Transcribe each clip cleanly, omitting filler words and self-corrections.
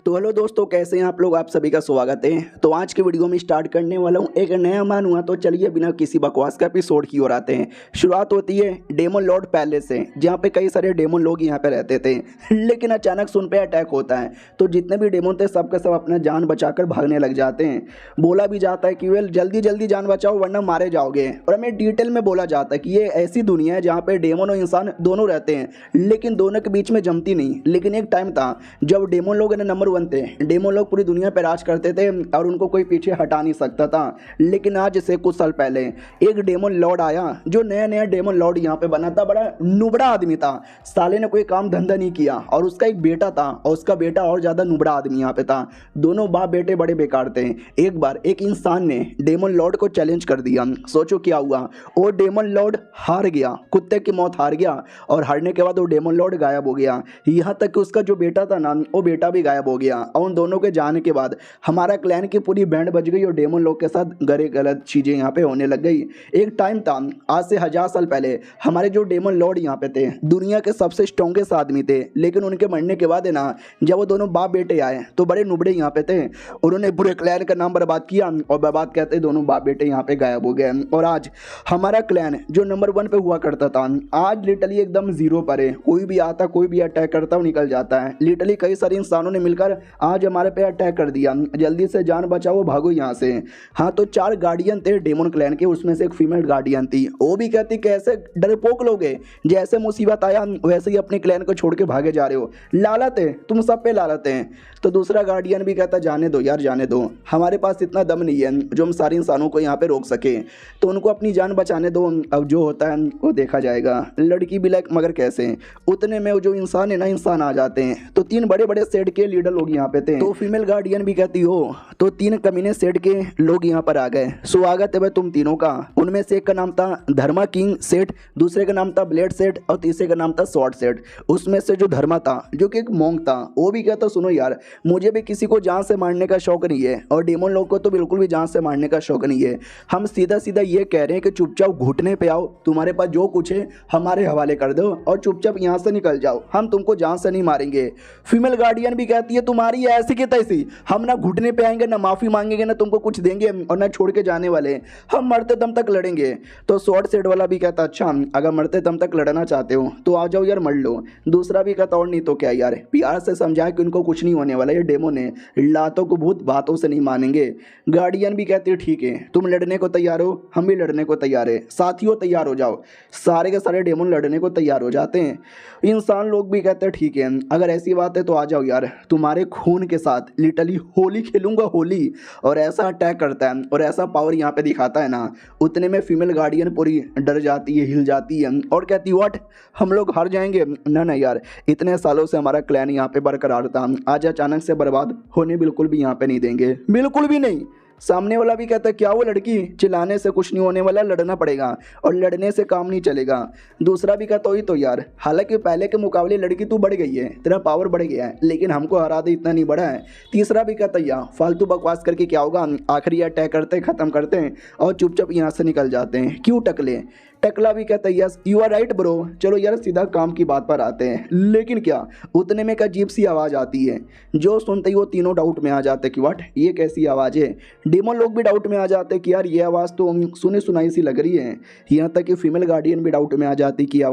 तो हेलो दोस्तों, कैसे हैं आप लोग। आप सभी का स्वागत है। तो आज के वीडियो में स्टार्ट करने वाला हूं एक नया मान हुआ। तो चलिए बिना किसी बकवास का एपिसोड की ओर आते हैं। शुरुआत होती है डेमन लॉर्ड पैलेस से, जहां पे कई सारे डेमन लोग यहां पे रहते थे। लेकिन अचानक से उन पे अटैक होता है, तो जितने भी डेमन थे सब के सब अपना जान बचाकर भागने लग जाते हैं। बोला भी जाता है कि वेल जल्दी जल्दी जान बचाओ वरना मारे जाओगे। और हमें डिटेल में बोला जाता है कि ये ऐसी दुनिया है जहाँ पे डेमन और इंसान दोनों रहते हैं, लेकिन दोनों के बीच में जमती नहीं। लेकिन एक टाइम था जब डेमन लोग नंबर 1 थे। डेमन लोग पूरी दुनिया पर राज करते थे और उनको कोई पीछे हटा नहीं सकता था। लेकिन आज से कुछ साल पहले एक डेमन लॉर्ड आया, जो नया नया डेमन लॉर्ड यहाँ पे बना था। बड़ा नुबड़ा आदमी था, साले ने कोई काम धंधा नहीं किया। और उसका एक बेटा था, और उसका बेटा और ज़्यादा नुबड़ा आदमी यहाँ पे था। दोनों बाप बेटे बड़े बेकार थे। एक बार एक इंसान ने डेमन लॉर्ड को चैलेंज कर दिया। सोचो क्या हुआ, वो डेमन लॉर्ड हार गया, कुत्ते की मौत हार गया। और हारने के बाद वो डेमन लॉर्ड गायब हो गया। यहाँ तक कि उसका जो बेटा था ना, वो बेटा भी गायब हो गया। और उन दोनों के जाने के बाद हमारा क्लैन की पूरी बैंड बज गई और डेमन लोग के साथ गरे गलत चीज़ें यहाँ पे होने लग गई। एक टाइम था आज से 1000 साल पहले, हमारे जो डेमन लॉर्ड यहाँ पे थे दुनिया के सबसे स्ट्रॉन्गेस्ट आदमी थे। लेकिन उनके मरने के बाद है ना, जब वो दोनों बाप बेटे आए तो बड़े नुबड़े यहाँ पे थे। उन्होंने पूरे क्लैन का नाम बर्बाद किया और बर्बाद कहते दोनों बाप बेटे यहाँ पे गायब हो गए। और आज हमारा क्लैन जो नंबर 1 पे हुआ करता था, आज लिटरली एकदम जीरो पर है। कोई भी आता, कोई भी अटैक करता वो निकल जाता है। लिटरली कई सारे इंसानों ने मिलकर आज हमारे पे अटैक कर दिया। जल्दी से जान बचाओ, भागो यहाँ से। हाँ, तो 4 गार्डियन थे डेमन क्लैन के, उसमें से एक फीमेल गार्डियन थी। वो भी कहती कैसे डरपोक लोग हैं, जैसे मुसीबत आया वैसे ही अपने क्लैन को छोड़ के भागे जा रहे हो। लालत है, तुम सब पे लालत है। तो दूसरा गार्डियन भी कहता जाने दो यार, जाने दो, हमारे पास इतना दम नहीं है जो हम सारे इंसानों को यहाँ पे रोक सके। तो उनको अपनी जान बचाने दो, अब जो होता है वो देखा जाएगा। लड़की भी लाइक मगर कैसे, उतने में जो इंसान है ना, इंसान आ जाते हैं। तो 3 बड़े बड़े सेट के लीडर लोग यहाँ पे थे। तो फीमेल गार्डियन भी कहती हो तो 3 कमीने सेट के लोग यहाँ पर आ गए। स्वागत है भाई तुम तीनों का। उनमें से एक का नाम था धर्मा किंग सेट, दूसरे का नाम था ब्लेड सेट और तीसरे का नाम था स्वॉर्ड सेट। उसमें से जो धर्मा था, जो कि एक मोंग था, वो भी कहता सुनो यार, मुझे भी किसी को जान से मारने का शौक नहीं है और डेमन लोग को तो बिल्कुल भी जान से मारने का शौक नहीं है। हम सीधा सीधा ये कह रहे हैं कि चुपचाप घुटने पे आओ, तुम्हारे पास जो कुछ है हमारे हवाले कर दो और चुपचाप यहाँ से निकल जाओ, हम तुमको जान से नहीं मारेंगे। फीमेल गार्डियन भी कहती है तुम्हारी ऐसी की तैसी, हम ना घुटने पे आएंगे, ना माफ़ी मांगेंगे, ना तुमको कुछ देंगे और ना छोड़ के जाने वाले, हम मरते दम तक लड़ेंगे। तो स्वॉर्ड सेट वाला भी कहता अच्छा, अगर मरते दम तक लड़ना चाहते हो तो आ जाओ यार, मर लो। दूसरा भी कहता और नहीं तो क्या यार, प्यार से समझाया कि उनको कुछ नहीं होने वाला, ये डेमन है, लातों को भूत बातों से नहीं मानेंगे। गार्डियन भी कहते ठीक है, तुम लड़ने को तैयार हो, हम भी लड़ने को तैयार है, साथियों तैयार हो जाओ। सारे के सारे डेमन लड़ने को तैयार हो जाते हैं। इंसान लोग भी कहते हैं ठीक है, अगर ऐसी बात है तो आ जाओ यार, तुम्हारे खून के साथ लिटरली होली खेलूंगा, होली। और ऐसा अटैक करता है और ऐसा पावर यहाँ पे दिखाता है ना, उतने में फीमेल गार्डियन पूरी डर जाती है, हिल जाती है और कहती व्हाट, हम लोग हार जाएंगे? ना ना यार, इतने सालों से हमारा क्लैन यहाँ पे बरकरार था, आज अचानक से बर्बाद होने बिल्कुल भी यहाँ पे नहीं देंगे, बिल्कुल भी नहीं। सामने वाला भी कहता है क्या वो लड़की, चिल्लाने से कुछ नहीं होने वाला, लड़ना पड़ेगा और लड़ने से काम नहीं चलेगा। दूसरा भी कहता ही तो यार, हालांकि पहले के मुकाबले लड़की तू बढ़ गई है, तेरा पावर बढ़ गया है, लेकिन हमको हरा दे इतना नहीं बढ़ा है। तीसरा भी कहता यार फालतू बकवास करके क्या होगा, आखिरी अटैक करते हैं, ख़त्म करते हैं और चुपचाप यहाँ से निकल जाते हैं, क्यों टकले। टकला भी कहता है yes you are right bro, चलो यार सीधा काम की बात पर आते हैं। लेकिन क्या, उतने में एक अजीब सी आवाज़ आती है, जो सुनते ही वो तीनों डाउट में आ जाते कि व्हाट, ये कैसी आवाज़ है। डेमन लोग भी डाउट में आ जाते कि यार ये आवाज़ तो सुनी सुनाई सी लग रही है। यहाँ तक कि फीमेल गार्डियन भी डाउट में आ जाती कि ये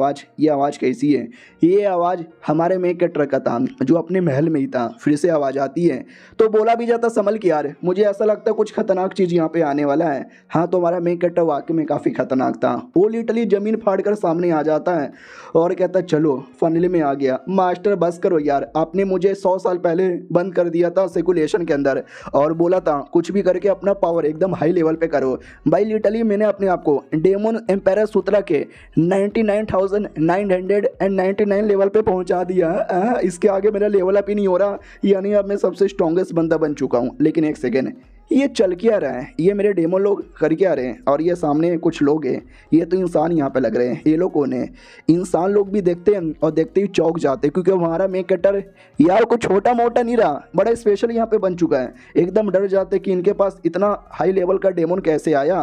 आवाज़ कैसी है। ये आवाज़ हमारे मेन कैरेक्टर का था, जो अपने महल में ही था, फिर से आवाज़ आती है। तो बोला भी जाता संभल के यार, मुझे ऐसा लगता है कुछ खतरनाक चीज़ यहाँ पे आने वाला है। हाँ, तो हमारा मेन कैरेक्टर वाकई में काफ़ी खतरनाक था। वो लिटरली जमीन फाड़ कर सामने आ जाता है और कहता चलो फाइनली में आ गया। मास्टर बस करो यार, आपने मुझे 100 साल पहले बंद कर दिया था सर्कुलेशन के अंदर और बोला था कुछ भी करके अपना पावर एकदम हाई लेवल पे करो। भाई लिटरली मैंने अपने आप को डेमन एम्पायर सूत्रा के 99,999 लेवल पे पहुंचा दिया। इसके आगे मेरा लेवल अप ही नहीं हो रहा, यानी अब मैं सबसे स्ट्रॉन्गेस्ट बंदा बन चुका हूँ। लेकिन एक सेकेंड, ये चल क्या रहा है, ये मेरे डेमो लोग कर क्या रहे हैं, और ये सामने कुछ लोग हैं, ये तो इंसान यहाँ पे लग रहे हैं। ये लोग कौन है? इंसान लोग भी देखते हैं और देखते ही चौंक जाते हैं, क्योंकि हमारा मेन कैरेक्टर यार कुछ छोटा मोटा नहीं रहा, बड़ा स्पेशल यहाँ पे बन चुका है। एकदम डर जाते कि इनके पास इतना हाई लेवल का डेमन कैसे आया।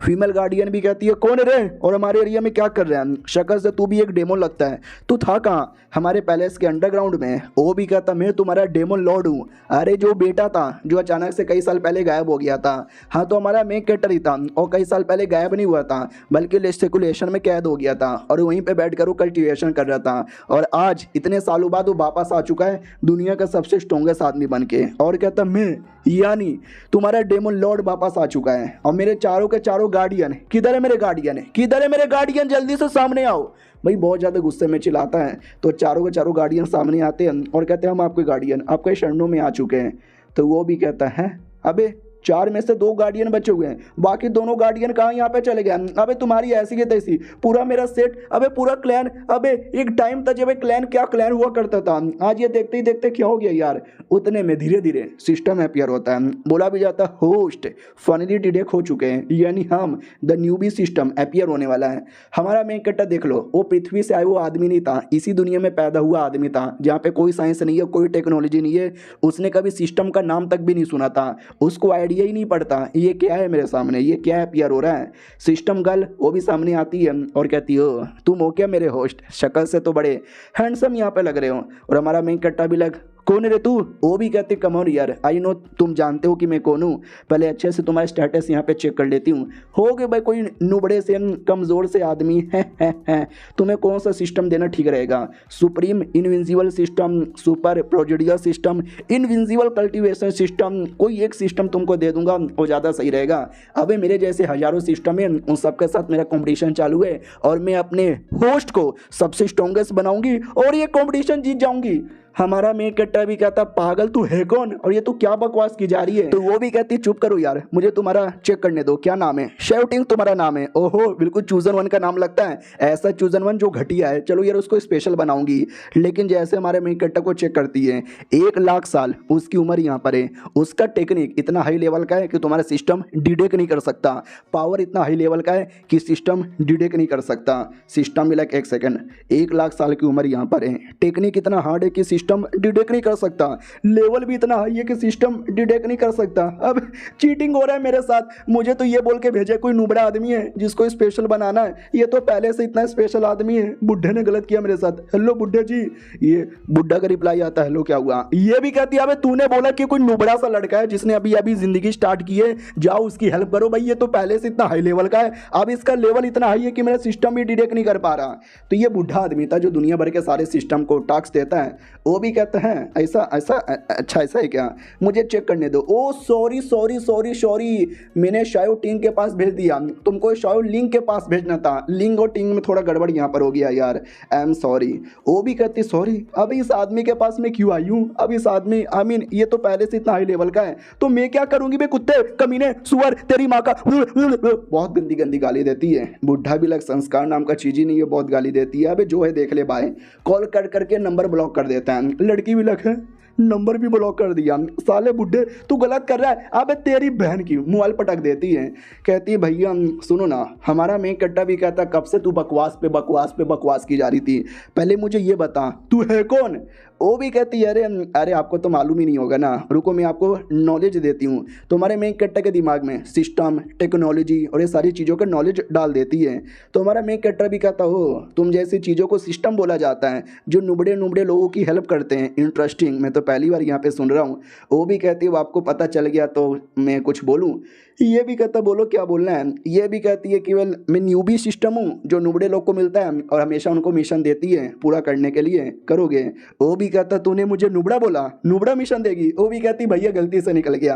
फीमेल गार्डियन भी कहती है कौन है रे, और हमारे एरिया में क्या कर रहे हैं, शक्ल से तू भी एक डेमन लगता है, तू था कहाँ? हमारे पैलेस के अंडरग्राउंड में। वो भी कहता मैं तुम्हारा डेमन लॉर्ड हूँ। अरे जो बेटा था जो अचानक से कई साल पहले गायब हो गया था, हाँ तो हमारा मेन कैरेक्टर ही था, और कई साल पहले गायब नहीं हुआ था बल्कि सर्कुलेशन में कैद हो गया था, और वहीं पे बैठकर वो कल्टीवेशन कर रहा था, और आज इतने सालों बाद वो वापस आ चुका है दुनिया का सबसे स्ट्रॉन्गेस्ट आदमी बन के। और कहता मैं यानी तुम्हारा डेमन लॉर्ड वापस आ चुका है, और मेरे चारों के चारों गार्डियन किधर है? मेरे गार्डियन किधर है? मेरे गार्डियन जल्दी से सामने आओ। भाई बहुत ज़्यादा गुस्से में चिल्लाता है, तो चारों के चारों गार्डियन सामने आते हैं और कहते हैं हम आपके गार्डियन आपके शरणों में आ चुके हैं। तो वो भी कहता है अबे 4 में से 2 गार्डियन बचे हुए हैं, बाकी दोनों गार्डियन कहाँ यहाँ पे चले गए? अबे तुम्हारी ऐसी की तैसी, पूरा मेरा सेट, अबे पूरा क्लैन, अबे एक टाइम था जब क्लैन क्या क्लैन हुआ करता था, आज ये देखते ही देखते क्या हो गया यार। उतने में धीरे धीरे सिस्टम अपीयर होता है, बोला भी जाता है होस्ट फाइनली डिटेक्ट हो चुके हैं, यानी हम द न्यूबी सिस्टम अपीयर होने वाला है। हमारा मेन कैरेक्टर देख लो, वो पृथ्वी से आया हुआ आदमी नहीं था, इसी दुनिया में पैदा हुआ आदमी था जहाँ पे कोई साइंस नहीं है, कोई टेक्नोलॉजी नहीं है, उसने कभी सिस्टम का नाम तक भी नहीं सुना था, उसको आइडिया ही नहीं पड़ता ये क्या है मेरे सामने, ये क्या अपीयर हो रहा है। सिस्टम गर्ल वो भी सामने आती है और कहती हो तुम हो क्या मेरे होस्ट, शक्ल से तो बड़े हैंडसम यहाँ पे लग रहे हो। और हमारा मेन कैरेक्टर भी लग कौन है रे तू? वो भी कहते कम ऑन यार, आई नो तुम जानते हो कि मैं कौन हूँ, पहले अच्छे से तुम्हारा स्टेटस यहाँ पे चेक कर लेती हूँ। हो गए भाई कोई नुबड़े से कमज़ोर से आदमी है, तुम्हें कौन सा सिस्टम देना ठीक रहेगा? सुप्रीम इनविंसिबल सिस्टम, सुपर प्रोजेडियल सिस्टम, इनविंसिबल कल्टीवेशन सिस्टम, कोई एक सिस्टम तुमको दे दूंगा वो ज़्यादा सही रहेगा। अबे मेरे जैसे हज़ारों सिस्टम है, उन सबके साथ मेरा कॉम्पिटिशन चालू है, और मैं अपने होस्ट को सबसे स्ट्रॉन्गेस्ट बनाऊंगी और ये कॉम्पिटिशन जीत जाऊंगी। हमारा मेन कैरेक्टर भी कहता पागल तू है कौन, और ये तू क्या बकवास की जा रही है? तो वो भी कहती चुप करो यार, मुझे तुम्हारा चेक करने दो, क्या नाम है? शेवटिंग तुम्हारा नाम है? ओहो बिल्कुल चूजन वन का नाम लगता है, ऐसा चूजन वन जो घटिया है, चलो यार उसको स्पेशल बनाऊंगी। लेकिन जैसे हमारे मेन कैरेक्टर को चेक करती है, 1 लाख साल उसकी उम्र यहाँ पर है, उसका टेक्निक इतना हाई लेवल का है कि तुम्हारा सिस्टम डिटेक्ट नहीं कर सकता, पावर इतना हाई लेवल का है कि सिस्टम डिटेक्ट नहीं कर सकता। सिस्टम मिला 1 सेकंड, 1 लाख साल की उम्र यहाँ पर है, टेक्निक इतना हार्ड है कि सिस्टम डिटेक्ट नहीं कर सकता, लेवल भी इतना हाई है कि सिस्टम डिटेक्ट नहीं कर सकता। अब चीटिंग हो रहा है मेरे साथ, मुझे तो ये बोल के भेजे कोई नुबड़ा आदमी है जिसको स्पेशल बनाना है, ये तो पहले से इतना स्पेशल आदमी है, बुड्ढे ने गलत किया मेरे साथ। हेलो बुड्ढे जी, ये बुड्ढा का रिप्लाई आता है हेलो क्या हुआ? ये भी कहती है अबे तूने बोला कि कोई नुबड़ा सा लड़का है जिसने अभी अभी जिंदगी स्टार्ट की है, जाओ उसकी हेल्प करो। भाई ये तो पहले से इतना हाई लेवल का है, अब इसका लेवल इतना हाई है कि मेरा सिस्टम भी डिटेक्ट नहीं कर पा रहा। तो ये बुढ़ा आदमी था जो दुनिया भर के सारे सिस्टम को टास्क देता है, वो भी कहता है ऐसा ऐसा अच्छा ऐसा है क्या, मुझे चेक करने दो। ओ सॉरी सॉरी सॉरी सॉरी, मैंने शायो टिंग के पास भेज दिया, तुमको शायो लिंग के पास भेजना था, लिंग और टिंग में थोड़ा गड़बड़ यहाँ पर हो गया यार, आई एम सॉरी। वो भी कहती सॉरी, अब इस आदमी के पास मैं क्यों आई हूँ? अब इस आदमी आई मीन ये तो पहले से इतना हाई लेवल का है, तो मैं क्या करूंगी बे कुत्ते कमीने सुअर तेरी माँ का। बहुत गंदी गंदी गाली देती है, बुढ़ा भी लग संस्कार नाम का चीज ही नहीं है, बहुत गाली देती है। अबे जो है देख ले बाय, कॉल कर करके नंबर ब्लॉक कर देता है, लड़की भी लग है नंबर भी ब्लॉक कर दिया। साले बुड्ढे तू गलत कर रहा है, अबे तेरी बहन की मोबाइल पटक देती है, कहती है भैया सुनो ना। हमारा मेन कट्टा भी कहता कब से तू बकवास पे बकवास पे बकवास की जा रही थी, पहले मुझे ये बता तू है कौन? वो भी कहती है अरे अरे आपको तो मालूम ही नहीं होगा ना, रुको मैं आपको नॉलेज देती हूँ। तुम्हारे मेन कट्टा के दिमाग में सिस्टम टेक्नोलॉजी और ये सारी चीज़ों का नॉलेज डाल देती है। तो हमारा मेन कट्टा भी कहता हो तुम जैसी चीज़ों को सिस्टम बोला जाता है जो नुबड़े नुबड़े लोगों की हेल्प करते हैं, इंटरेस्टिंग, मैं तो पहली बार यहाँ पे सुन रहा हूँ। वो भी कहती है आपको पता चल गया तो मैं कुछ बोलूँ? ये भी कहता बोलो क्या बोलना है। ये भी कहती है केवल मैं न्यूबी सिस्टम हूँ जो नुबड़े लोग को मिलता है और हमेशा उनको मिशन देती है पूरा करने के लिए, करोगे? वो भी कहता तूने मुझे नुबड़ा बोला, नुबड़ा मिशन देगी? वो भी कहती भैया गलती से निकल गया।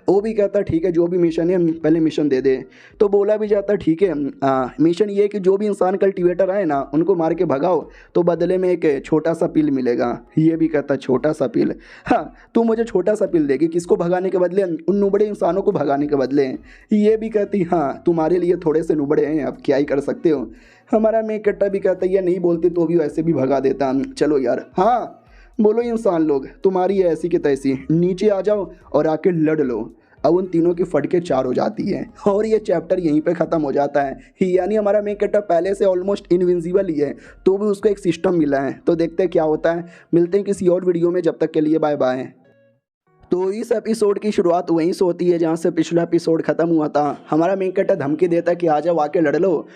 वो भी कहता ठीक है जो भी मिशन है पहले मिशन दे दे। तो बोला भी जाता ठीक है मिशन ये कि जो भी इंसान कल्टीवेटर आए ना उनको मार के भगाओ तो बदले में एक छोटा सा पिल मिलेगा। ये भी कहता छोटा सा पिल? हाँ तू मुझे छोटा सा पिल देगी, किसको भगाने के बदले? उन नुबड़े इंसानों को भगाने के बदले। ये भी कहती हाँ तुम्हारे लिए थोड़े से नुबड़े हैं, अब क्या ही कर सकते हो। हमारा मैं कट्टा भी कहता ये नहीं बोलती तो भी वैसे भी भगा देता। चलो यार हाँ बोलो इंसान लोग तुम्हारी है ऐसी की तैसी, नीचे आ जाओ और आके लड़ लो। अब उन तीनों की फट के 4 हो जाती है और ये चैप्टर यहीं पे ख़त्म हो जाता है। यानी हमारा मेन कैरेक्टर पहले से ऑलमोस्ट इनविंसिबल ही है, तो भी उसको एक सिस्टम मिला है। तो देखते हैं क्या होता है, मिलते हैं किसी और वीडियो में, जब तक के लिए बाय बाय। तो इस एपिसोड की शुरुआत वहीं से होती है जहाँ से पिछला एपिसोड खत्म हुआ था। हमारा मेन कैरेक्टर धमकी देता है कि आ जाओ आके लड़ लो,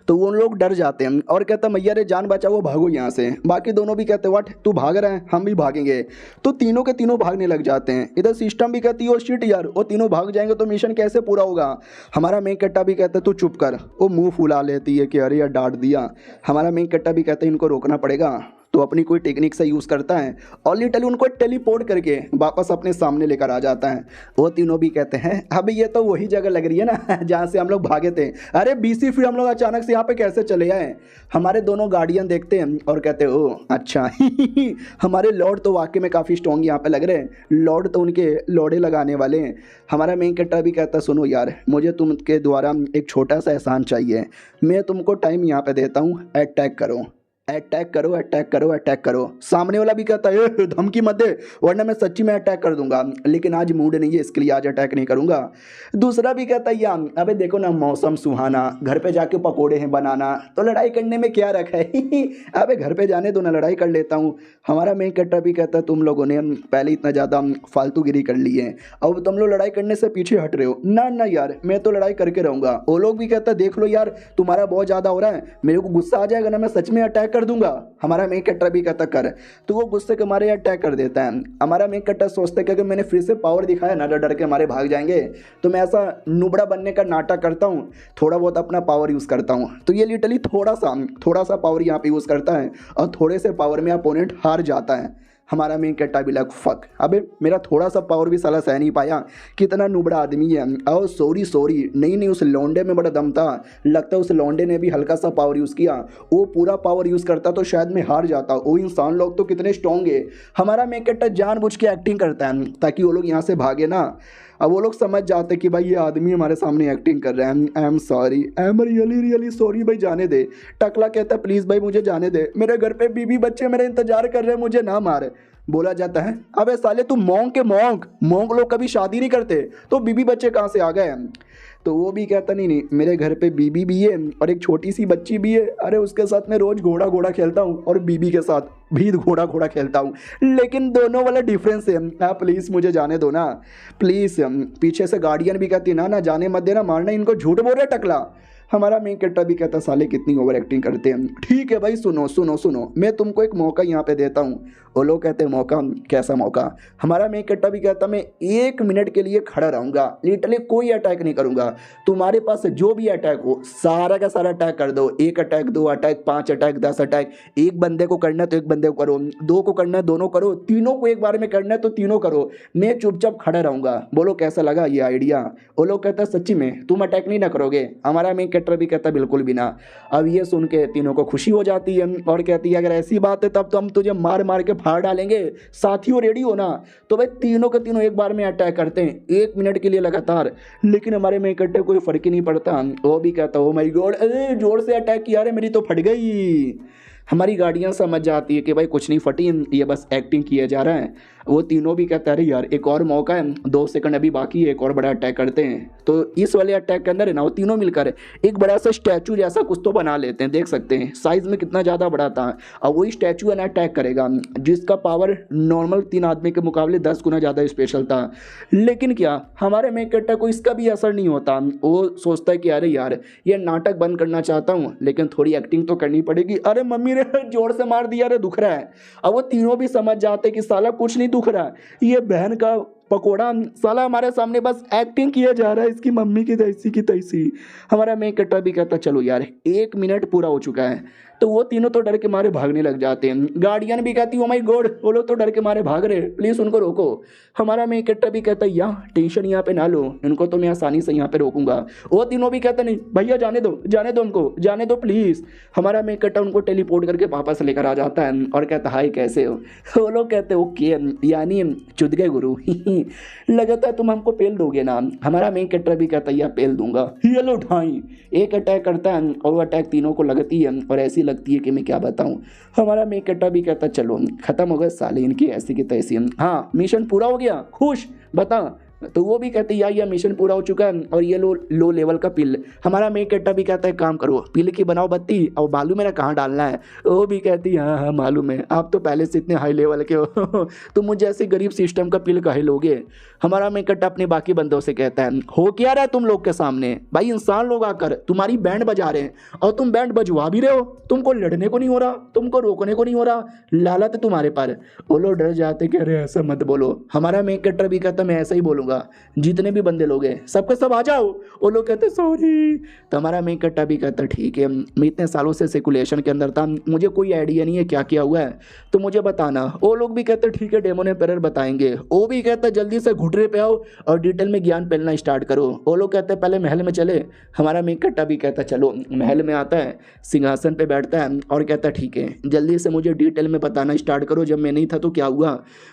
तो वो लोग डर जाते हैं और कहता है मैया रे जान बचाओ भागो यहाँ से। बाकी दोनों भी कहते हैं व्हाट तू भाग रहा है, हम भी भागेंगे। तो तीनों के तीनों भागने लग जाते हैं। इधर सिस्टम भी कहती है ओ शिट यार, वो तीनों भाग जाएंगे तो मिशन कैसे पूरा होगा। हमारा मेन कैरेक्टर भी कहता है तू चुप कर। वो मुँह फुला लेती है कि अरे यार डांट दिया। हमारा मेन कैरेक्टर भी कहता है इनको रोकना पड़ेगा, तो अपनी कोई टेक्निक से यूज़ करता है और लिटरली उनको टेलीपोर्ट करके वापस अपने सामने लेकर आ जाता है। वो तीनों भी कहते हैं अब ये तो वही जगह लग रही है ना जहाँ से हम लोग भागे थे। अरे बीसी फिर हम लोग अचानक से यहाँ पे कैसे चले आए। हमारे दोनों गार्डियन देखते हैं और कहते हैं ओ अच्छा हमारे लॉर्ड तो वाकई में काफ़ी स्ट्रॉन्ग यहाँ पे लग रहे हैं। लॉर्ड तो उनके लौड़े लगाने वाले हैं। हमारा मेन कैरेक्टर भी कहता है सुनो यार, मुझे तुमके द्वारा एक छोटा सा एहसान चाहिए। मैं तुमको टाइम यहाँ पे देता हूँ, अटैक करो अटैक करो अटैक करो अटैक करो। सामने वाला भी कहता है धमकी मत दे वरना मैं सच्ची में अटैक कर दूंगा, लेकिन आज मूड नहीं है इसके लिए आज अटैक नहीं करूंगा। दूसरा भी कहता है यार अबे देखो ना मौसम सुहाना, घर पे जाके पकोड़े हैं बनाना, तो लड़ाई करने में क्या रखा है अबे घर पे जाने दो ना, लड़ाई कर लेता हूँ। हमारा मेन कैरेक्टर भी कहता है तुम लोगों ने पहले इतना ज़्यादा फालतूगिरी कर ली है, अब तुम लोग लड़ाई करने से पीछे हट रहे हो। ना ना यार मैं तो लड़ाई करके रहूँगा। वो लोग भी कहता है देख लो यार तुम्हारा बहुत ज़्यादा हो रहा है, मेरे को गुस्सा आ जाएगा ना मैं सच में अटैक कर दूंगा। हमारा मेन कैरेक्टर भी कहता कर, तो वो गुस्से के मारे अटैक कर देता है। हमारा मेन कैरेक्टर सोचता है कि अगर मैंने फिर से पावर दिखाया ना डर के मारे भाग जाएंगे, तो मैं ऐसा नुबड़ा बनने का नाटक करता हूँ, थोड़ा बहुत अपना पावर यूज़ करता हूँ। तो ये लिटरली थोड़ा सा पावर यहाँ पे यूज़ करता है और थोड़े से पावर में अपोनेंट हार जाता है। हमारा मेन कैरेक्टर भी लग फक, अबे मेरा थोड़ा सा पावर भी साला सह नहीं पाया, कितना नुबड़ा आदमी है। और सॉरी नहीं उस लौंडे में बड़ा दम था, लगता है उस लौंडे ने भी हल्का सा पावर यूज़ किया, वो पूरा पावर यूज़ करता तो शायद मैं हार जाता। वो इंसान लोग तो कितने स्ट्रॉन्ग है। हमारा मेन कैरेक्टर जानबूझ के एक्टिंग करता है ताकि वो लोग यहाँ से भागे ना। अब वो लोग समझ जाते कि भाई ये आदमी हमारे सामने एक्टिंग कर रहा है। I am sorry, I am really sorry भाई, जाने दे। टकला कहता है प्लीज़ भाई मुझे जाने दे, मेरे घर पे बीबी बच्चे मेरे इंतजार कर रहे हैं, मुझे ना मार। बोला जाता है अबे साले तू मोंग के मोंग लोग कभी शादी नहीं करते, तो बीबी बच्चे कहाँ से आ गए। तो वो भी कहता नहीं मेरे घर पे बीबी भी है और एक छोटी सी बच्ची भी है। अरे उसके साथ मैं रोज़ घोड़ा खेलता हूँ और बीबी के साथ भी घोड़ा खेलता हूँ, लेकिन दोनों वाला डिफरेंस है। आप प्लीज़ मुझे जाने दो ना प्लीज़। पीछे से गार्डियन भी कहती ना जाने मत देना, मारना इनको, झूठ बोल रहे टकला। हमारा मेन कैरेक्टर भी कहता साले कितनी ओवर एक्टिंग करते हैं। ठीक है भाई सुनो मैं तुमको एक मौका यहाँ पे देता हूँ। वो लोग कहते हैं मौका, कैसा मौका। हमारा मेन कैरेक्टर भी कहता मैं 1 मिनट के लिए खड़ा रहूँगा, लिटरली कोई अटैक नहीं करूँगा, तुम्हारे पास जो भी अटैक हो सारा का सारा अटैक कर दो। 1 अटैक 2 अटैक 5 अटैक 10 अटैक। एक बंदे को करना है तो एक बंदे को करो, 2 को करना है दोनों करो, तीनों को एक बार में करना है तो तीनों करो, मैं चुपचाप खड़ा रहूँगा। बोलो कैसा लगा ये आइडिया। वो लोग कहता है सच्ची में तुम अटैक नहीं ना करोगे। हमारा मेन कैरेक्टर भी कहता बिल्कुल भी ना। अब ये सुन के तीनों को खुशी हो जाती है और कहती है अगर ऐसी बात है तब तो हम तुझे मार के फाड़ डालेंगे, साथियों रेडी हो ना। तो भाई तीनों के तीनों एक बार में अटैक करते हैं 1 मिनट के लिए लगातार, लेकिन हमारे में इकट्ठे कोई फर्क ही नहीं पड़ता। वो भी कहता ओ माय गॉड, अरे जोर से अटैक किया रे, मेरी तो फट गई। हमारी गाड़ियाँ समझ जाती है कि भाई कुछ नहीं फटी, ये बस एक्टिंग किया जा रहा है। वो तीनों भी कहते हैं अरे यार एक और मौका है, 2 सेकंड अभी बाकी है, एक और बड़ा अटैक करते हैं। तो इस वाले अटैक के अंदर है ना वो तीनों मिलकर एक बड़ा सा स्टैचू जैसा कुछ तो बना लेते हैं। देख सकते हैं साइज में कितना ज़्यादा बड़ा था। और वही स्टैचू है ना अटैक करेगा, जिसका पावर नॉर्मल 3 आदमी के मुकाबले 10 गुना ज़्यादा स्पेशल था। लेकिन क्या हमारे मेन कैरेक्टर को इसका भी असर नहीं होता। वो सोचता है कि अरे यार ये नाटक बंद करना चाहता हूँ, लेकिन थोड़ी एक्टिंग तो करनी पड़ेगी। अरे मम्मी रे जोर से मार दिया रे, दुख रहा है। अब वो तीनों भी समझ जाते कि साला कुछ नहीं दुख रहा, ये बहन का पकोड़ा साला हमारे सामने बस एक्टिंग किया जा रहा है, इसकी मम्मी की तैसी की तैसी। हमारा मेन कैरेक्टर भी कहता चलो यार 1 मिनट पूरा हो चुका है। तो वो तीनों तो डर के मारे भागने लग जाते हैं। गार्डियन भी कहती ओ माय गॉड, वो लोग तो डर के मारे भाग रहे, प्लीज़ उनको रोको। हमारा मेन कैरेक्टर भी कहता है यार टेंशन यहाँ पे ना लो, इनको तो मैं आसानी से यहाँ पे रोकूंगा। वो तीनों भी कहते नहीं भैया जाने दो उनको, जाने दो प्लीज़। हमारा मेन कैरेक्टर उनको टेलीपोर्ट करके वापस लेकर आ जाता है और कहता हाय कैसे हो। वो लोग कहते ओके यानी चुद गए गुरु लगता है तुम हमको पेल दोगे ना। हमारा मेन कैरेक्टर भी कहता है यार पेल दूंगा, ये लो ढाई। एक अटैक करता है और वो अटैक तीनों को लगती है और ऐसी लगती है कि मैं क्या बताऊं। हमारा मेन कैरेक्टर भी कहता चलो खत्म हो गए साले इनकी ऐसी की तैसी। हाँ मिशन पूरा हो गया, खुश बता तो वो भी कहती है यार ये मिशन पूरा हो चुका है और ये लो लेवल का पिल। हमारा मेन कैरेक्टर भी कहता है काम करो, पिल की बनाओ बत्ती और मालूम मेरा कहाँ डालना है। वो भी कहती है हाँ हाँ मालूम है, आप तो पहले से इतने हाई लेवल के हो तो मुझे ऐसे गरीब सिस्टम का पिल काहे लोगे। हमारा मेन कैरेक्टर अपने बाकी बंदों से कहता है हो क्या रहा है तुम लोग के सामने, भाई इंसान लोग आकर तुम्हारी बैंड बजा रहे हैं और तुम बैंड बजवा भी रहे हो, तुमको लड़ने को नहीं हो रहा, तुमको रोकने को नहीं हो रहा, लालत है तुम्हारे पर। वो लोग डर जाते कह रहे ऐसा मत बोलो। हमारा मेन कैरेक्टर भी कहता मैं ऐसा ही बोलूंगा, जितने भी बंदे लोग हैं सबके सब आ जाओ। वो लोग कहते सॉरी। तो हमारा मेन कैरेक्टर भी कहता ठीक है, मैं इतने सालों से सर्कुलेशन के अंदर था, मुझे कोई आइडिया नहीं है क्या क्या हुआ है, तो मुझे बताना। वो लोग भी कहते ठीक है डेमन एम्पायर बताएंगे। वो भी कहता जल्दी से घुटरे पे आओ और डिटेल में ज्ञान फैलना स्टार्ट करो। वो लोग कहते हैं पहले महल में चले। हमारा मेन कैरेक्टर भी कहता चलो महल में आता है, सिंहासन पे बैठता है और कहता ठीक है जल्दी से मुझे डिटेल में बताना स्टार्ट करो, जब मैं नहीं था तो क्या हुआ।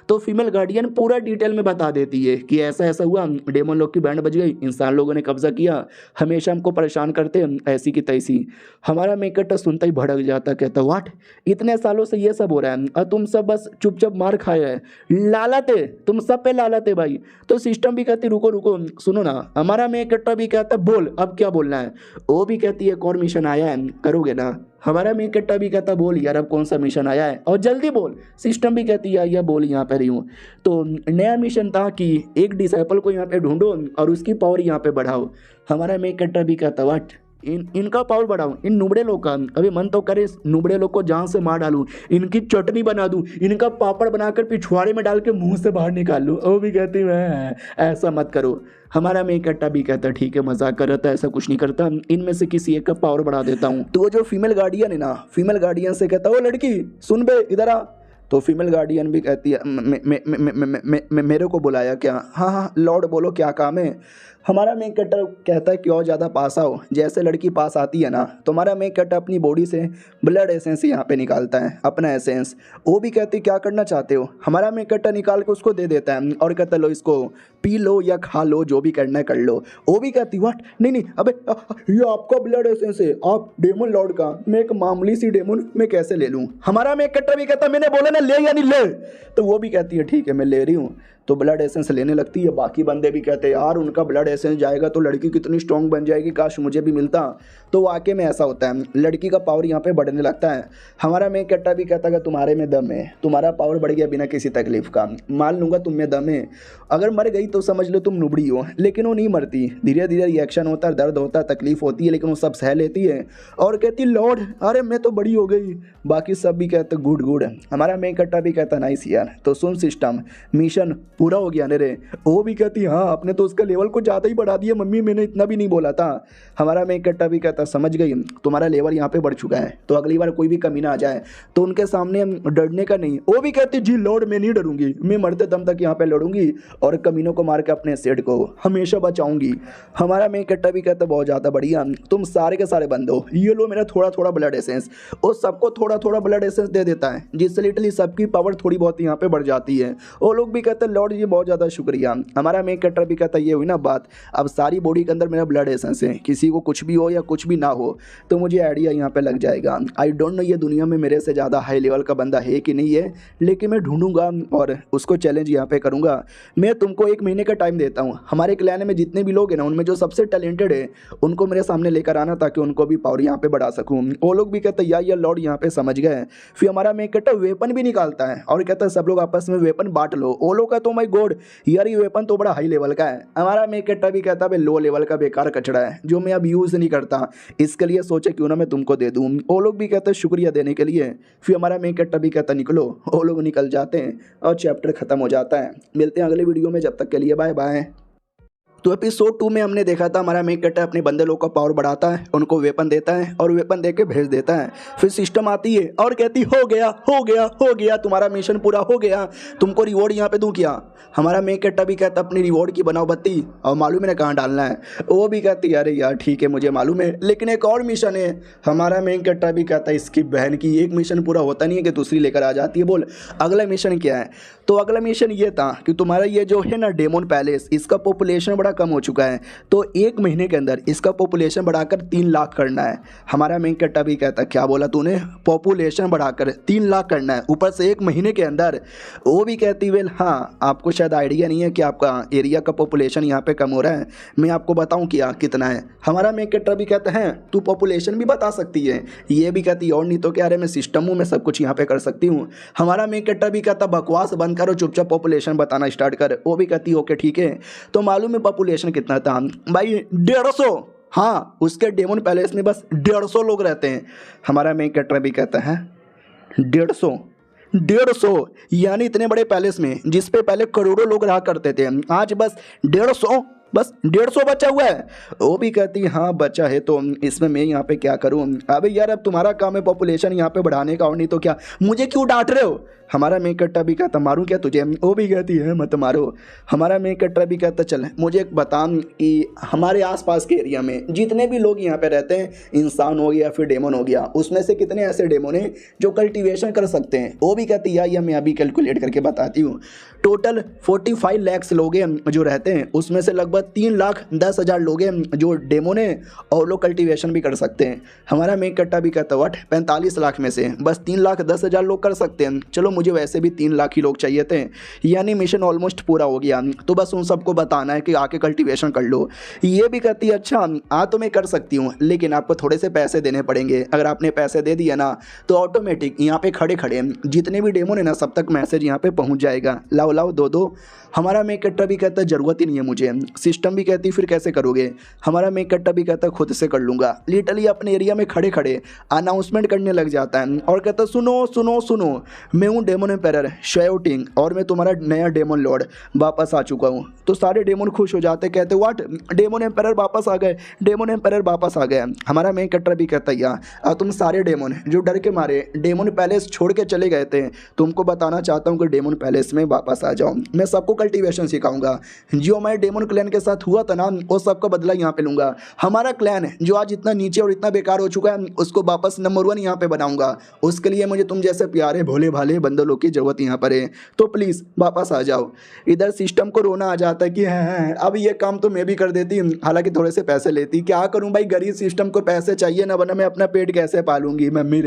तो फीमेल गार्डियन पूरा डिटेल में बता देती है कि ऐसा ऐसा हुआ, डेमन लोग की बैंड बज गई, इंसान लोगों ने कब्जा किया, हमेशा हमको परेशान करते ऐसी की तैसी। हमारा मेन कैरेक्टर सुनता ही भड़क जाता, कहता व्हाट, इतने सालों से ये सब हो रहा है और तुम सब बस चुपचाप मार खाए है, लालत है तुम सब पे, लालत है भाई। तो सिस्टम भी कहती रुको रुको सुनो ना। हमारा मेन कैरेक्टर भी कहता बोल अब क्या बोलना है। वो भी कहती है एक और मिशन आया है करोगे ना। हमारा मेन कैरेक्टर भी कहता बोल यार अब कौन सा मिशन आया है और जल्दी बोल। सिस्टम भी कहती है या बोल यहाँ पे रही हूँ। तो नया मिशन था कि एक डिसाइपल को यहाँ पे ढूंढो और उसकी पावर यहाँ पे बढ़ाओ। हमारा मेन कैरेक्टर भी कहता व्हाट, इनका पावर बढ़ाऊं, इन नुबड़े लोग का। अभी मन तो करे इस नुबड़े लोग को जान से मार डालूं, इनकी चटनी बना दूं, इनका पापड़ बनाकर पिछवाड़े में डाल के मुंह से बाहर निकाल लूं। वो भी कहती मैं ऐसा मत करो। हमारा मेन कैरेक्टर भी कहता ठीक है मजाक कर रहा था, ऐसा कुछ नहीं करता, इनमें से किसी एक का पावर बढ़ा देता हूँ। तो वो जो फीमेल गार्डियन है ना, फीमेल गार्डियन से कहता वो लड़की सुन बे इधर आ। तो फीमेल गार्डियन भी कहती है मेरे को बुलाया क्या। हाँ हाँ लॉर्ड बोलो क्या काम है। हमारा मेन कैरेक्टर कहता है कि और ज़्यादा पास आओ। जैसे लड़की पास आती है ना तो हमारा मेन कैरेक्टर अपनी बॉडी से ब्लड एसेंस यहाँ पे निकालता है, अपना एसेंस। वो भी कहती क्या करना चाहते हो। हमारा मेन कैरेक्टर निकाल के उसको दे देता है और कहता लो इसको पी लो या खा लो, जो भी करना है कर लो। वो भी कहती व्हाट, नहीं नहीं अबे ये आपका ब्लड एसेंस है, आप डेमन लॉर्ड का, मैं एक मामूली सी डेमन मैं कैसे ले लूँ। हमारा मेन कैरेक्टर भी कहता मैंने बोला ना ले या नहीं ले। तो वो भी कहती है ठीक है मैं ले रही हूँ। तो ब्लड एसेंस लेने लगती है। बाकी बंदे भी कहते हैं यार उनका ब्लड एसेंस जाएगा तो लड़की कितनी स्ट्रांग बन जाएगी, काश मुझे भी मिलता। तो वाकई में ऐसा होता है, लड़की का पावर यहाँ पे बढ़ने लगता है। हमारा मेन कैरेक्टर भी कहता है कि तुम्हारे में दम है, तुम्हारा पावर बढ़ गया बिना किसी तकलीफ का, मान लूँगा तुम में दम है। अगर मर गई तो समझ लो तुम नुबड़ी हो, लेकिन वो नहीं मरती, धीरे धीरे रिएक्शन होता है, दर्द होता है, तकलीफ होती है, लेकिन वो सब सह लेती है और कहती लॉर्ड अरे मैं तो बड़ी हो गई। बाकी सब भी कहते गुड गुड। हमारा मेन कैरेक्टर भी कहता नाइस यार। तो सुन सिस्टम मिशन पूरा हो गया रे। वो भी कहती हाँ आपने तो उसका लेवल को ज़्यादा ही बढ़ा दिया मम्मी, मैंने इतना भी नहीं बोला था। हमारा मेन कैरेक्टर भी कहता समझ गई तुम्हारा लेवल यहाँ पे बढ़ चुका है, तो अगली बार कोई भी कमी ना आ जाए तो उनके सामने डरने का नहीं। वो भी कहती जी लॉर्ड मैं नहीं डरूंगी, मैं मरते दम तक यहाँ पे लड़ूंगी और कमीनों को मार के अपने सेट को हमेशा बचाऊंगी। हमारा मेन कैरेक्टर भी कहता बहुत ज़्यादा बढ़िया, तुम सारे के सारे बंद हो, ये लो मेरा थोड़ा थोड़ा ब्लड एसेंस। वो सबको थोड़ा थोड़ा ब्लड एसेंस दे देता है जिससे लिटरली सबकी पावर थोड़ी बहुत यहाँ पे बढ़ जाती है। वो लोग भी कहते हैं लॉर्ड ये बहुत ज़्यादा शुक्रिया। हमारा मेन कैरेक्टर भी कहता ये हुई ना बात, अब सारी बॉडी के अंदर मेरा ब्लड एसेंस है, किसी को कुछ भी हो या कुछ भी ना हो तो मुझे आइडिया यहाँ पे लग जाएगा। आई डोंट नो ये दुनिया में मेरे से ज़्यादा हाई लेवल का बंदा है कि नहीं है, लेकिन मैं ढूंढूंगा और उसको चैलेंज यहाँ पे करूँगा। मैं तुमको 1 महीने का टाइम देता हूँ, हमारे क्लैन में जितने भी लोग हैं ना उनमें जो सबसे टैलेंटेड है उनको मेरे सामने लेकर आना ताकि उनको भी पावर यहाँ पे बढ़ा सकूँ। वो लोग भी कहते हैं या लॉर्ड यहाँ पे समझ गए। फिर हमारा मेन कैरेक्टर वेपन भी निकालता है और कहता है सब लोग आपस में वेपन बांट लो। वो लोग कहते माय गॉड यार ये वेपन तो बड़ा हाई लेवल का है। हमारा मेन कैरेक्टर भी कहता है लो लेवल का बेकार कचड़ा है जो मैं अब यूज़ नहीं करता, इसके लिए सोचे क्यों ना मैं तुमको दे दूँ। वो लोग भी कहते हैं शुक्रिया देने के लिए। फिर हमारा मेन कैरेक्टर भी कहता निकलो। वो लोग निकल जाते हैं और चैप्टर खत्म हो जाता है। मिलते हैं अगले वीडियो में, जब तक के लिए बाय बाय। तो एपिसोड 2 में हमने देखा था हमारा मेन कैरेक्टर अपने बंदे लोग का पावर बढ़ाता है, उनको वेपन देता है और वेपन दे के भेज देता है। फिर सिस्टम आती है और कहती हो गया हो गया हो गया, तुम्हारा मिशन पूरा हो गया, तुमको रिवॉर्ड यहाँ पे दूँ क्या। हमारा मेन कैरेक्टर भी कहता अपनी रिवॉर्ड की बनाओ बत्ती और मालूम है कहाँ डालना है। वो भी कहती अरे यार ठीक है मुझे मालूम है, लेकिन एक और मिशन है। हमारा मेन कैरेक्टर भी कहता है इसकी बहन की एक मिशन पूरा होता नहीं है कि दूसरी लेकर आ जाती है। बोल अगला मिशन क्या है। तो अगला मिशन ये था कि तुम्हारा ये जो है ना डेमन पैलेस, इसका पॉपुलेशन बड़ा ज़्यादा कम हो चुका है, तो 1 महीने के अंदर इसका पॉपुलेशन बढ़ाकर 3 लाख करना है। हमारा मेन कट्टा भी कहता है क्या बोला तूने, पॉपुलेशन बढ़ाकर 3 लाख करना है, ऊपर से 1 महीने के अंदर। वो भी कहती वेल हाँ, आपको शायद आइडिया नहीं है कि आपका एरिया का पॉपुलेशन यहाँ पे कम हो रहा है, मैं आपको बताऊँ क्या कितना है। हमारा मेन कट्टा भी कहता है तू पॉपुलेशन भी बता सकती है, ये भी कहती है और नहीं तो क्या, अरे मैं सिस्टम हूँ, मैं सब कुछ यहाँ पे कर सकती हूँ। हमारा मेन कट्टा भी कहता बकवास बंद करो, चुपचाप पॉपुलेशन बताना स्टार्ट कर। वो भी कहती ओके ठीक है। तो मालूम है पॉपुलेशन कितना था भाई, 150। हाँ, उसके डेमन पैलेस में बस 150 लोग रहते हैं। हमारा मेन कट्टा भी कहता है 150 यानी इतने बड़े पैलेस में जिस पे पहले करोड़ों लोग रहा करते थे, आज बस 150 बचा हुआ है। वो भी कहती हाँ बचा है, तो इसमें मैं यहाँ पे क्या करूँ। अबे यार अब तुम्हारा काम है पॉपुलेशन यहाँ पे बढ़ाने का, और नहीं तो क्या, मुझे क्यों डांट रहे हो। हमारा मेन कट्टा भी कहता मारूं क्या तुझे। वो भी कहती है मत मारो। हमारा मेन कट्टा भी कहता चल मुझे एक बता कि हमारे आसपास के एरिया में जितने भी लोग यहाँ पे रहते हैं, इंसान हो गया फिर डेमन हो गया, उसमें से कितने ऐसे डेमन हैं जो कल्टीवेशन कर सकते हैं। वो भी कहती है या मैं अभी कैलकुलेट करके बताती हूँ। टोटल 45 लाख लोग हैं जो रहते हैं, उसमें से लगभग 3,10,000 लोग हैं जो डेमन हैं और लोग कल्टीवेशन भी कर सकते हैं। हमारा मेन कट्टा भी कहता व्हाट, 45 लाख में से बस 3,10,000 लोग कर सकते हैं। चलो मुझे वैसे भी 3 लाख ही लोग चाहिए थे, यानी मिशन ऑलमोस्ट पूरा हो गया, तो बस उन सबको बताना है कि आके कल्टीवेशन कर लो। ये भी कहती है अच्छा तो मैं कर सकती हूँ, लेकिन आपको थोड़े से पैसे देने पड़ेंगे। अगर आपने पैसे दे दिया ना तो ऑटोमेटिक यहाँ पे खड़े खड़े जितने भी डेमो है ना सब तक मैसेज यहाँ पे पहुँच जाएगा। लाओ दो। हमारा मेक कट्टा भी कहता ज़रूरत ही नहीं है मुझे। सिस्टम भी कहती फिर कैसे करोगे। हमारा मेक कट्टा भी कहता खुद से कर लूँगा। लिटरली अपने एरिया में खड़े खड़े अनाउंसमेंट करने लग जाता है और कहता सुनो मैं हूँ डेमन एम्पायर शाओटिंग और मैं तुम्हारा नया डेमन लॉर्ड वापस आ चुका हूँ। तो सारे डेमन खुश हो जाते, कहते व्हाट, डेमन एम्पायर वापस आ गए, डेमन एम्पायर वापस आ गए। हमारा मेक कट्टा भी कहता यार तुम सारे डेमन जो डर के मारे डेमन पैलेस छोड़ के चले गए थे, तुमको बताना चाहता हूँ कि डेमन पैलेस में वापस आ जाओ। मैं सबको कल्टीवेशन सिखाऊंगा। जो मैं डेमन क्लैन के साथ हुआ था ना वो सबका बदला यहाँ पे लूंगा। हमारा क्लैन जो आज इतना नीचे और इतना बेकार हो चुका है उसको वापस नंबर 1 यहाँ पे बनाऊंगा। उसके लिए मुझे तुम जैसे प्यारे भोले भाले बंदे लोग की जरूरत यहाँ पर है, तो प्लीज़ वापस आ जाओ। इधर सिस्टम को रोना आ जाता है कि हाँ अब ये काम तो मैं भी कर देती, हालांकि थोड़े से पैसे लेती। क्या करूँ भाई, गरीब सिस्टम को पैसे चाहिए ना, वरना मैं अपना पेट कैसे पालूंगी। मम्मी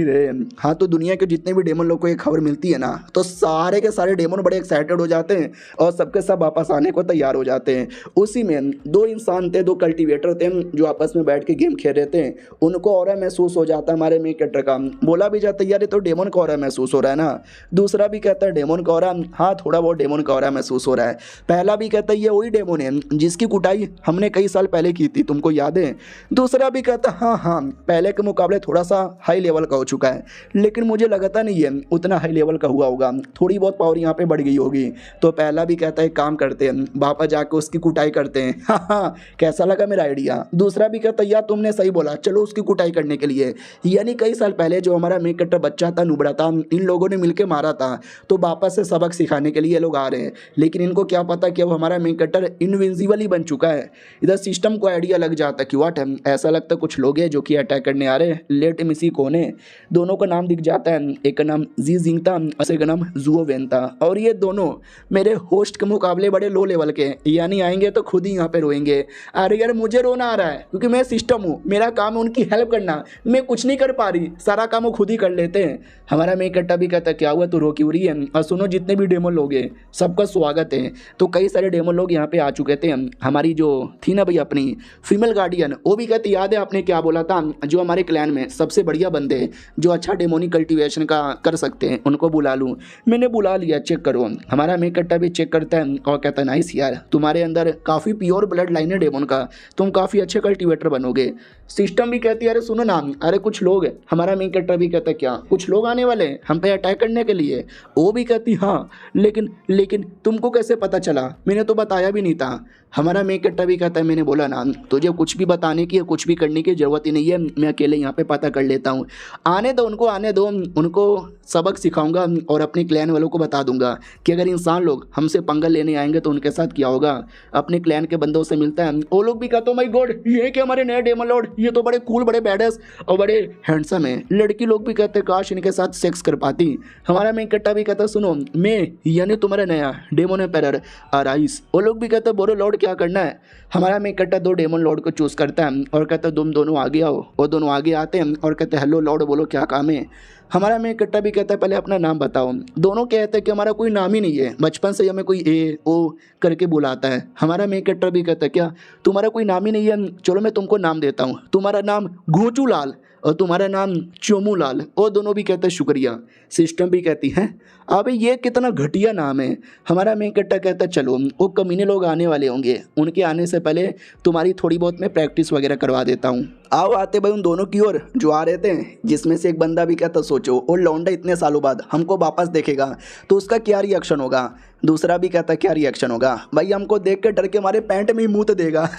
रे। हाँ तो दुनिया के जितने भी डेमन लोग को ये खबर मिलती है ना तो सारे के सारे डेमन बड़े एक्साइटेड हो जाते हैं और सबके सब वापस आने को तैयार हो जाते हैं। उसी में 2 इंसान थे, 2 कल्टीवेटर थे जो आपस में बैठ के गेम खेल रहे थे। उनको ऑरा महसूस हो जाता है हमारे मेक कट्टर का। बोला भी जाता है यार ये तो डेमन का ऑरा महसूस हो रहा है ना। दूसरा भी कहता है डेमन का ऑरा, हाँ थोड़ा बहुत डेमन का ऑरा महसूस हो रहा है। पहला भी कहता है ये वही डेमन है जिसकी कुटाई हमने कई साल पहले की थी, तुमको याद है। दूसरा भी कहता है हाँ पहले के मुकाबले थोड़ा सा हाई लेवल का हो चुका है, लेकिन मुझे लगता नहीं है उतना हाई लेवल का हुआ होगा, थोड़ी बहुत पावर यहाँ पे बढ़ गई होगी। तो पहला भी कहता है काम करते हैं, वापस जाके उसकी कुटाई करते हैं। हाँ कैसा लगा मेरा आइडिया। दूसरा भी कहता है यार तुमने सही बोला, चलो उसकी कुटाई करने के लिए। यानी कई साल पहले जो हमारा मेक कट्टर बच्चा था, नुबड़ा था, इन लोगों ने मिलकर मारा था, तो वापस से सबक सिखाने के लिए ये लोग आ रहे हैं। लेकिन इनको क्या पता कि अब हमारा मेक कट्टर इनविजिबल ही बन चुका है। इधर सिस्टम को आइडिया लग जाता है कि व्हाट है, ऐसा लगता है कुछ लोग हैं जो कि अटैक करने आ रहे हैं, लेट में सी कौन है। दोनों का नाम दिख जाता है, एक का नाम जी जिंग था और एक का नाम जुओ वेन था। और ये दोनों मेरे होस्ट के मुकाबले बड़े लो लेवल के, यानी आएंगे तो खुद ही यहाँ पे रोएंगे। अरे यार मुझे रोना आ रहा है क्योंकि मैं सिस्टम हूँ, मेरा काम है उनकी हेल्प करना, मैं कुछ नहीं कर पा रही, सारा काम वो खुद ही कर लेते हैं। हमारा मेक कट्टा भी कहता है क्या हुआ तू रो क्यों रही है। और सुनो जितने भी डेमन लोग हैं सबका स्वागत है। तो कई सारे डेमन लोग यहाँ पे आ चुके थे। हमारी जो थी ना भाई अपनी फीमेल गार्डियन, वो भी कहती याद है आपने क्या बोला था, जो हमारे क्लैन में सबसे बढ़िया बंदे जो अच्छा डेमोनिक कल्टीवेशन का कर सकते हैं उनको बुला लूँ। मैंने बुला लिया, चेक करो। हमारा मेक कट्टा भी चेक करता है और कहता है नाइस यार तुम्हारे अंदर काफ़ी प्योर ब्लड लाइन है डेमन का, तुम काफ़ी अच्छे कल्टीवेटर बनोगे। सिस्टम भी कहती है अरे सुनो ना, अरे कुछ लोग, हमारा मेक कट्टा भी कहता है क्या कुछ लोग आने वाले हैं हम पे अटैक करने के लिए। वो भी कहती हाँ लेकिन तुमको कैसे पता चला, मैंने तो बताया भी नहीं था। हमारा मेक कट्टा भी कहता है मैंने बोला ना तुझे कुछ भी बताने की कुछ भी करने की ज़रूरत ही नहीं है, मैं अकेले यहाँ पे पता कर लेता हूँ। आने दो उनको सबक सिखाऊंगा और अपने क्लैन वालों को बता दूंगा कि अगर इंसान लोग हमसे पंगा लेने आएंगे तो उनके साथ क्या होगा। अपने क्लैन के बंदों से मिलता है, वो लोग भी कहते हो माय गॉड ये क्या हमारे नए डेमन लॉर्ड, ये तो बड़े कूल, बड़े बैडस और बड़े हैंडसम है। लड़की लोग भी कहते हैं काश इनके साथ सेक्स कर पाती। हमारा मेन कट्टा भी कहता सुनो मैं यानी तुम्हारा नया डेमन एम्पायर अराइज। वो लोग भी कहते बोलो लॉर्ड क्या करना है। हमारा मेन कट्टा दो डेमन लॉर्ड को चूज करता है और कहता तुम दोनों आगे आओ। वो दोनों आगे आते हैं और कहते हेलो लॉर्ड बोलो क्या काम है। हमारा मेन कट्टा भी कहता है पहले अपना नाम बताओ। दोनों कहते हैं कि हमारा कोई नाम ही नहीं है, बचपन से हमें कोई ए ओ करके बुलाता है। हमारा मेन कट्टा भी कहता है क्या तुम्हारा कोई नाम ही नहीं है, चलो मैं तुमको नाम देता हूँ, तुम्हारा नाम घोचू लाल और तुम्हारा नाम चोमू लाल। वो दोनों भी कहते हैं शुक्रिया। सिस्टम भी कहती है अबे ये कितना घटिया नाम है। हमारा मेन कट्टा कहता है चलो वो कमीने लोग आने वाले होंगे, उनके आने से पहले तुम्हारी थोड़ी बहुत मैं प्रैक्टिस वगैरह करवा देता हूँ। आओ आते भाई उन दोनों की ओर जो आ रहे थे, जिसमें से एक बंदा भी कहता सोचो और लौंडा इतने सालों बाद हमको वापस देखेगा तो उसका क्या रिएक्शन होगा। दूसरा भी कहता क्या रिएक्शन होगा भाई, हमको देख के डर के हमारे पैंट में ही मुँह देगा।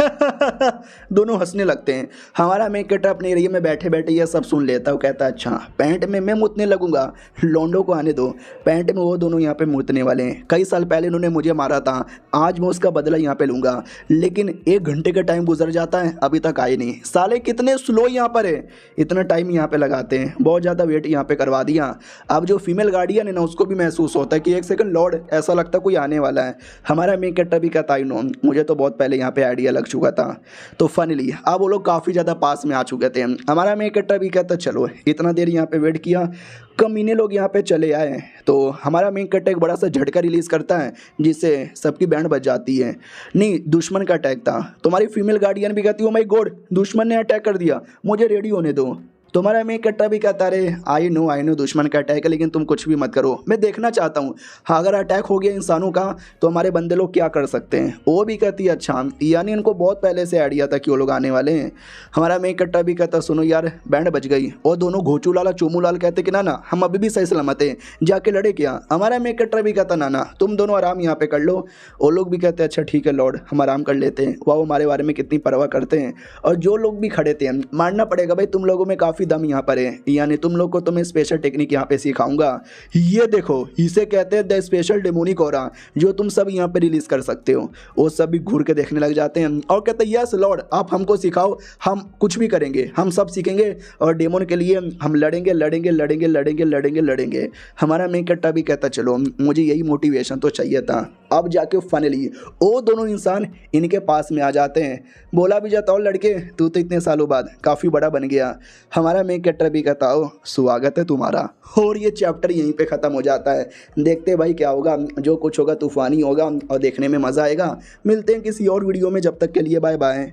दोनों हंसने लगते हैं। हमारा मेन कट्टा अपने एरिया में बैठे बैठे ये सब सुन लेता है। कहता अच्छा पैंट में मैं मुतने लगूंगा, लौंडों को आने दो। पैंट में वो दोनों यहाँ पे मुतने वाले हैं। कई साल पहले इन्होंने मुझे मारा था, आज मैं उसका बदला यहाँ पे लूंगा। लेकिन 1 घंटे का टाइम गुजर जाता है अभी तक आए नहीं। साले कितने स्लो यहाँ पर है, इतना टाइम यहाँ पे लगाते हैं। बहुत ज़्यादा वेट यहाँ पे करवा दिया। अब जो फीमेल गार्डियन है ना उसको भी महसूस होता है कि 1 सेकंड लॉर्ड ऐसा लगता कोई आने वाला है। हमारा मेन कट्टा भी कहता नो मुझे तो बहुत पहले यहाँ पे आइडिया लग चुका था। तो फाइनली अब वो लोग काफ़ी ज़्यादा पास में आ चुके थे। हमारा मेन कट्टा भी कहता चलो इतना देर यहाँ पे वेट किया, कमीने लोग यहाँ पे चले आए। तो हमारा मेन कट्टा एक बड़ा सा झटका रिलीज़ करता है जिससे सबकी बैंड बज जाती है। नहीं दुश्मन का अटैक था। तुम्हारी फीमेल गार्डियन भी कहती हो माय गॉड दुश्मन ने अटैक कर दिया, मुझे रेडी होने दो। तुम्हारा मेन कट्टा भी कहता रे आई नो दुश्मन का अटैक है, लेकिन तुम कुछ भी मत करो, मैं देखना चाहता हूँ हाँ अगर अटैक हो गया इंसानों का तो हमारे बंदे लोग क्या कर सकते हैं। वो भी कहती है अच्छा, यानी इनको बहुत पहले से आइडिया था कि वो लोग आने वाले हैं। हमारा मेन कट्टा भी कहता सुनो यार बैंड बज गई। और दोनों घोचू लाल चोमू लाल कहते कि ना हम अभी भी सही सलामत हैं, जाके लड़े क्या। हमारा मेन कट्टा भी कहता ना तुम दोनों आराम यहाँ पे कर लो। वो लोग भी कहते अच्छा ठीक है लॉर्ड हम आराम कर लेते हैं। वह हमारे बारे में कितनी परवाह करते हैं। और जो लोग भी खड़े थे मानना पड़ेगा भाई तुम लोगों में काफ़ी दम यहाँ पर है, यानी तुम लोग को तो मैं स्पेशल टेक्निक यहाँ पे सिखाऊंगा। ये देखो इसे कहते हैं द स्पेशल डेमोनिक ऑरा, जो तुम सब यहाँ पे रिलीज कर सकते हो। वो सब भी घूर के देखने लग जाते हैं और कहते हैं यस लॉर्ड आप हमको सिखाओ, हम कुछ भी करेंगे, हम सब सीखेंगे और डेमोन के लिए हम लड़ेंगे लड़ेंगे लड़ेंगे लड़ेंगे लड़ेंगे लड़ेंगे। हमारा मेन कट्टा भी कहता चलो मुझे यही मोटिवेशन तो चाहिए था। अब जाके फाइनली वो दोनों इंसान इनके पास में आ जाते हैं। बोला भी जाता हो लड़के तू तो इतने सालों बाद काफ़ी बड़ा बन गया। हमारा मेन कट्टा भी कहता हो स्वागत है तुम्हारा। और ये चैप्टर यहीं पे ख़त्म हो जाता है। देखते भाई क्या होगा, जो कुछ होगा तूफ़ानी होगा और देखने में मज़ा आएगा। मिलते हैं किसी और वीडियो में, जब तक के लिए बाय बाय।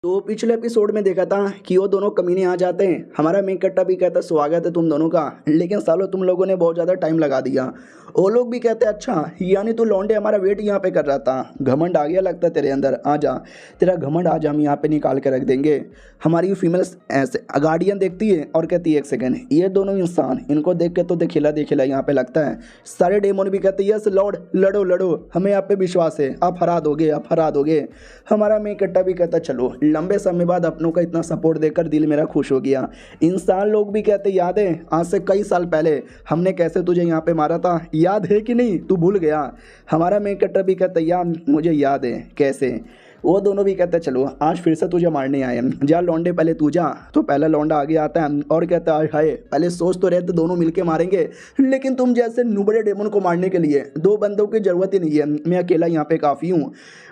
तो पिछले एपिसोड में देखा था कि वो दोनों कमीने आ जाते हैं। हमारा मेन कट्टा भी कहता है स्वागत है तुम दोनों का, लेकिन सालों तुम लोगों ने बहुत ज़्यादा टाइम लगा दिया। वो लोग भी कहते हैं अच्छा यानी तू लौंडे हमारा वेट यहाँ पे कर रहा था, घमंड आ गया लगता है तेरे अंदर, आ जा तेरा घमंड आज हम यहाँ पे निकाल के रख देंगे। हमारी फीमेल्स ऐसे गार्डियन देखती है और कहती है 1 सेकंड ये दोनों इंसान इनको देख के तो देखिला यहाँ पे लगता है। सारे डेमोन भी कहते हैं यस लॉर्ड लड़ो लड़ो हमें आप पे विश्वास है, आप हरा दोगे आप हरा दोगे। हमारा मेन कट्टा भी कहता चलो लंबे समय बाद अपनों का इतना सपोर्ट देकर दिल मेरा खुश हो गया। इंसान लोग भी कहते याद है आज से कई साल पहले हमने कैसे तुझे यहाँ पे मारा था, याद है कि नहीं, तू भूल गया। हमारा मेन कट्टा भी कहता यार मुझे याद है कैसे। वो दोनों भी कहते चलो आज फिर से तुझे मारने आए हैं, जा लौंडे पहले तू जा। तो पहला लौंडा आगे आता है और कहता है हाय पहले सोच तो रहे थे दोनों मिलके मारेंगे, लेकिन तुम जैसे नुबड़े डेमन को मारने के लिए 2 बंदों की ज़रूरत ही नहीं है, मैं अकेला यहाँ पे काफ़ी हूँ।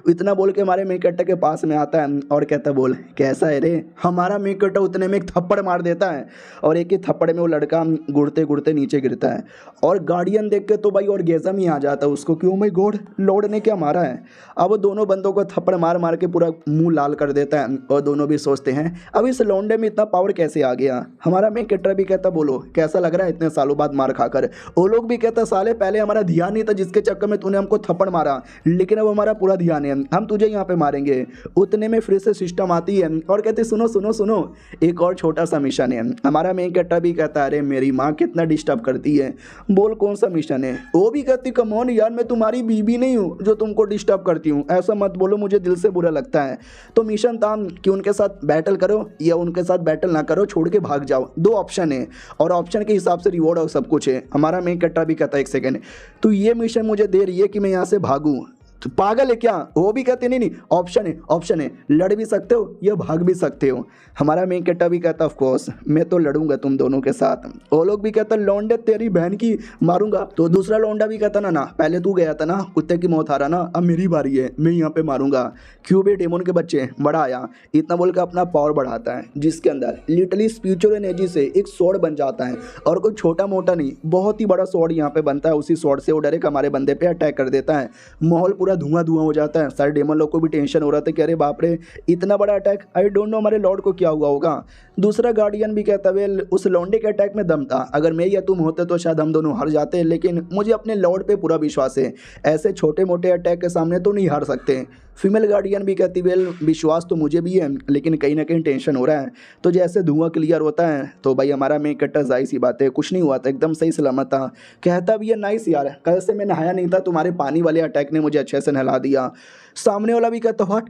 इतना बोल के हमारे मेन कट्टा के पास में आता है और कहता बोल कैसा है रे। हमारा मेन कट्टा उतने में एक थप्पड़ मार देता है और एक ही थप्पड़ में वो लड़का गुड़ते गुड़ते नीचे गिरता है। और गार्डियन देख के तो भाई और गेज़म ही आ जाता है उसको, क्यों माय गॉड लॉर्ड ने क्या मारा है। अब वो दोनों बंदों को थप्पड़ मार मार के पूरा मुंह लाल कर देता है और दोनों भी सोचते हैं अब इस लौंडे में इतना पावर कैसे आ गया। हमारा मेन कट्टा भी कहता बोलो कैसा लग रहा है इतने सालों बाद मार खाकर। वो लोग भी कहता साले पहले हमारा ध्यान नहीं था जिसके चक्कर में तूने हमको थप्पड़ मारा, लेकिन अब हमारा पूरा ध्यान है, हम तुझे यहाँ पे मारेंगे। उतने में फिर से सिस्टम आती है और कहते सुनो सुनो सुनो एक और छोटा सा मिशन है। हमारा मेन कट्टा भी कहता अरे मेरी माँ कितना डिस्टर्ब करती है, बोल कौन सा मिशन है। वो भी कहती कम ऑन यार मैं तुम्हारी बीबी नहीं हूँ जो तुमको डिस्टर्ब करती हूँ, ऐसा मत बोलो मुझे दिल से बुरा लगता है। तो मिशन था कि उनके साथ बैटल करो या उनके साथ बैटल ना करो, छोड़ के भाग जाओ, 2 ऑप्शन है और ऑप्शन के हिसाब से रिवॉर्ड और सब कुछ है। हमारा मेन कट्टा भी कहता है 1 सेकंड तो ये मिशन मुझे दे रही है कि मैं यहाँ से भागूँ, तो पागल है क्या? वो भी कहते नहीं नहीं, ऑप्शन है, लड़ भी सकते हो या भाग भी सकते हो। हमारा मेन कैरेक्टर भी कहता ऑफ कोर्स मैं तो लड़ूंगा तुम दोनों के साथ। वो लोग भी कहता लौंडे तेरी बहन की मारूंगा। तो दूसरा लौंडा भी कहता ना ना पहले तू गया था ना, कुत्ते की मौत हारा ना, अब मेरी बारी है, मैं यहाँ पे मारूंगा। क्यों बे डेमन के बच्चे बड़ा आया, इतना बोल के अपना पावर बढ़ाता है जिसके अंदर लिटरली स्पिरिचुअल एनर्जी से एक स्वॉर्ड बन जाता है। और कोई छोटा मोटा नहीं, बहुत ही बड़ा स्वॉर्ड यहाँ पे बनता है। उसी स्वॉर्ड से वो डायरेक्ट हमारे बंदे पे अटैक कर देता है। माहौल पूरा धुआं धुआं हो जाता है। सारे डेमन लोग को भी टेंशन हो रहा था कि अरे बाप रे इतना बड़ा अटैक, आई डोंट नो हमारे लॉर्ड को क्या हुआ होगा। दूसरा गार्डियन भी कहता वेल उस लौंडे के अटैक में दम था, अगर मैं या तुम होते तो शायद हम दोनों हार जाते, लेकिन मुझे अपने लॉर्ड पे पूरा विश्वास है, ऐसे छोटे मोटे अटैक के सामने तो नहीं हार सकते। फीमेल गार्डियन भी कहती वेल विश्वास तो मुझे भी है, लेकिन कहीं ना कहीं टेंशन हो रहा है। तो जैसे धुआं क्लियर होता है तो भाई हमारा मेन कैरेक्टर जाहिर सी बात है कुछ नहीं हुआ था, एकदम सही सलामत था। कहता भी है नाइस यार, कल से मैं नहाया नहीं था, तुम्हारे पानी वाले अटैक ने मुझे अच्छे से नहला दिया। सामने वाला भी कहता व्हाट,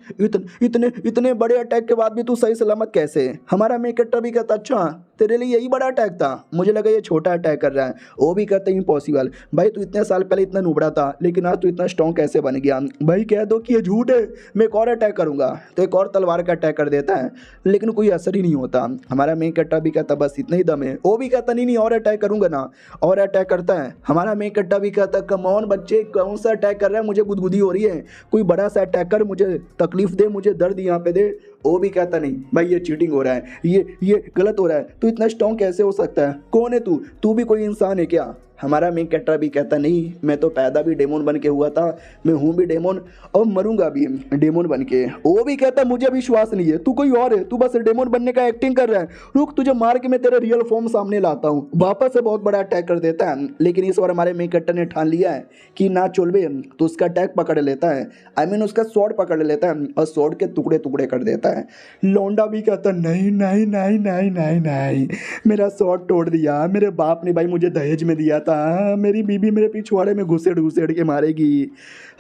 इतने इतने बड़े अटैक के बाद भी तू सही सलामत कैसे? हमारा मेन कैरेक्टर भी कहता अच्छा तेरे लिए यही बड़ा अटैक था, मुझे लगा ये छोटा अटैक कर रहा है। वो भी कहता इम्पॉसिबल भाई, तू इतने साल पहले इतना नुबड़ा था लेकिन आज तू इतना स्ट्रॉन्ग कैसे बन गया? भाई कह दो कि ये झूठ है, मैं एक और अटैक करूंगा। तो एक और तलवार का अटैक कर देता है, लेकिन कोई असर ही नहीं होता। हमारा मेन कैरेक्टर भी कहता बस इतना ही दम है। वो भी कहता नहीं नहीं और अटैक करूंगा ना, और अटैक करता है। हमारा मेन कैरेक्टर भी कहता कम ऑन बच्चे, कौन सा अटैक कर रहा है, मुझे गुदगुदी हो रही है, कोई बड़ा सा अटैक कर, मुझे तकलीफ दे, मुझे दर्द यहाँ पे दे। वो भी कहता नहीं भाई ये चीटिंग हो रहा है, ये गलत हो रहा है, तू इतना स्ट्रॉन्ग कैसे हो सकता है, कौन है तू भी कोई इंसान है क्या? हमारा मेन कैरेक्टर भी कहता नहीं मैं तो पैदा भी डेमोन बन के हुआ था, मैं हूँ भी डेमोन और मरूंगा भी डेमोन बन के। वो भी कहता मुझे विश्वास नहीं है, तू कोई और है, तू बस डेमोन बनने का एक्टिंग कर रहा है, रुक तुझे मार के मैं तेरा रियल फॉर्म सामने लाता हूँ। वापस से बहुत बड़ा अटैक कर देता है, लेकिन इस बार हमारे मेन कैरेक्टर ने ठान लिया है कि ना चुलबे, तो उसका अटैक पकड़ लेता है, आई मीन उसका स्वॉर्ड पकड़ लेता है और स्वॉर्ड के टुकड़े टुकड़े कर देता है। लौंडा भी कहता नहीं नहीं नहीं नहीं नहीं नहीं, मेरा स्वॉर्ड तोड़ दिया, मेरे बाप ने भाई मुझे दहेज में दिया था, मेरी बीबी मेरे पिछवाड़े में घुसेड़ घुसेड़ के मारेगी।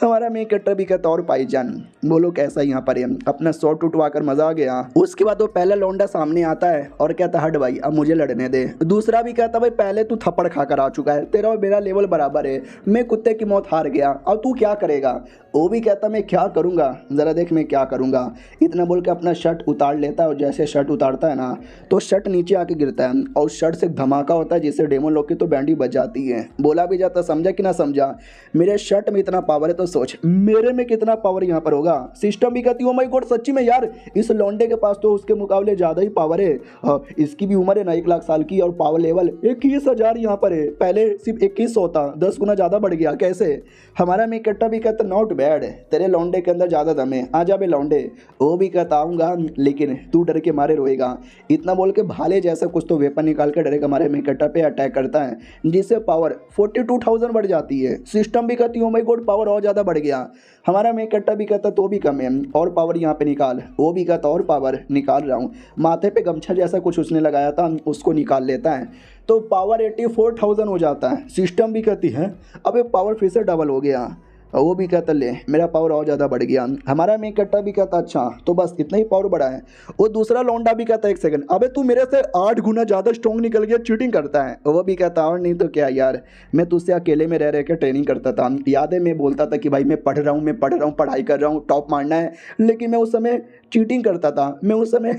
हमारा मेन कैरेक्टर भी कहता और भाईजान बोलो कैसा यहाँ पर है, अपना स्वॉर्ड टूटवा कर मजा आ गया। उसके बाद वो पहला लौंडा सामने आता है और कहता हट भाई अब मुझे लड़ने दे। दूसरा भी कहता भाई पहले तू थप्पड़ खाकर आ चुका है, तेरा और मेरा लेवल बराबर है, मैं कुत्ते की मौत हार गया, अब तू क्या करेगा? वो भी कहता मैं क्या करूंगा, जरा देख मैं क्या करूंगा। इतना बोल के अपना शर्ट उतार लेता है और जैसे शर्ट उतारता है ना तो शर्ट नीचे आके गिरता है और शर्ट से धमाका होता है जिससे डेमन लोग की तो बैंडी बज जाती है। बोला भी जाता समझा कि ना समझा, मेरे शर्ट में इतना पावर है तो सोच मेरे में कितना पावर यहाँ पर होगा। सिस्टम भी कहती है माय गॉड सच्ची में यार, इस लौंडे के पास तो उसके मुकाबले ज़्यादा ही पावर है, इसकी भी उम्र है ना 1 लाख साल की और पावर लेवल 21,000 यहाँ पर है, पहले सिर्फ 2100 था, 10 गुना ज़्यादा बढ़ गया कैसे? हमारा मेन कैरेक्टर भी कहता नॉट बैड, तेरे लौंडे के अंदर ज़्यादा दम है, आ जा बे लौंडे। वो भी कहता आऊँगा लेकिन तू डर के मारे रोएगा। इतना बोल के भाले जैसा कुछ तो वेपन निकाल के डायरेक्ट हमारे मेन कैरेक्टर पे अटैक करता है जिससे पावर 42,000 बढ़ जाती है। सिस्टम भी कहती है ओ माय गॉड पावर और ज़्यादा बढ़ गया। हमारा मेन कैरेक्टर भी कहता तो भी कम है और पावर यहाँ पे निकाल। वो भी कहता और पावर निकाल रहा हूँ, माथे पे गमछा जैसा कुछ उसने लगाया था उसको निकाल लेता है तो पावर 84,000 हो जाता है। सिस्टम भी कहती है अब ये पावर फिर से डबल हो गया। वो भी कहता ले मेरा पावर और ज़्यादा बढ़ गया। हमारा मेन कैरेक्टर भी कहता अच्छा तो बस इतना ही पावर बढ़ा है। वो दूसरा लौंडा भी कहता 1 सेकंड अबे तू मेरे से 8 गुना ज़्यादा स्ट्रॉन्ग निकल गया, चीटिंग करता है। वो भी कहता और नहीं तो क्या यार, मैं तुझसे अकेले में रह के ट्रेनिंग करता था, याद है मैं बोलता था कि भाई मैं पढ़ रहा हूँ पढ़ाई कर रहा हूँ, टॉप मारना है, लेकिन मैं उस समय चीटिंग करता था, मैं उस समय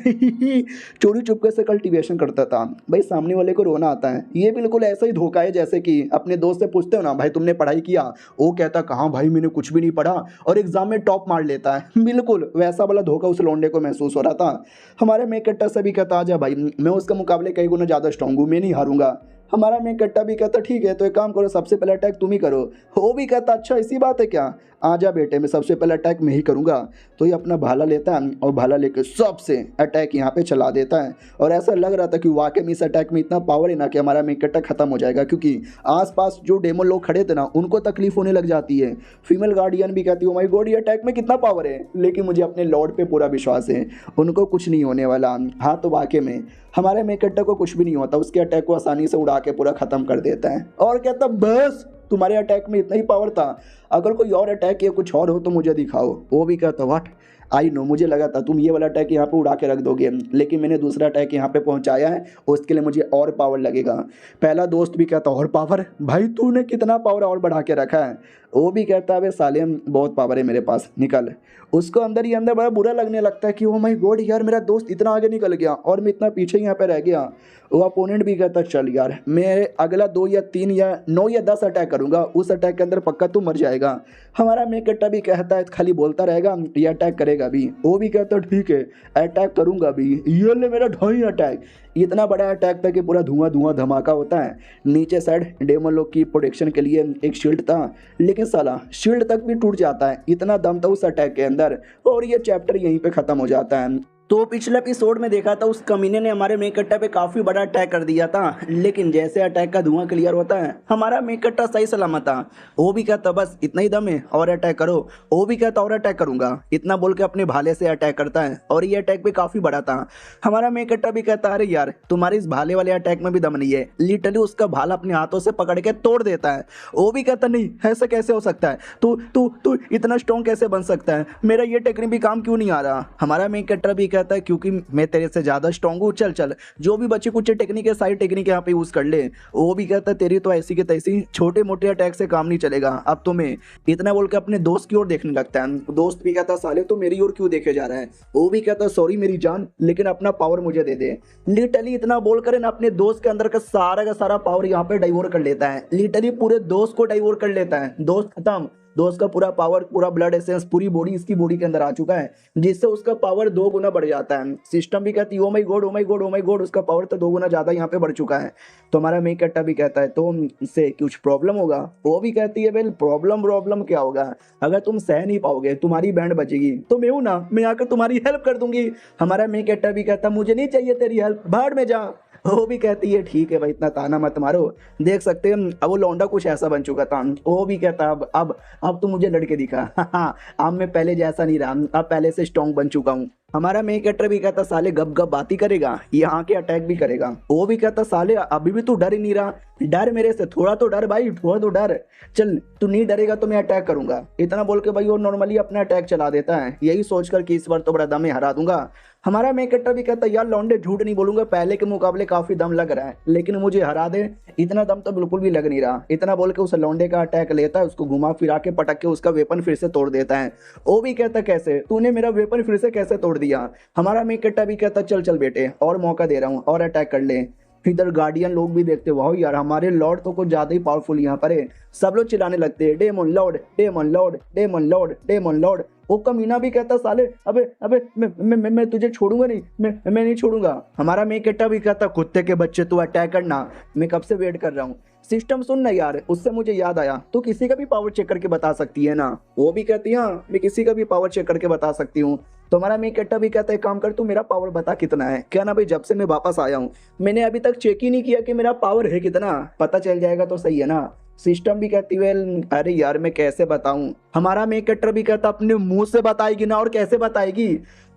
चोरी चुपके से कल्टीवेशन करता था। भाई सामने वाले को रोना आता है, ये बिल्कुल ऐसा ही धोखा है जैसे कि अपने दोस्त से पूछते हो ना भाई तुमने पढ़ाई किया, वो कहता कहाँ भाई मैंने कुछ भी नहीं पढ़ा और एग्जाम में टॉप मार लेता है। बिल्कुल वैसा वाला धोखा उस लौंडे को महसूस हो रहा था। हमारे मेन कैरेक्टर से भी कहता आजा भाई मैं उसके मुकाबले कई गुना ज़्यादा स्ट्रॉन्ग हूँ, मैं नहीं हारूंगा। हमारा मेन कैरेक्टर भी कहता ठीक है तो एक काम करो सबसे पहले अटैक तुम ही करो। वो भी कहता अच्छा इसी बात है क्या, आजा बेटे मैं सबसे पहले अटैक मैं ही करूँगा। तो ये अपना भाला लेता है और भाला लेकर सबसे अटैक यहाँ पे चला देता है और ऐसा लग रहा था कि वाकई में इस अटैक में इतना पावर है ना कि हमारा मेन कैरेक्टर खत्म हो जाएगा, क्योंकि आसपास जो डेमन लोग खड़े थे ना उनको तकलीफ होने लग जाती है। फीमेल गार्डियन भी कहती है ओ माय गॉड ये अटैक में कितना पावर है, लेकिन मुझे अपने लॉर्ड पे पूरा विश्वास है, उनको कुछ नहीं होने वाला। हाँ तो वाकई में हमारे मेन कैरेक्टर को कुछ भी नहीं होता, उसके अटैक को आसानी से उड़ा के पूरा खत्म कर देता है और कहता बस तुम्हारे अटैक में इतना ही पावर था, अगर कोई और अटैक या कुछ और हो तो मुझे दिखाओ। वो भी कहता व्हाट, आई नो, मुझे लगा था तुम ये वाला अटैक यहाँ पे उड़ा के रख दोगे, लेकिन मैंने दूसरा अटैक यहाँ पे पहुँचाया है, उसके लिए मुझे और पावर लगेगा। पहला दोस्त भी कहता और पावर, भाई तूने कितना पावर और बढ़ा के रखा है। वो भी कहता है अबे साले बहुत पावर है मेरे पास, निकल। उसको अंदर ही अंदर बड़ा बुरा लगने लगता है कि ओ माय गॉड यार, मेरा दोस्त इतना आगे निकल गया और मैं इतना पीछे यहाँ पे रह गया। वो अपोनेंट भी कहता चल यार, मैं अगला 2 या 3 या 9 या 10 अटैक करूंगा, उस अटैक के अंदर पक्का तू मर जाएगा। हमारा मेकट्टा भी कहता है खाली बोलता रहेगा, ये अटैक करेगा भी। वो भी कहता ठीक है अटैक करूंगा भी। ये ले मेरा ढाई अटैक, इतना बड़ा अटैक था कि पूरा धुआं धुआं धमाका होता है। नीचे साइड डेमन लोग की प्रोटेक्शन के लिए एक शील्ड था, लेकिन साला शील्ड तक भी टूट जाता है, इतना दम था उस अटैक के अंदर। और ये चैप्टर यहीं पे खत्म हो जाता है। तो पिछले एपिसोड में देखा था उस कमीने ने हमारे मेकट्टा पे काफी बड़ा अटैक कर दिया था, लेकिन जैसे अटैक का धुआं क्लियर होता है हमारा मेकट्टा सही सलामत था। वो भी कहता बस इतना ही दम है और अटैक करो। वो भी कहता और अटैक करूंगा, इतना बोल के अपने भाले से अटैक करता है और ये अटैक भी काफी बड़ा था। हमारा मेकट्टा भी कहता अरे यार तुम्हारे इस भाले वाले अटैक में भी दम नहीं है, लिटरली उसका भाला अपने हाथों से पकड़ के तोड़ देता है। वो भी कहता नहीं ऐसा कैसे हो सकता है, तू तू तू इतना स्ट्रॉन्ग कैसे बन सकता है, मेरा ये टेक्निक भी काम क्यों नहीं आ रहा। हमारा मेकट्टा भी कहता है क्योंकि मैं तेरे से ज्यादा स्ट्रॉन्ग हूँ, चल चल जो भी बच्चे कुछ टेक्निक है सारी टेक्निक यहाँ पे यूज कर ले। वो भी कहता है तेरी तो ऐसी के तैसी छोटे मोटे अटैक से काम नहीं चलेगा, अब तो मैं इतना बोल के अपने दोस्त की ओर देखने लगता है। दोस्त भी कहता साले तो मेरी ओर क्यों देखे जा रहा है। वो भी कहता सॉरी मेरी जान, लेकिन अपना पावर मुझे दे दे। लिटरली इतना बोलकर ना अपने दोस्त के अंदर का सारा पावर यहाँ पे डाइवर्ट कर लेता है, लिटरली पूरे दोस्त को डाइवर्ट कर लेता है। दोस्त खत्म, दोस्त का पूरा पावर, पूरा ब्लड एसेंस, पूरी बॉडी इसकी बॉडी के अंदर आ चुका है, जिससे उसका पावर 2 गुना बढ़ जाता है। सिस्टम भी कहती है oh my God oh my God oh my God, उसका पावर तो 2 गुना ज्यादा यहाँ पे बढ़ चुका है। तो हमारा मेकट्टा भी कहता है तो इससे कुछ प्रॉब्लम होगा। वो भी कहती है वेल प्रॉब्लम क्या होगा, अगर तुम सह नहीं पाओगे तुम्हारी बैंड बचेगी तो मैं हूं ना, मैं आकर तुम्हारी हेल्प कर दूंगी। हमारा मेकट्टा भी कहता मुझे नहीं चाहिए तेरी हेल्प, भाड़ में जा। वो भी कहती है ठीक है भाई इतना ताना मत मारो, देख सकते हैं अब वो लौंडा कुछ ऐसा बन चुका था। वो भी कहता अब तू मुझे लड़के दिखा। अब मैं पहले जैसा नहीं रहा, अब पहले से स्ट्रॉन्ग बन चुका हूँ। हमारा मेकट्टा भी कहता साले गप गप बात ही करेगा, यहाँ के अटैक भी करेगा। वो भी कहता साले अभी भी तू डर ही नहीं रहा, डर मेरे से, थोड़ा तो डर भाई, थोड़ा तो डर, चल तू नहीं डरेगा तो मैं अटैक करूंगा। इतना बोल के भाई वो नॉर्मली अपना अटैक चला देता है, यही सोचकर कि इस बार तो बड़ा दम में हरा दूंगा। हमारा मेकट्टा भी कहता यार लौंडे झूठ नहीं बोलूंगा, पहले के मुकाबले काफी दम लग रहा है, लेकिन मुझे हरा दे इतना दम तो बिल्कुल भी लग नहीं रहा। इतना बोल के उस लौंडे का अटैक लेता है, उसको घुमा फिरा के पटक के उसका वेपन फिर से तोड़ देता है। वो भी कहता कैसे तूने मेरा वेपन फिर से कैसे तोड़ दिया। हमारा मेकट्टा भी कहता चल चल बेटे और मौका दे रहा हूँ और अटैक कर ले। इधर गार्डियन लोग भी देखते वाह यार हमारे लॉर्ड तो कुछ ज्यादा ही पावरफुल यहाँ पर है, सब लोग चिल्लाने लगते हैं demon lord demon lord demon lord demon lord. वो कमीना भी कहता साले अबे अबे मैं तुझे छोड़ूंगा नहीं, मैं नहीं छोड़ूंगा। हमारा मेकट्टा भी कहता कुत्ते के बच्चे तू अटैक करना, मैं कब से वेट कर रहा हूँ। सिस्टम सुन ना यार, उससे मुझे याद आया तू किसी का भी पावर चेक करके बता सकती है ना। वो भी कहती है हाँ मैं किसी का भी पावर चेक करके बता सकती हूँ। तो हमारा मेकट्टा भी कहता है काम कर तू मेरा पावर बता कितना है। क्या ना भाई जब से मैं वापस आया हूँ मैंने अभी तक चेक ही नहीं किया कि मेरा पावर है कितना, पता चल जाएगा तो सही है ना। सिस्टम भी कहती है अरे यार मैं कैसे बताऊं। हमारा मेकट्टा भी कहता अपने मुंह से बताएगी ना, और कैसे बताएगी।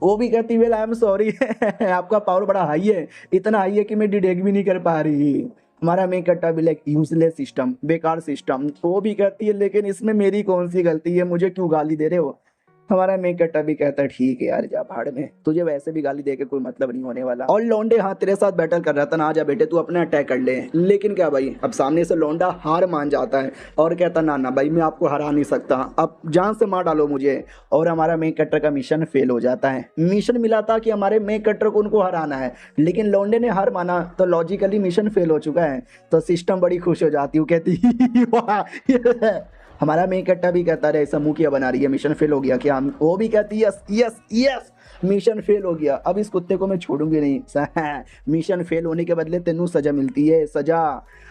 वो भी कहती वेल आई एम सॉरी आपका पावर बड़ा हाई है, इतना हाई है कि मैं डिटेक्ट भी नहीं कर पा रही। हमारा मेकट्टा भी लाइक यूजलेस सिस्टम, बेकार सिस्टम। वो भी कहती है लेकिन इसमें मेरी कौन सी गलती है, मुझे क्यों गाली दे रहे हो। हमारा मेकट्टा भी कहता है ठीक है यार जा भाड़ में, तुझे वैसे भी गाली देके कोई मतलब नहीं होने वाला। और लौंडे हाँ तेरे साथ बैटल कर रहा था ना, आजा बेटे तू अपना अटैक कर ले। लेकिन क्या भाई अब सामने से लौंडा हार मान जाता है और कहता ना ना भाई मैं आपको हरा नहीं सकता, अब जान से मार डालो मुझे। और हमारा मेकट्टा का मिशन फेल हो जाता है। मिशन मिला था कि हमारे मेकट्टा को उनको हराना है, लेकिन लौंडे ने हार माना तो लॉजिकली मिशन फेल हो चुका है। तो सिस्टम बड़ी खुश हो जाती हूँ, कहती वाह। हमारा मेकट्टा भी कहता रहे ऐसा मुंह किया बना रही है, मिशन फेल हो गया क्या। वो भी कहती yes yes yes mission fail हो गया, अब इस कुत्ते को मैं छोड़ूंगी नहीं। मिशन फेल होने के बदले तेनू सजा मिलती है, सजा।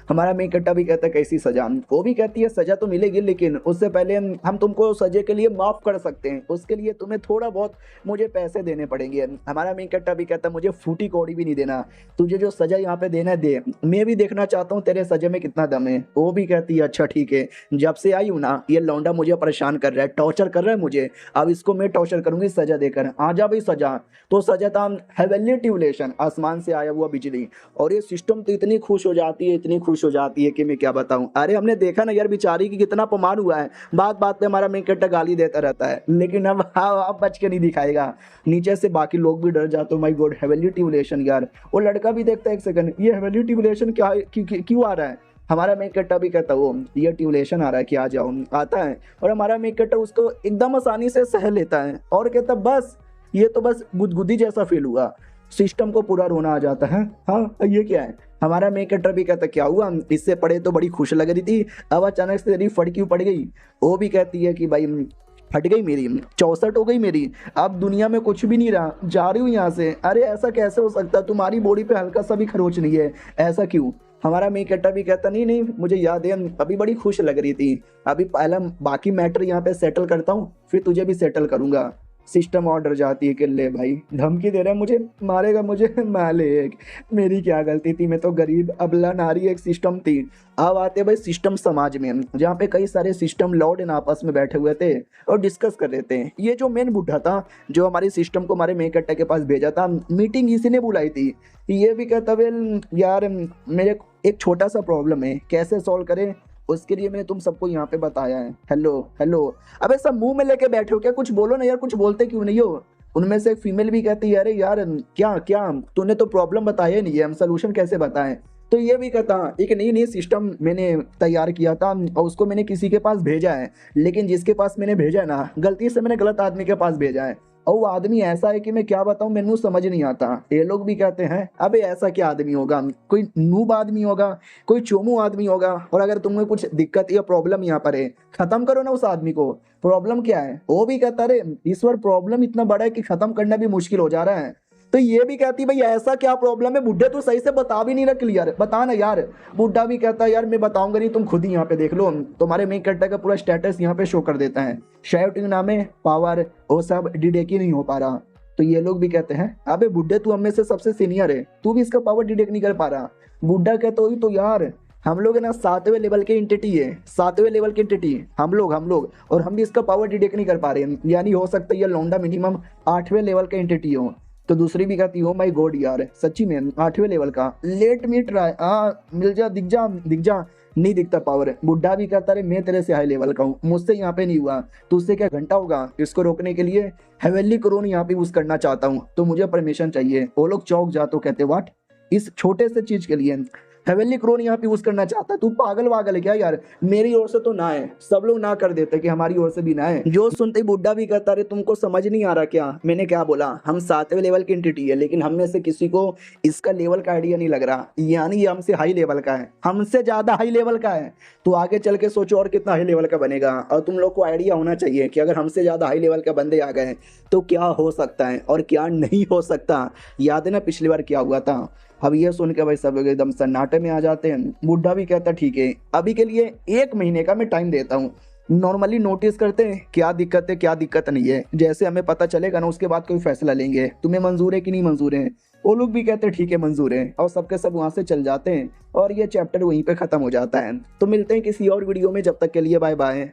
हमारा मेकट्टा भी कहता है कैसी सजा। वो भी कहती है सजा तो मिलेगी, लेकिन उससे पहले हम तुमको सजा के लिए माफ कर सकते हैं, उसके लिए तुम्हें थोड़ा बहुत मुझे पैसे देने पड़ेंगे। हमारा मेकट्टा भी कहता है मुझे फूटी कौड़ी भी नहीं देना, तुझे जो सजा यहाँ पे देना दे, मैं भी देखना चाहता हूँ तेरे सजा में कितना दम है। वो भी कहती है अच्छा ठीक है, जब से आई हूँ ना ये लौंडा मुझे परेशान कर रहा है, टॉर्चर कर रहा है मुझे, अब इसको मैं टॉर्चर करूंगी सजा देकर। आजा क्या भाई सजा? तो सजा था हेवनली ट्यूबलेशन, आसमान से आया हुआ बिजली। और ये सिस्टम तो इतनी खुश हो जाती है, इतनी खुश हो जाती है कि मैं क्या बताऊं। अरे हमने देखा ना यार बेचारी की कितना अपमान हुआ है, बात बात पे हमारा मेन कैरेक्टर गाली देता रहता है, लेकिन अब हाँ अब बच के नहीं दिखाएगा। नीचे से बाकी लोग भी डर जाते हो, माय गॉड हेवनली ट्यूबलेशन यार। वो लड़का भी देखता है एक सेकंड, ये हेवनली ट्यूबलेशन क्या क्यों आ रहा है। हमारा मेन कैरेक्टर भी कहता है वो ये ट्यूबलेशन आ रहा है कि आ जाओ, आता है। और हमारा मेन कैरेक्टर उसको एकदम आसानी से सह लेता है और कहता बस ये तो बस गुदगुदी जैसा फील हुआ, सिस्टम को पूरा रोना आ जाता है। हाँ ये क्या है। हमारा मेन कैरेक्टर भी कहता क्या हुआ, इससे पढ़े तो बड़ी खुश लग रही थी, अब अचानक से तेरी फट क्यों पड़ गई। वो भी कहती है कि भाई फट गई मेरी, 64 हो गई मेरी, अब दुनिया में कुछ भी नहीं रहा, जा रही हूँ यहाँ से। अरे ऐसा कैसे हो सकता, तुम्हारी बॉडी पे हल्का सा भी खरोच नहीं है, ऐसा क्यों। हमारा मेन कैरेक्टर भी कहता नहीं नहीं मुझे याद है अभी बड़ी खुश लग रही थी, अभी पहला बाकी मैटर यहाँ पे सेटल करता हूँ फिर तुझे भी सेटल करूंगा। सिस्टम ऑर्डर जाती है कि ले भाई धमकी दे रहा है, मुझे मारेगा मुझे, मालिक मेरी क्या गलती थी, मैं तो गरीब अबला नारी एक सिस्टम थी। अब आते भाई सिस्टम समाज में, जहाँ पे कई सारे सिस्टम लॉर्ड इन आपस में बैठे हुए थे और डिस्कस कर रहे थे। ये जो मेन बुढ़ा था जो हमारी सिस्टम को हमारे मेन कैरेक्टर के पास भेजा था, मीटिंग इसी ने बुलाई थी। ये भी कहता वेल यार मेरे एक छोटा सा प्रॉब्लम है, कैसे सॉल्व करें उसके लिए मैंने तुम सबको यहाँ पे बताया है। हेलो हेलो, अबे सब मुंह में लेके बैठे हो क्या, कुछ बोलो ना यार, कुछ बोलते क्यों नहीं हो। उनमें से एक फीमेल भी कहती है अरे यार क्या क्या तूने तो प्रॉब्लम बताया नहीं है, हम सोल्यूशन कैसे बताएं। तो ये भी कहता एक नई नई सिस्टम मैंने तैयार किया था और उसको मैंने किसी के पास भेजा है, लेकिन जिसके पास मैंने भेजा है ना गलती से मैंने गलत आदमी के पास भेजा है, और वो आदमी ऐसा है कि मैं क्या बताऊं मैंने समझ नहीं आता। ये लोग भी कहते हैं अबे ऐसा क्या आदमी होगा, कोई नूब आदमी होगा, कोई चोमू आदमी होगा, और अगर तुम्हें कुछ दिक्कत या प्रॉब्लम यहाँ पर है खत्म करो ना उस आदमी को, प्रॉब्लम क्या है। वो भी कहता अरे इस बार प्रॉब्लम इतना बड़ा है कि खत्म करना भी मुश्किल हो जा रहा है। तो ये भी कहती भाई ऐसा क्या प्रॉब्लम है बुड्ढे, तू सही से बता भी नहीं रहा क्लियर, बता ना यार। बुड्ढा भी कहता यार मैं बताऊंगा नहीं, तुम खुद ही यहाँ पे देख लो। तुम्हारे मेन कैरेक्टर का पूरा स्टेटस यहाँ पे शो कर देता है, शाउटिंग नाम है, पावर वो सब डिटेक्ट ही नहीं हो पा रहा। तो ये लोग भी कहते हैं अबे बुड्ढे तू हम में से सबसे सीनियर है, तू भी इसका पावर डिटेक्ट नहीं कर पा रहा। बुड्ढा कहता वही तो यार, हम लोग है ना 7वें लेवल के एंटिटी है, 7वें लेवल की एंटिटी हम लोग और हम भी इसका पावर डिटेक्ट नहीं कर पा रहे हैं, यानी हो सकता है ये लौंडा मिनिमम 8वें लेवल का एंटिटी हो। तो दूसरी भी कहती हो माय गॉड यार सच्ची में 8वें लेवल का, लेट मी ट्राई, मिल जा दिख जा दिख जा, नहीं दिखता पावर। बुड्ढा भी कहता है मैं तेरे से हाई लेवल का हूँ, मुझसे यहाँ पे नहीं हुआ, तुझसे क्या घंटा होगा। इसको रोकने के लिए हेवनली क्रोन यहाँ पे यूज करना चाहता हूँ, तो मुझे परमिशन चाहिए। वो लोग चौक जाते कहते व्हाट, इस छोटे से चीज के लिए हेवनली क्रोन यहाँ पे यूज करना चाहता है, तू पागल वागल है क्या यार, मेरी ओर से तो ना है, सब लोग ना कर देते कि हमारी ओर से भी ना है। जो सुनते ही बुड्ढा भी कहता है तुमको समझ नहीं आ रहा क्या, मैंने क्या बोला, हम 7वें लेवल की एंटिटी है, लेकिन हम में से किसी को इसका लेवल का आइडिया नहीं लग रहा, यानी ये हमसे हाई लेवल का है, हमसे ज्यादा हाई लेवल का है। तो आगे चल के सोचो और कितना हाई लेवल का बनेगा, और तुम लोग को आइडिया होना चाहिए कि अगर हमसे ज्यादा हाई लेवल के बंदे आ गए तो क्या हो सकता है और क्या नहीं हो सकता। याद है ना पिछली बार क्या हुआ था। अब ये सुन के भाई सब लोग एकदम सन्नाटे में आ जाते हैं। बुड्ढा भी कहता ठीक है अभी के लिए 1 महीने का मैं टाइम देता हूँ, नॉर्मली नोटिस करते हैं क्या दिक्कत है क्या दिक्कत नहीं है, जैसे हमें पता चलेगा ना उसके बाद कोई फैसला लेंगे, तुम्हें मंजूर है कि नहीं मंजूर है। वो लोग भी कहते हैं ठीक है मंजूर है, और सबके सब वहाँ से चल जाते हैं और ये चैप्टर वहीं पे खत्म हो जाता है। तो मिलते हैं किसी और वीडियो में, जब तक के लिए बाय बाय।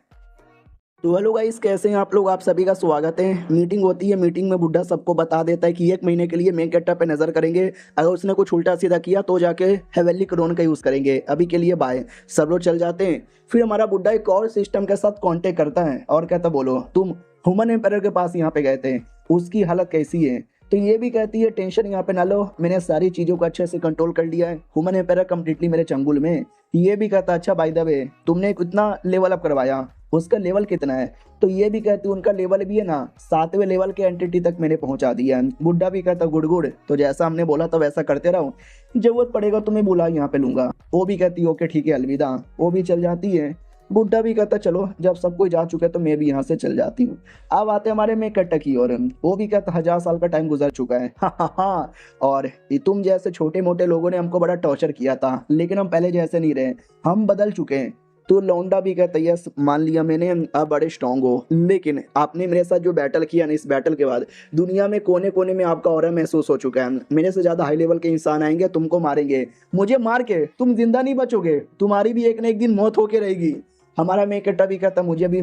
तो हेलो गाइस कैसे हैं आप लोग, आप सभी का स्वागत है। मीटिंग होती है, मीटिंग में बुड्ढा सबको बता देता है कि 1 महीने के लिए मेन कैरेक्टर पे नजर करेंगे, अगर उसने कुछ उल्टा सीधा किया तो जाके हेवनली क्रोन का यूज करेंगे, अभी के लिए बाय। सब लोग चल जाते हैं। फिर हमारा बुड्ढा एक और सिस्टम के साथ कांटेक्ट करता है और कहता बोलो तुम ह्यूमन एम्पायर के पास यहाँ पे गए थे, उसकी हालत कैसी है। तो ये भी कहती है टेंशन यहाँ पे ना लो, मैंने सारी चीजों को अच्छे से कंट्रोल कर लिया है, ह्यूमन एम्पायर कंप्लीटली मेरे चंगुल में। ये भी कहता अच्छा बाय द वे तुमने कितना लेवल अप करवाया, उसका लेवल कितना है। तो ये भी कहती उनका लेवल भी है ना 7वें लेवल के एंटिटी तक मैंने पहुंचा दिया है। बुड्ढा भी कहता गुड गुड, तो जैसा हमने बोला था वैसा करते रहो, जरूरत पड़ेगा तो मैं बुला यहाँ पे लूंगा। वो भी कहती ओके ठीक है अलविदा, वो भी चल जाती है। बुड्ढा भी कहता चलो जब सब कोई जा चुका है तो मैं भी यहाँ से चल जाती हूँ। अब आते हमारे में कट्टा की और वो भी कहता 1000 साल का टाइम गुजर चुका है हाँ और तुम जैसे छोटे मोटे लोगों ने हमको बड़ा टॉर्चर किया था, लेकिन हम पहले जैसे नहीं रहे, हम बदल चुके हैं। तो लौंडा भी कहता यस मान लिया मैंने, अब बड़े स्ट्रांग हो, लेकिन आपने मेरे साथ जो बैटल किया ना, इस बैटल के बाद दुनिया में कोने कोने में आपका ऑरा महसूस हो चुका है। मेरे से ज्यादा हाई लेवल के इंसान आएंगे, तुमको मारेंगे, मुझे मार के तुम जिंदा नहीं बचोगे, तुम्हारी भी एक न एक दिन मौत होके रहेगी। हमारा मेकटा भी कहता मुझे भी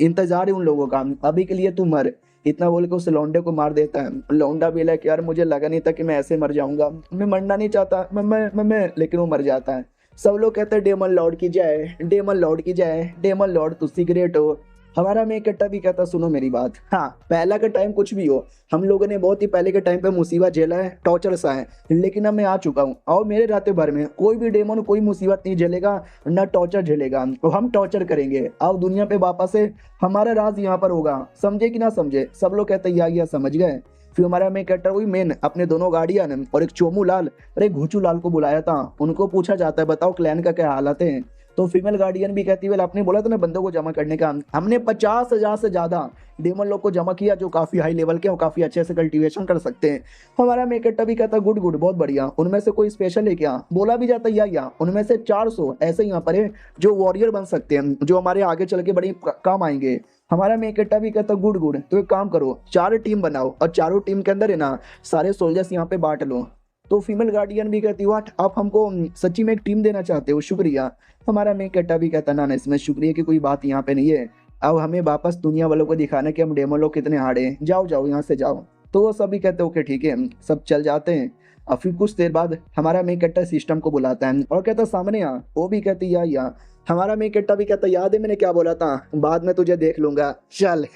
इंतजार है उन लोगों का, अभी के लिए तू मर। इतना बोल के उस लौंडे को मार देता है। लौंडा भी लाइक यार मुझे लगा नहीं था कि मैं ऐसे मर जाऊंगा, मैं मरना नहीं चाहता, मैं लेकिन वो मर जाता है। सब लोग कहते हैं डेमन लॉर्ड की जय, डेमन लॉर्ड की जय, डेमन लॉर्ड तुम ग्रेट हो। हमारा में कट्टा भी कहता सुनो मेरी बात, हाँ पहला का टाइम कुछ भी हो, हम लोगों ने बहुत ही पहले के टाइम पे मुसीबत झेला है, टॉर्चर सा है, लेकिन अब मैं आ चुका हूँ और मेरे राते भर में कोई भी डेमन कोई मुसीबत नहीं झेलेगा, ना टॉर्चर झेलेगा, तो हम टॉर्चर करेंगे। अब दुनिया पे वापस से हमारा राज यहाँ पर होगा, समझे कि ना समझे। सब लोग कहते या समझ गए। फिर हमारा में कट्टा वही मेन अपने दोनों गार्डियन और एक चोमू लाल और एक घुचू लाल को बुलाया था। उनको पूछा जाता है बताओ क्लैन का क्या हालत है। तो फीमेल गार्डियन भी कहती है वेल आपने बोला था ना बंदों को जमा करने का, हमने 50,000 से ज्यादा डेमन लोग को जमा किया जो काफी हाई लेवल के और काफी अच्छे से कल्टीवेशन कर सकते हैं। हमारा मेकट्टा भी कहता गुड गुड बहुत बढ़िया, उनमें से कोई स्पेशल है क्या। बोला भी जाता या उनमें से 400 ऐसे यहाँ पर है जो वॉरियर बन सकते हैं, जो हमारे आगे चल के बड़ी काम आएंगे। हमारा मेकट्टा भी कहता गुड गुड, तो एक काम करो 4 टीम बनाओ और चारों टीम के अंदर है ना सारे सोल्जर्स यहाँ पे बांट लो। तो फीमेल गार्डियन भी कहती वाट आप हमको सच्ची में एक टीम देना चाहते हो, शुक्रिया। हमारा मेकट्टा भी कहता ना इसमें शुक्रिया की कोई बात यहाँ पे नहीं है, अब हमें वापस दुनिया वालों को दिखाना कि हम डेमन लोग कितने हार्ड हैं, जाओ जाओ यहाँ से जाओ। तो वो सभी कहते ओके ठीक है, सब चल जाते हैं। और फिर कुछ देर बाद हमारा मेकट्टा सिस्टम को बुलाता है और कहता सामने आ। वो भी कहती या हमारा मेकट्टा भी कहता याद है मैंने क्या बोला था, बाद में तुझे देख लूंगा, चल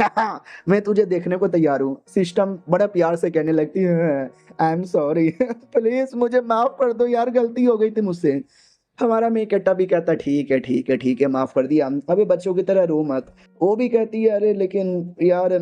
मैं तुझे देखने को तैयार हूँ। सिस्टम बड़ा प्यार से कहने लगती है आई एम सॉरी प्लीज मुझे माफ कर दो यार, गलती हो गई थी मुझसे। हमारा मेकट्टा भी कहता ठीक है माफ कर दिया, अबे बच्चों की तरह रो मत। वो भी कहती है अरे लेकिन यार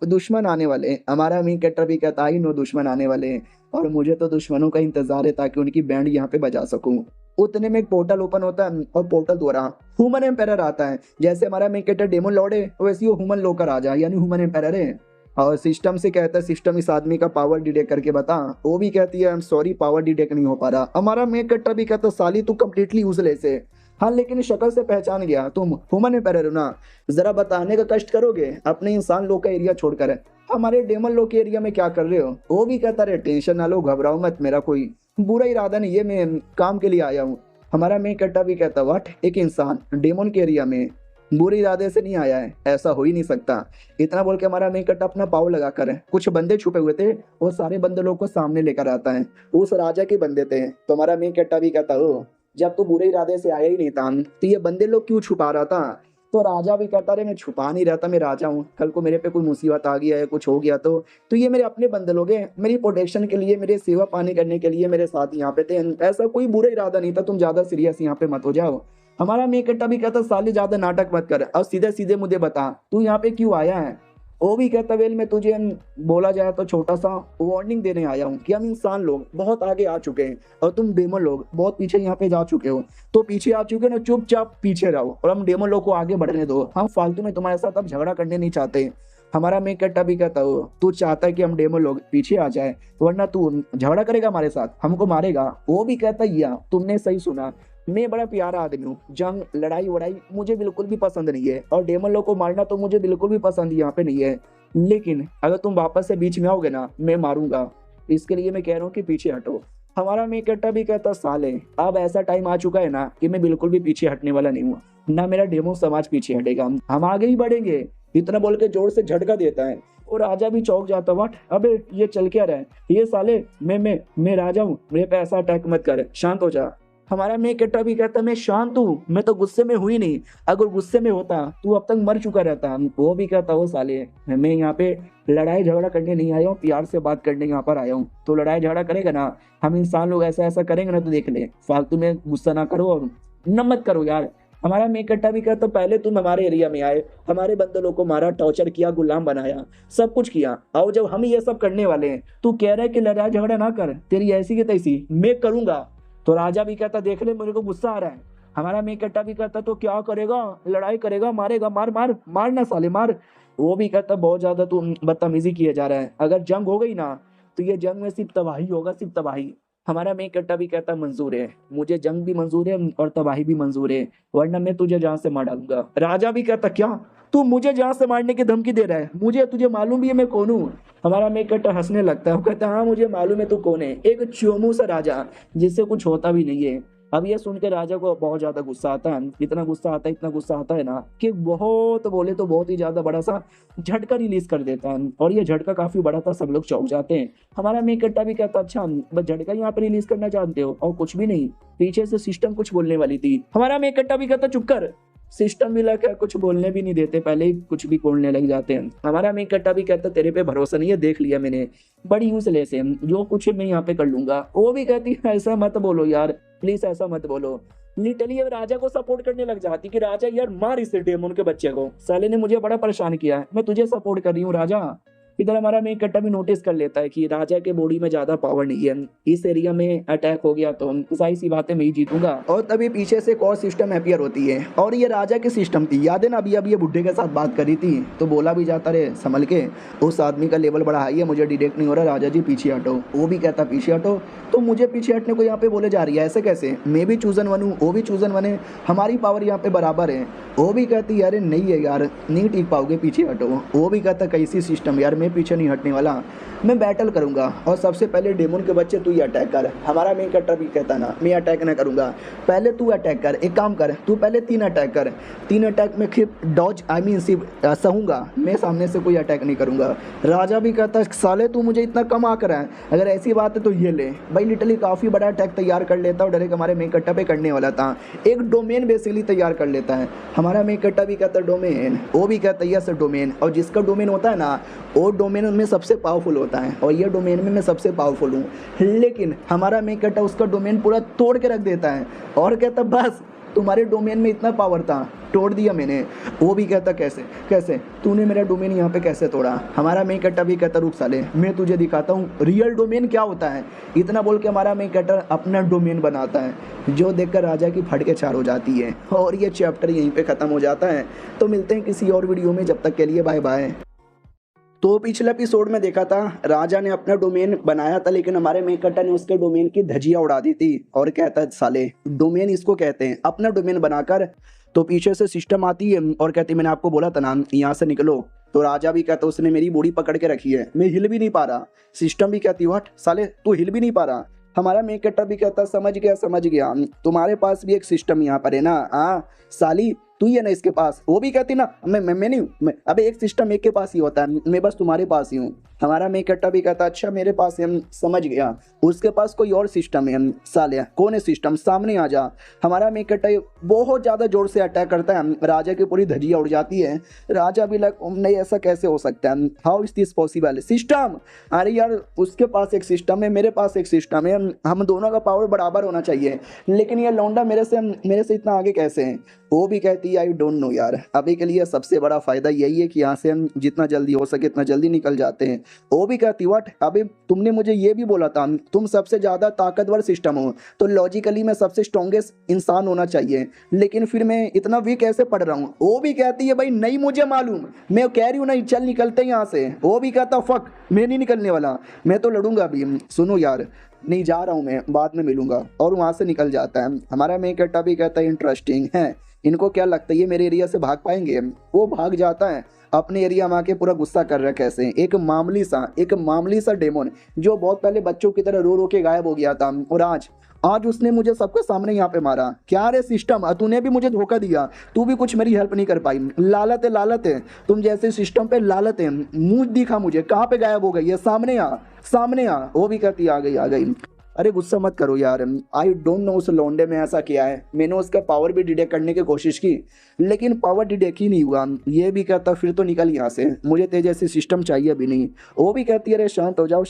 दुश्मन आने वाले। हमारा मेकट्टा भी कहता आई नो दुश्मन आने वाले हैं और मुझे तो दुश्मनों का इंतजार है ताकि उनकी बैंड यहाँ पे बजा सकूं। उतने में एक पोर्टल ओपन होता है और पोर्टल द्वारा ह्यूमन एम्पायर आता है। जैसे हमारा मेकट्टा डेमन लॉर्ड है वैसे ही वो ह्यूमन लोग का राजा यानी ह्यूमन एम्पायर है। और सिस्टम से कहता है सिस्टम इस आदमी का पावर डिटेक्ट करके बता। वो भी कहती है I am sorry power detect नहीं हो पा रहा। हमारा मेकट्टा भी कहता साली तू कम्प्लीटली यूजलेस है, हाँ लेकिन शक्ल से पहचान गया तुम ह्यूमन एम्पायर हो ना, जरा बताने का कष्ट करोगे अपने इंसान लोग का एरिया छोड़कर हमारे डेमन लोग के एरिया में क्या कर रहे हो। वो भी कहता रहे टेंशन ना लो घबराओ मत, मेरा कोई बुरा इरादा नहीं है, मैं काम के लिए आया हूँ। हमारा मेकट्टा भी कहता व्हाट एक इंसान डेमन के एरिया में बुरे इरादे से नहीं आया है, ऐसा हो ही नहीं सकता। इतना बोल के हमारा मेकट्टा अपना पाव लगा कर कुछ बंदे छुपे हुए थे वो सारे बंदे लोग को सामने लेकर आता है, उस राजा के बंदे थे। तो हमारा मेकट्टा भी कहता हो जब तू बुरे इरादे से आया ही नहीं था तो ये बंदे लोग क्यों छुपा रहा था। तो राजा भी कहता रहे मैं छुपा नहीं रहता, मैं राजा हूँ, कल को मेरे पे कोई मुसीबत आ गया है कुछ हो गया तो ये मेरे अपने बंदे लोग हैं, मेरी प्रोटेक्शन के लिए मेरे सेवा पानी करने के लिए मेरे साथ यहाँ पे थे, ऐसा कोई बुरा इरादा नहीं था, तुम ज्यादा सीरियस यहाँ पे मत हो जाओ। हमारा मेकट्टा भी कहता साले ज्यादा नाटक मत कर, अब सीधे सीधे मुझे बता तू यहाँ पे क्यों आया है। वो भी कहता वेल मैं तुझे बोला जाए तो छोटा सा वार्निंग देने आया हूँ कि हम इंसान लोग बहुत आगे आ चुके हैं और तुम डेमन लोग बहुत पीछे यहाँ पे जा चुके हो, तो पीछे आ चुके ना चुपचाप पीछे रहो और हम डेमन लोग को आगे बढ़ने दो, हम फालतू में तुम्हारे साथ अब झगड़ा करने नहीं चाहते। हमारा मेकट्टा भी कहता हो तू चाहता है कि हम डेमन लोग पीछे आ जाए वरना तू झगड़ा करेगा हमारे साथ, हमको मारेगा। वो भी कहता या तुमने सही सुना, मैं बड़ा प्यारा आदमी हूँ, जंग लड़ाई वड़ाई मुझे बिल्कुल भी पसंद नहीं है और डेमन लोग को मारना तो मुझे बिल्कुल भी पसंद यहाँ पे नहीं है, लेकिन अगर तुम वापस से बीच में आओगे ना मैं मारूंगा, इसके लिए मैं कह रहा हूँ कि पीछे हटो। हमारा मेकट्टा भी कहता साले अब ऐसा टाइम आ चुका है ना कि मैं बिल्कुल भी पीछे हटने वाला नहीं हूँ, ना मेरा डेमो समाज पीछे हटेगा, हम आगे ही बढ़ेंगे। इतना बोल के जोर से झटका देता है और राजा भी चौंक जाता व्हाट अबे ये चल क्या रहा है, ये साले मैं राजा हूँ, मेरे पे ऐसा अटैक मत कर, शांत हो जा। हमारा मेकट्टा भी कहता मैं शांत हूँ, मैं तो गुस्से में हुई नहीं, अगर गुस्से में होता तू अब तक मर चुका रहता। वो भी कहता वो साले मैं यहाँ पे लड़ाई झगड़ा करने नहीं आया हूँ, प्यार से बात करने यहाँ पर आया हूँ, तो लड़ाई झगड़ा करेगा ना हम इंसान लोग ऐसा ऐसा करेंगे ना तो देख ले, फालतू में गुस्सा ना करो और न मत करो यार। हमारा मेकट्टा भी कहता पहले तुम हमारे एरिया में आए, हमारे बंदे लोग को मारा, टॉर्चर किया, गुलाम बनाया, सब कुछ किया, और जब हम ये सब करने वाले हैं तू कह रहा है कि लड़ाई झगड़ा ना कर, तेरी ऐसी की तैसी मैं करूंगा। तो राजा भी कहता देख ले मेरे को गुस्सा आ रहा है। हमारा मेकट्टा भी कहता तो क्या करेगा, लड़ाई करेगा, मारेगा, मार मार मारना साले मार। वो भी कहता बहुत ज्यादा तू बदतमीजी किया जा रहा है, अगर जंग हो गई ना तो ये जंग में सिर्फ तबाही होगा, सिर्फ तबाही। हमारा मेकट्टा भी कहता मंजूर है, मुझे जंग भी मंजूर है और तबाही भी मंजूर है, वरना मैं तुझे जहां से मार डालूंगा। राजा भी कहता क्या तू मुझे जहां से मारने की धमकी दे रहा है, मुझे तुझे मालूम भी है मैं कौन हूँ। हमारा मेकट्टा हंसने लगता है, वो कहता हाँ मुझे मालूम है तू कौन है, एक चोमू सा राजा जिससे कुछ होता भी नहीं है। अब ये सुन के राजा को बहुत ज्यादा गुस्सा आता है, इतना गुस्सा आता है, इतना गुस्सा आता है ना कि बहुत बोले तो बहुत ही ज्यादा बड़ा सा झटका रिलीज कर देता है। और ये झटका काफी बड़ा था, सब लोग चौंक जाते हैं। हमारा मेन कट्टा भी कहता अच्छा बस झटका यहाँ पे रिलीज करना चाहते हो और कुछ भी नहीं, पीछे से सिस्टम कुछ बोलने वाली थी। हमारा मेन कट्टा भी कहता चुप कर, सिस्टम भी लगा कुछ बोलने भी नहीं देते, पहले ही कुछ भी बोलने लग जाते हैं। हमारा मेन कट्टा भी कहता तेरे पे भरोसा नहीं है, देख लिया मैंने, बड़ी यूजलेस है, जो कुछ मैं यहाँ पे कर लूंगा। वो भी कहती है ऐसा मत बोलो यार, प्लीज ऐसा मत बोलो। लिटरली अब राजा को सपोर्ट करने लग जाती कि राजा यार मार इस डेमन के बच्चे को, साले ने मुझे बड़ा परेशान किया है, मैं तुझे सपोर्ट कर रही हूँ राजा। इधर हमारा मेन कट्टा भी नोटिस कर लेता है कि राजा के बॉडी में ज्यादा पावर नहीं है, इस एरिया में अटैक हो गया तो जाहिर सी बात है मैं ही जीतूंगा। और तभी पीछे से एक और सिस्टम अपीयर होती है और ये राजा की सिस्टम थी। याद है ना, अभी ये बुढ़े के साथ बात करी थी तो बोला भी जाता रहे संभल के, उस आदमी का लेवल बड़ा हाई है, मुझे डिटेक्ट नहीं हो रहा, राजा जी पीछे हटो। वो भी कहता पीछे हटो, तो मुझे पीछे हटने को यहाँ पे बोले जा रही है, ऐसे कैसे, मैं भी चूजन वन हूँ, वो भी चूजन वन है, हमारी पावर यहाँ पे बराबर है। वो भी कहती अरे नहीं है यार, नहीं टिक पाओगे, पीछे हटो। वो भी कहता कैसी सिस्टम यार, मैं पीछे नहीं हटने वाला, मैं बैटल करूंगा और सबसे पहले डेमन के बच्चे तू ही अटैक कर। हमारा मेन कट्टर भी कहता ना मैं अटैक ना करूंगा, पहले तू अटैक कर, एक काम कर तू पहले 3 अटैक कर, 3 अटैक में फिर डॉज सिर्फ सहूंगा, मैं सामने से कोई अटैक नहीं करूंगा। राजा भी कहता साले तू मुझे इतना कम आकर है, अगर ऐसी बात है तो ये ले भाई। लिटरली काफ़ी बड़ा अटैक तैयार कर लेता और डायरेक्ट हमारे मेन कट्टा पे करने वाला था, एक डोमेन बेसिकली तैयार कर लेता है। हमारा मेन कट्टा भी कहता डोमेन, वो भी कहता है यस डोमेन, और जिसका डोमेन होता है ना वो डोमेन में सबसे पावरफुल होता है और ये डोमेन में मैं सबसे पावरफुल हूँ। लेकिन हमारा मेन कट्टा उसका डोमेन पूरा तोड़ के रख देता है और कहता बस तुम्हारे डोमेन में इतना पावर था, तोड़ दिया मैंने। वो भी कहता कैसे कैसे तूने मेरा डोमेन यहाँ पे कैसे तोड़ा। हमारा मेन कट्टा भी कहता रुक साले मैं तुझे दिखाता हूँ रियल डोमेन क्या होता है। इतना बोल के हमारा मेन कट्टा अपना डोमेन बनाता है, जो देखकर राजा की फट के चार हो जाती है और ये चैप्टर यहीं पे ख़त्म हो जाता है। तो मिलते हैं किसी और वीडियो में, जब तक के लिए बाय बाय। तो पिछले एपिसोड में देखा था राजा ने अपना डोमेन बनाया था, लेकिन हमारे मेन कट्टा ने उसके डोमेन की धजिया उड़ा दी थी और कहता है साले डोमेन इसको कहते हैं, अपना डोमेन बनाकर। तो पीछे से सिस्टम आती है और कहती मैंने आपको बोला था ना यहाँ से निकलो। तो राजा भी कहता उसने मेरी बॉडी पकड़ के रखी है, मैं हिल भी नहीं पा रहा। सिस्टम भी कहती व्हाट साले तू हिल भी नहीं पा रहा। हमारा मेन कट्टा भी कहता समझ गया, तुम्हारे पास भी एक सिस्टम यहाँ पर है ना, हाँ साली तू ही है ना इसके पास। वो भी कहती ना मैं नहीं हूँ, अबे एक सिस्टम एक के पास ही होता है, मैं बस तुम्हारे पास ही हूँ। हमारा मेन कट्टा भी कहता अच्छा मेरे पास है, समझ गया, उसके पास कोई और सिस्टम है। साले कौन है सिस्टम, सामने आ जा। हमारा मेन कट्टा बहुत ज़्यादा जोर से अटैक करता है, राजा की पूरी धजिया उड़ जाती है। राजा भी लग नहीं ऐसा कैसे हो सकता है, how is this possible. System अरे यार उसके पास एक सिस्टम है, मेरे पास एक सिस्टम है, हम दोनों का पावर बराबर होना चाहिए, लेकिन ये लौंडा मेरे से इतना आगे कैसे है। वो भी कहती है आई डोंट नो यार, अभी के लिए सबसे बड़ा फ़ायदा यही है कि यहाँ से हम जितना जल्दी हो सके इतना जल्दी निकल जाते हैं। वो भी कहती व्हाट, अभी तुमने मुझे ये भी बोला था तुम सबसे ज़्यादा ताकतवर सिस्टम हो, तो लॉजिकली मैं सबसे स्ट्रॉन्गेस्ट इंसान होना चाहिए, लेकिन फिर मैं इतना वीक कैसे पढ़ रहा हूँ। वो भी कहती है भाई नहीं मुझे मालूम, मैं कह रही हूँ ना चल निकलते हैं यहाँ से। वो भी कहता फक मैं नहीं निकलने वाला, मैं तो लड़ूंगा अभी, सुनो यार नहीं जा रहा हूँ मैं, बाद में मिलूंगा, और वहाँ से निकल जाता है। हमारा मेन कट्टा भी कहता है इंटरेस्टिंग है, इनको क्या लगता है ये मेरे एरिया से भाग पाएंगे। वो भाग जाता है अपने एरिया में आके पूरा गुस्सा कर रहा है कैसे एक मामूली सा डेमन जो बहुत पहले बच्चों की तरह रो रो के गायब हो गया था, और आज उसने मुझे सबके सामने यहाँ पे मारा। क्या रे सिस्टम तूने भी मुझे धोखा दिया, तू भी कुछ मेरी हेल्प नहीं कर पाई। लालत है तुम जैसे सिस्टम पे, लालत है। मुंह दिखा मुझे, कहाँ पे गायब हो गई है, सामने आ। वो भी कहती आ गई। अरे गुस्सा मत करो यार, आई डोंट नो उस लौंडे में ऐसा किया है, मैंने उसका पावर भी डिटेक्ट करने की कोशिश की लेकिन पावर डिटेक्ट ही नहीं हुआ। ये भी कहता फिर तो निकल यहाँ से, मुझे तेज जैसी सिस्टम चाहिए भी नहीं। वो भी कहती है अरे शांत हो जाओ,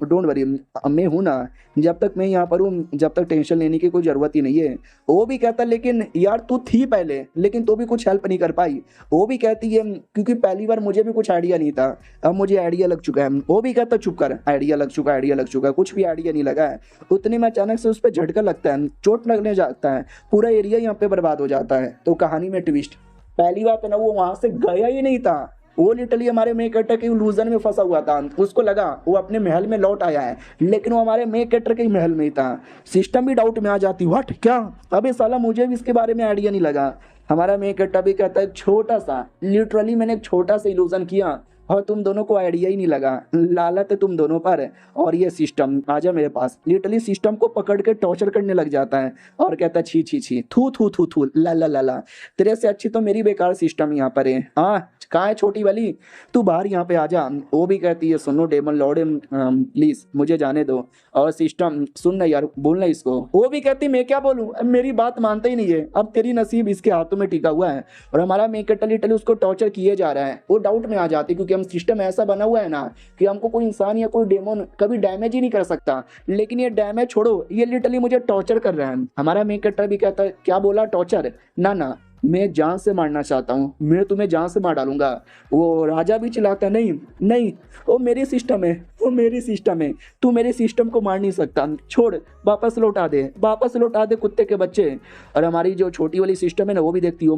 डोंट वरी, मैं हूँ ना, जब तक मैं यहाँ पर हूँ जब तक टेंशन लेने की कोई ज़रूरत ही नहीं है। वो भी कहता लेकिन यार तू थी पहले, लेकिन तो भी कुछ हेल्प नहीं कर पाई। वो भी कहती है क्योंकि पहली बार मुझे भी कुछ आइडिया नहीं था, अब मुझे आइडिया लग चुका है। वो भी कहता चुप कर, आइडिया लग चुका है, कुछ भी आइडिया नहीं लगा है। उतने में अचानक से उस पर झटका लगता है, चोट लगने जाता है, पूरा एरिया यहाँ पे बर्बाद हो जाता है। तो कहानी में ट्विस्ट, पहली बात है ना वो वहां से गया ही नहीं था, वो लिटरली हमारे मेन कैरेक्टर के इल्यूजन में फंसा हुआ था। उसको लगा वो अपने महल में लौट आया है, लेकिन वो हमारे मेन कैरेक्टर के महल में ही था। सिस्टम भी डाउट में आ जाती, व्हाट क्या, अबे साला मुझे भी इसके बारे में आइडिया नहीं लगा। हमारा मेन कैरेक्टर भी कहता है छोटा सा, लिटरली मैंने एक छोटा सा इल्यूजन किया और तुम दोनों को आइडिया ही नहीं लगा, लालत है तुम दोनों पर। और ये सिस्टम आजा मेरे पास, लिटरली सिस्टम को पकड़ के टॉर्चर करने लग जाता है और कहता है छी छी छी, थू थू थू थू, ला ला ला ला, तेरे से अच्छी तो मेरी बेकार सिस्टम यहाँ पर है। हाँ कहाँ है छोटी वाली, तू बाहर यहाँ पे आ जा। वो भी कहती है सुनो डेमन लॉर्ड प्लीज मुझे जाने दो। और सिस्टम सुन ना यार, बोलना इसको। वो भी कहती मैं क्या बोलूँ, अब मेरी बात मानता ही नहीं है, अब तेरी नसीब इसके हाथों में टिका हुआ है। और हमारा मेक टली टली उसको टॉर्चर किए जा रहा है। वो डाउट में आ जाती क्योंकि हम सिस्टम ऐसा बना हुआ है ना कि हमको कोई इंसान या कोई डेमन कभी डैमेज ही नहीं कर सकता, लेकिन ये डैमेज छोड़ो, ये लिटरली मुझे टॉर्चर कर रहा है। हमारा मेक टली भी कहता है क्या बोला टॉर्चर, ना ना मैं जान से मारना चाहता हूँ, मैं तुम्हें जान से मार डालूंगा। वो राजा भी चिल्लाता है नहीं नहीं, वो मेरी सिस्टम है, वो मेरी सिस्टम है, तू मेरे सिस्टम को मार नहीं सकता, छोड़, वापस लौटा दे, वापस लौटा दे कुत्ते के बच्चे। और हमारी जो छोटी वाली सिस्टम है ना वो भी देखती है, ओ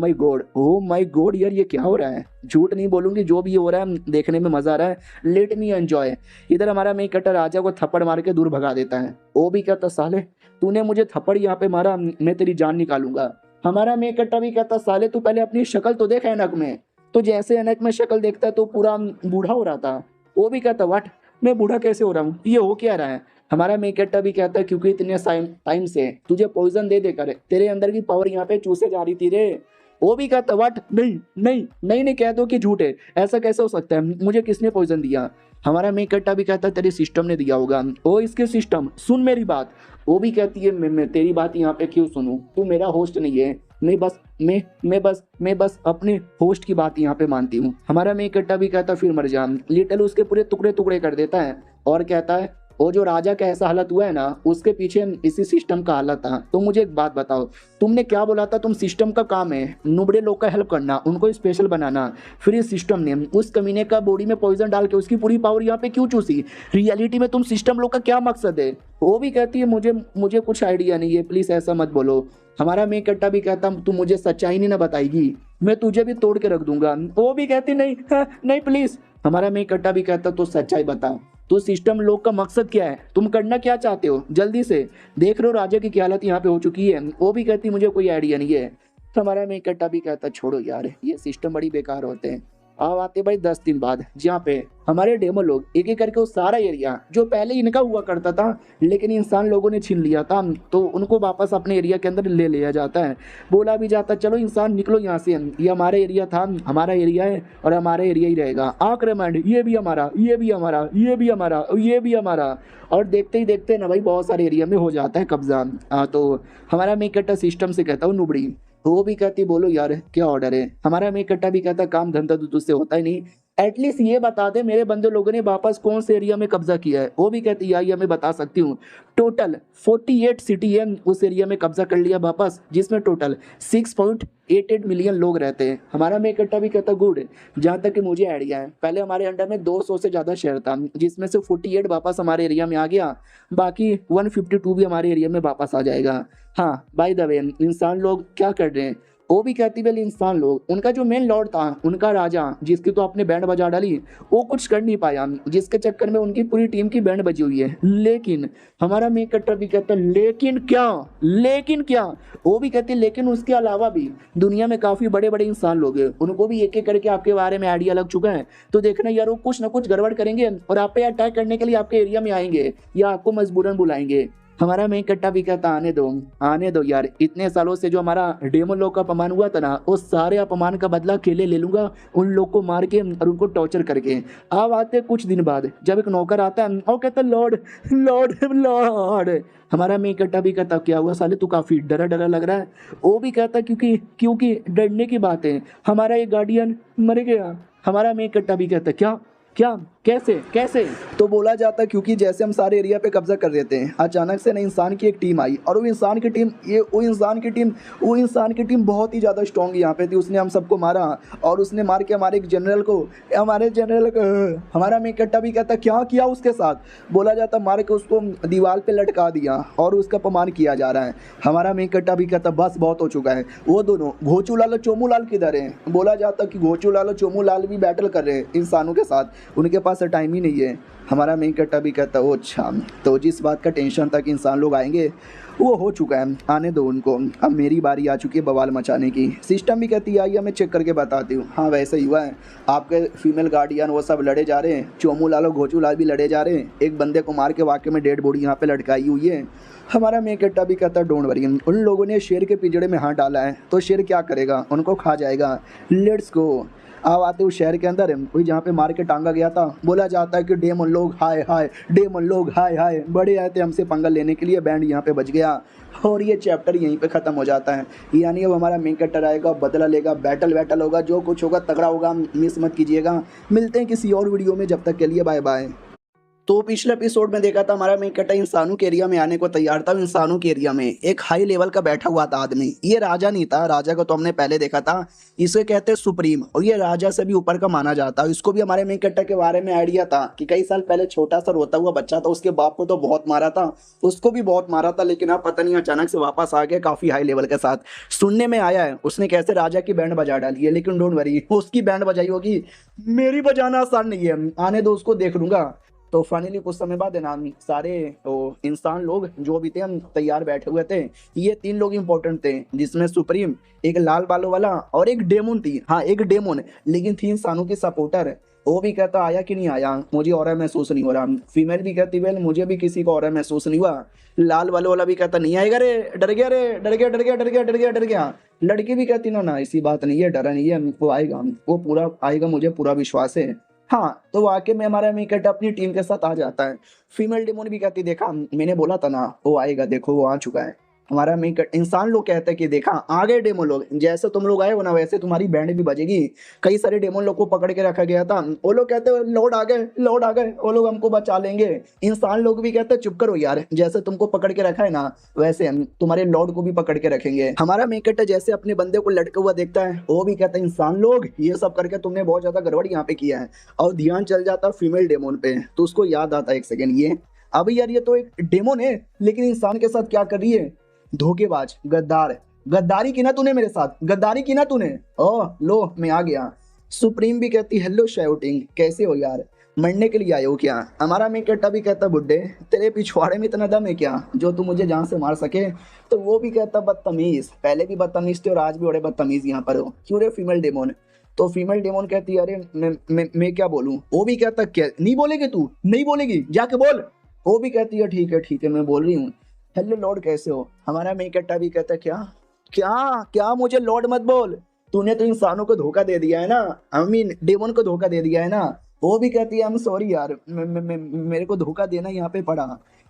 माई गॉड यार ये क्या हो रहा है। झूठ नहीं बोलूंगी, जो भी हो रहा है देखने में मजा आ रहा है, लेट मी एंजॉय। इधर हमारा मेक कटर राजा को थप्पड़ मार के दूर भगा देता है। वो भी कहता साले तूने मुझे थप्पड़ यहाँ पे मारा, मैं तेरी जान निकालूंगा। हमारा मेक कट्टा भी कहता साले तू पहले अपनी शक्ल तो देख ऐनक में, तो जैसे ऐनक में शक्ल देखता है तो पूरा बूढ़ा हो रहा था। वो भी कहता व्हाट, मैं बूढ़ा कैसे हो रहा हूँ, ये हो क्या रहा है। हमारा मेक कट्टा भी कहता है क्योंकि इतने टाइम से तुझे पॉइजन दे देकर तेरे अंदर की पावर यहाँ पे चूसे जा रही थी रे। वो भी कहता व्हाट, नहीं नहीं नहीं नहीं, कह दो कि झूठ है, ऐसा कैसे हो सकता है, मुझे किसने पॉइजन दिया। हमारा मेक कट्टा भी कहता तेरे सिस्टम ने दिया होगा। ओ इसके सिस्टम सुन मेरी बात। वो भी कहती है मैं तेरी बात यहाँ पे क्यों सुनूं, तू मेरा होस्ट नहीं है, मैं बस अपने होस्ट की बात यहाँ पे मानती हूँ। हमारा मेक कट्टा भी कहता फिर मर जा। लिटल उसके पूरे टुकड़े टुकड़े कर देता है और कहता है वो जो राजा का ऐसा हालत हुआ है ना उसके पीछे इसी सिस्टम का हालत था। तो मुझे एक बात बताओ, तुमने क्या बोला था, तुम सिस्टम का काम है नुबड़े लोग का हेल्प करना, उनको स्पेशल बनाना, फिर इस सिस्टम ने उस कमीने का बॉडी में पॉइजन डाल के उसकी पूरी पावर यहाँ पे क्यों चूसी, रियलिटी में तुम सिस्टम लोग का क्या मकसद है। वो भी कहती है मुझे कुछ आइडिया नहीं है, प्लीज ऐसा मत बोलो। हमारा मेक कट्टा भी कहता तू मुझे सच्चाई नहीं ना बताएगी, मैं तुझे भी तोड़ के रख दूंगा। वो भी कहती नहीं नहीं प्लीज। हमारा मेक कट्टा भी कहता तो सच्चाई बता, तो सिस्टम लोग का मकसद क्या है, तुम करना क्या चाहते हो, जल्दी से देख लो राजा की क्या हालत यहाँ पे हो चुकी है। वो भी कहती मुझे कोई आइडिया नहीं है। तो हमारा मेक कट्टा भी कहता छोड़ो यार ये सिस्टम बड़ी बेकार होते हैं। अब आते भाई 10 दिन बाद, जहाँ पे हमारे डेमो लोग एक एक करके वो सारा एरिया जो पहले इनका हुआ करता था लेकिन इंसान लोगों ने छीन लिया था, तो उनको वापस अपने एरिया के अंदर ले लिया जाता है। बोला भी जाता चलो इंसान निकलो यहाँ से, ये हमारा एरिया था, हमारा एरिया है और हमारा एरिया ही रहेगा। आक्रमण, ये भी हमारा, ये भी हमारा, ये भी हमारा, ये भी हमारा। और देखते ही देखते ना भाई बहुत सारे एरिया में हो जाता है कब्जा। तो हमारा मेक कट्टा सिस्टम से कहता हूँ नुबड़ी। वो भी कहती बोलो यार क्या ऑर्डर है। हमारा मेक कट्टा भी कहता काम धंधा तो तुझसे होता ही नहीं, एटलीस्ट ये बता दे मेरे बंदे लोगों ने वापस कौन से एरिया में कब्जा किया है। वो भी कहती यार ये मैं बता सकती हूँ, टोटल 48 सिटी है उस एरिया में कब्जा कर लिया वापस, जिसमें टोटल 6.88 मिलियन लोग रहते हैं। हमारा मेक कट्टा भी कहता गुड, जहाँ तक कि मुझे आइडिया है पहले हमारे अंडर में 200 से ज़्यादा शहर था, जिसमें से 48 वापस हमारे एरिया में आ गया, बाकी 152 भी हमारे एरिया में वापस आ जाएगा। हाँ बाय द वे इंसान लोग क्या कर रहे हैं। वो भी कहती वेल इंसान लोग, उनका जो मेन लॉर्ड था, उनका राजा जिसकी तो आपने बैंड बजा डाली, वो कुछ कर नहीं पाया, जिसके चक्कर में उनकी पूरी टीम की बैंड बजी हुई है। लेकिन हमारा मेक कट्टर भी कहता लेकिन क्या। वो भी कहती लेकिन उसके अलावा भी दुनिया में काफी बड़े बड़े इंसान लोग हैं, उनको भी एक एक करके आपके बारे में आइडिया लग चुका है, तो देखना यार वो कुछ ना कुछ गड़बड़ करेंगे और आप पे अटैक करने के लिए आपके एरिया में आएंगे या आपको मजबूरन बुलाएंगे। हमारा मेक कट्टा भी कहता आने दो यार, इतने सालों से जो हमारा डेमो लोग का अपमान हुआ था ना, उस सारे अपमान का बदला अकेले ले लूंगा, उन लोग को मार के और उनको टॉर्चर करके। अब आते कुछ दिन बाद जब एक नौकर आता है और कहता लॉर्ड। हमारा मेक कट्टा भी कहता क्या हुआ साले, तू काफी डरा डरा लग रहा है। वो भी कहता क्योंकि डरने की बात है, हमारा एक गार्डियन मर गया। हमारा मेक कट्टा भी कहता क्या कैसे। तो बोला जाता क्योंकि जैसे हम सारे एरिया पे कब्जा कर देते हैं, अचानक से ना इंसान की एक टीम आई और वो इंसान की टीम बहुत ही ज़्यादा स्ट्रॉन्ग यहाँ पे थी। उसने हम सबको मारा और उसने मार के हमारे जनरल को हमारा मेक कट्टा भी कहता क्या किया उसके साथ। बोला जाता मार के उसको दीवार पे लटका दिया और उसका अपमान किया जा रहा है। हमारा मेक कट्टा भी कहता बस बहुत हो चुका है। वो दोनों घोचू लाल और चोमू लाल किधर हैं। बोला जाता कि घोचू लाल और चोमू लाल भी बैटल कर रहे हैं इंसानों के साथ, उनके पास टाइम ही नहीं है। हमारा मेक कट्टा भी कहता वो अच्छा, तो जिस बात का टेंशन था कि इंसान लोग आएंगे वो हो चुका है, आने दो उनको, अब मेरी बारी आ चुकी है बवाल मचाने की। सिस्टम भी कहती है आइए मैं चेक करके बताती हूँ। हाँ वैसे ही हुआ है, आपके फीमेल गार्डियन वो सब लड़े जा रहे हैं, चोमू लाल और घोचू लाल भी लड़े जा रहे हैं, एक बंदे को मार के वाकई में डेड बॉडी यहाँ पे लटकाई हुई है। हमारा मेकट्टा भी कहता है डोंट वरी, उन लोगों ने शेर के पिंजड़े में हाथ डाला है तो शेर क्या करेगा, उनको खा जाएगा, लेट्स गो। अब आते उस शहर के अंदर कोई जहाँ पे मार के टांगा गया था, बोला जाता है कि डेमन लोग हाय हाय, डेमन लोग हाय हाय, बड़े आए थे हमसे पंगा लेने के लिए, बैंड यहाँ पे बज गया और ये चैप्टर यहीं पे ख़त्म हो जाता है। यानी अब हमारा मेन कैरेक्टर आएगा, बदला लेगा, बैटल होगा, जो कुछ होगा तगड़ा होगा, मिस मत कीजिएगा। मिलते हैं किसी और वीडियो में, जब तक के लिए बाय बाय। तो पिछले एपिसोड में देखा था हमारा मेन कैरेक्टर इंसानों के एरिया में आने को तैयार था। इंसानों के एरिया में एक हाई लेवल का बैठा हुआ था आदमी, ये राजा नहीं था, राजा को तो हमने पहले देखा था, इसे कहते हैं सुप्रीम, और ये राजा से भी ऊपर का माना जाता है। इसको भी हमारे मेन कैरेक्टर के बारे में आइडिया था कि कई साल पहले छोटा सा रोता हुआ बच्चा था, उसके बाप को तो बहुत मारा था, उसको भी बहुत मारा था, लेकिन अब पता नहीं अचानक से वापस आ गया काफी हाई लेवल के साथ। सुनने में आया है उसने कैसे राजा की बैंड बजा डाली है, लेकिन डोंट वरी, उसकी बैंड बजाई होगी, मेरी बजाना आसान नहीं है, आने दो उसको, देख लूंगा। तो फाइनली कुछ समय बाद है ना, सारे इंसान लोग जो भी थे हम तैयार बैठे हुए थे। ये 3 लोग इंपॉर्टेंट थे, जिसमें सुप्रीम, एक लाल बालों वाला और एक डेमोन थी। हाँ एक डेमोन, लेकिन थी इंसानों की सपोर्टर। वो भी कहता आया कि नहीं आया, मुझे और महसूस नहीं हो रहा। फीमेल भी कहती वेल मुझे भी किसी को और महसूस नहीं हुआ। लाल वालों वाला भी कहता नहीं आएगा रे, डर गया रे, डर गया डर गया डर गया डर गया डर गया। लड़की भी कहती ना ऐसी बात नहीं है, डरा नहीं है, वो आएगा, वो पूरा आएगा, मुझे पूरा विश्वास है। हाँ तो वाकई में हमारा मेकट अपनी टीम के साथ आ जाता है। फीमेल डेमोन भी कहती देखा मैंने बोला था ना वो आएगा, देखो वो आ चुका है। हमारा मेकट इंसान लोग कहते हैं कि देखा आ गए डेमोन लोग, जैसे तुम लोग आए हो ना वैसे तुम्हारी बैंड भी बजेगी। कई सारे डेमोन लोग को पकड़ के रखा गया था, वो लोग कहते हैं लॉर्ड आ गए, लॉर्ड आ गए, वो लोग हमको बचा लेंगे। इंसान लोग भी कहते हैं चुप करो यार, जैसे तुमको पकड़ के रखा है ना वैसे हम तुम्हारे लॉर्ड को भी पकड़ के रखेंगे। हमारा मेकट जैसे अपने बंदे को लटका हुआ देखता है, वो भी कहता है इंसान लोग ये सब करके तुमने बहुत ज्यादा गड़बड़ यहाँ पे किया है। और ध्यान चल जाता फीमेल डेमोन पे, तो उसको याद आता एक सेकेंड, ये अभी यार ये तो एक डेमोन है लेकिन इंसान के साथ क्या कर रही है, धोखेबाज, गद्दार, गद्दारी की ना तूने मेरे साथ, गद्दारी की ना तूने। ओह लो मैं आ गया। सुप्रीम भी कहती हेलो शाउटिंग, कैसे हो यार, मरने के लिए आए हो क्या। हमारा मेकट्टा भी कहता बुड्ढे तेरे पिछवाड़े में इतना दम है क्या जो तू मुझे जान से मार सके। तो वो भी कहता बदतमीज, पहले भी बदतमीज थे और आज भी बड़े बदतमीज यहाँ पर हो, क्यों रे फीमेल डेमोन। तो फीमेल डेमोन कहती है अरे मैं क्या बोलूं। वो भी कहता क्या नहीं बोलेगी, तू नहीं बोलेगी, जाके बोल। वो भी कहती है ठीक है मैं बोल रही हूँ। हेलो लॉर्ड कैसे हो। हमारा मेकट्टा भी कहता क्या क्या क्या मुझे लॉर्ड मत बोल, तूने तो इंसानों को धोखा दे दिया है ना, आई मीन डेमन को धोखा दे दिया है ना। वो भी कहती है आई एम सॉरी यार, मेरे को धोखा देना यहाँ पे पड़ा,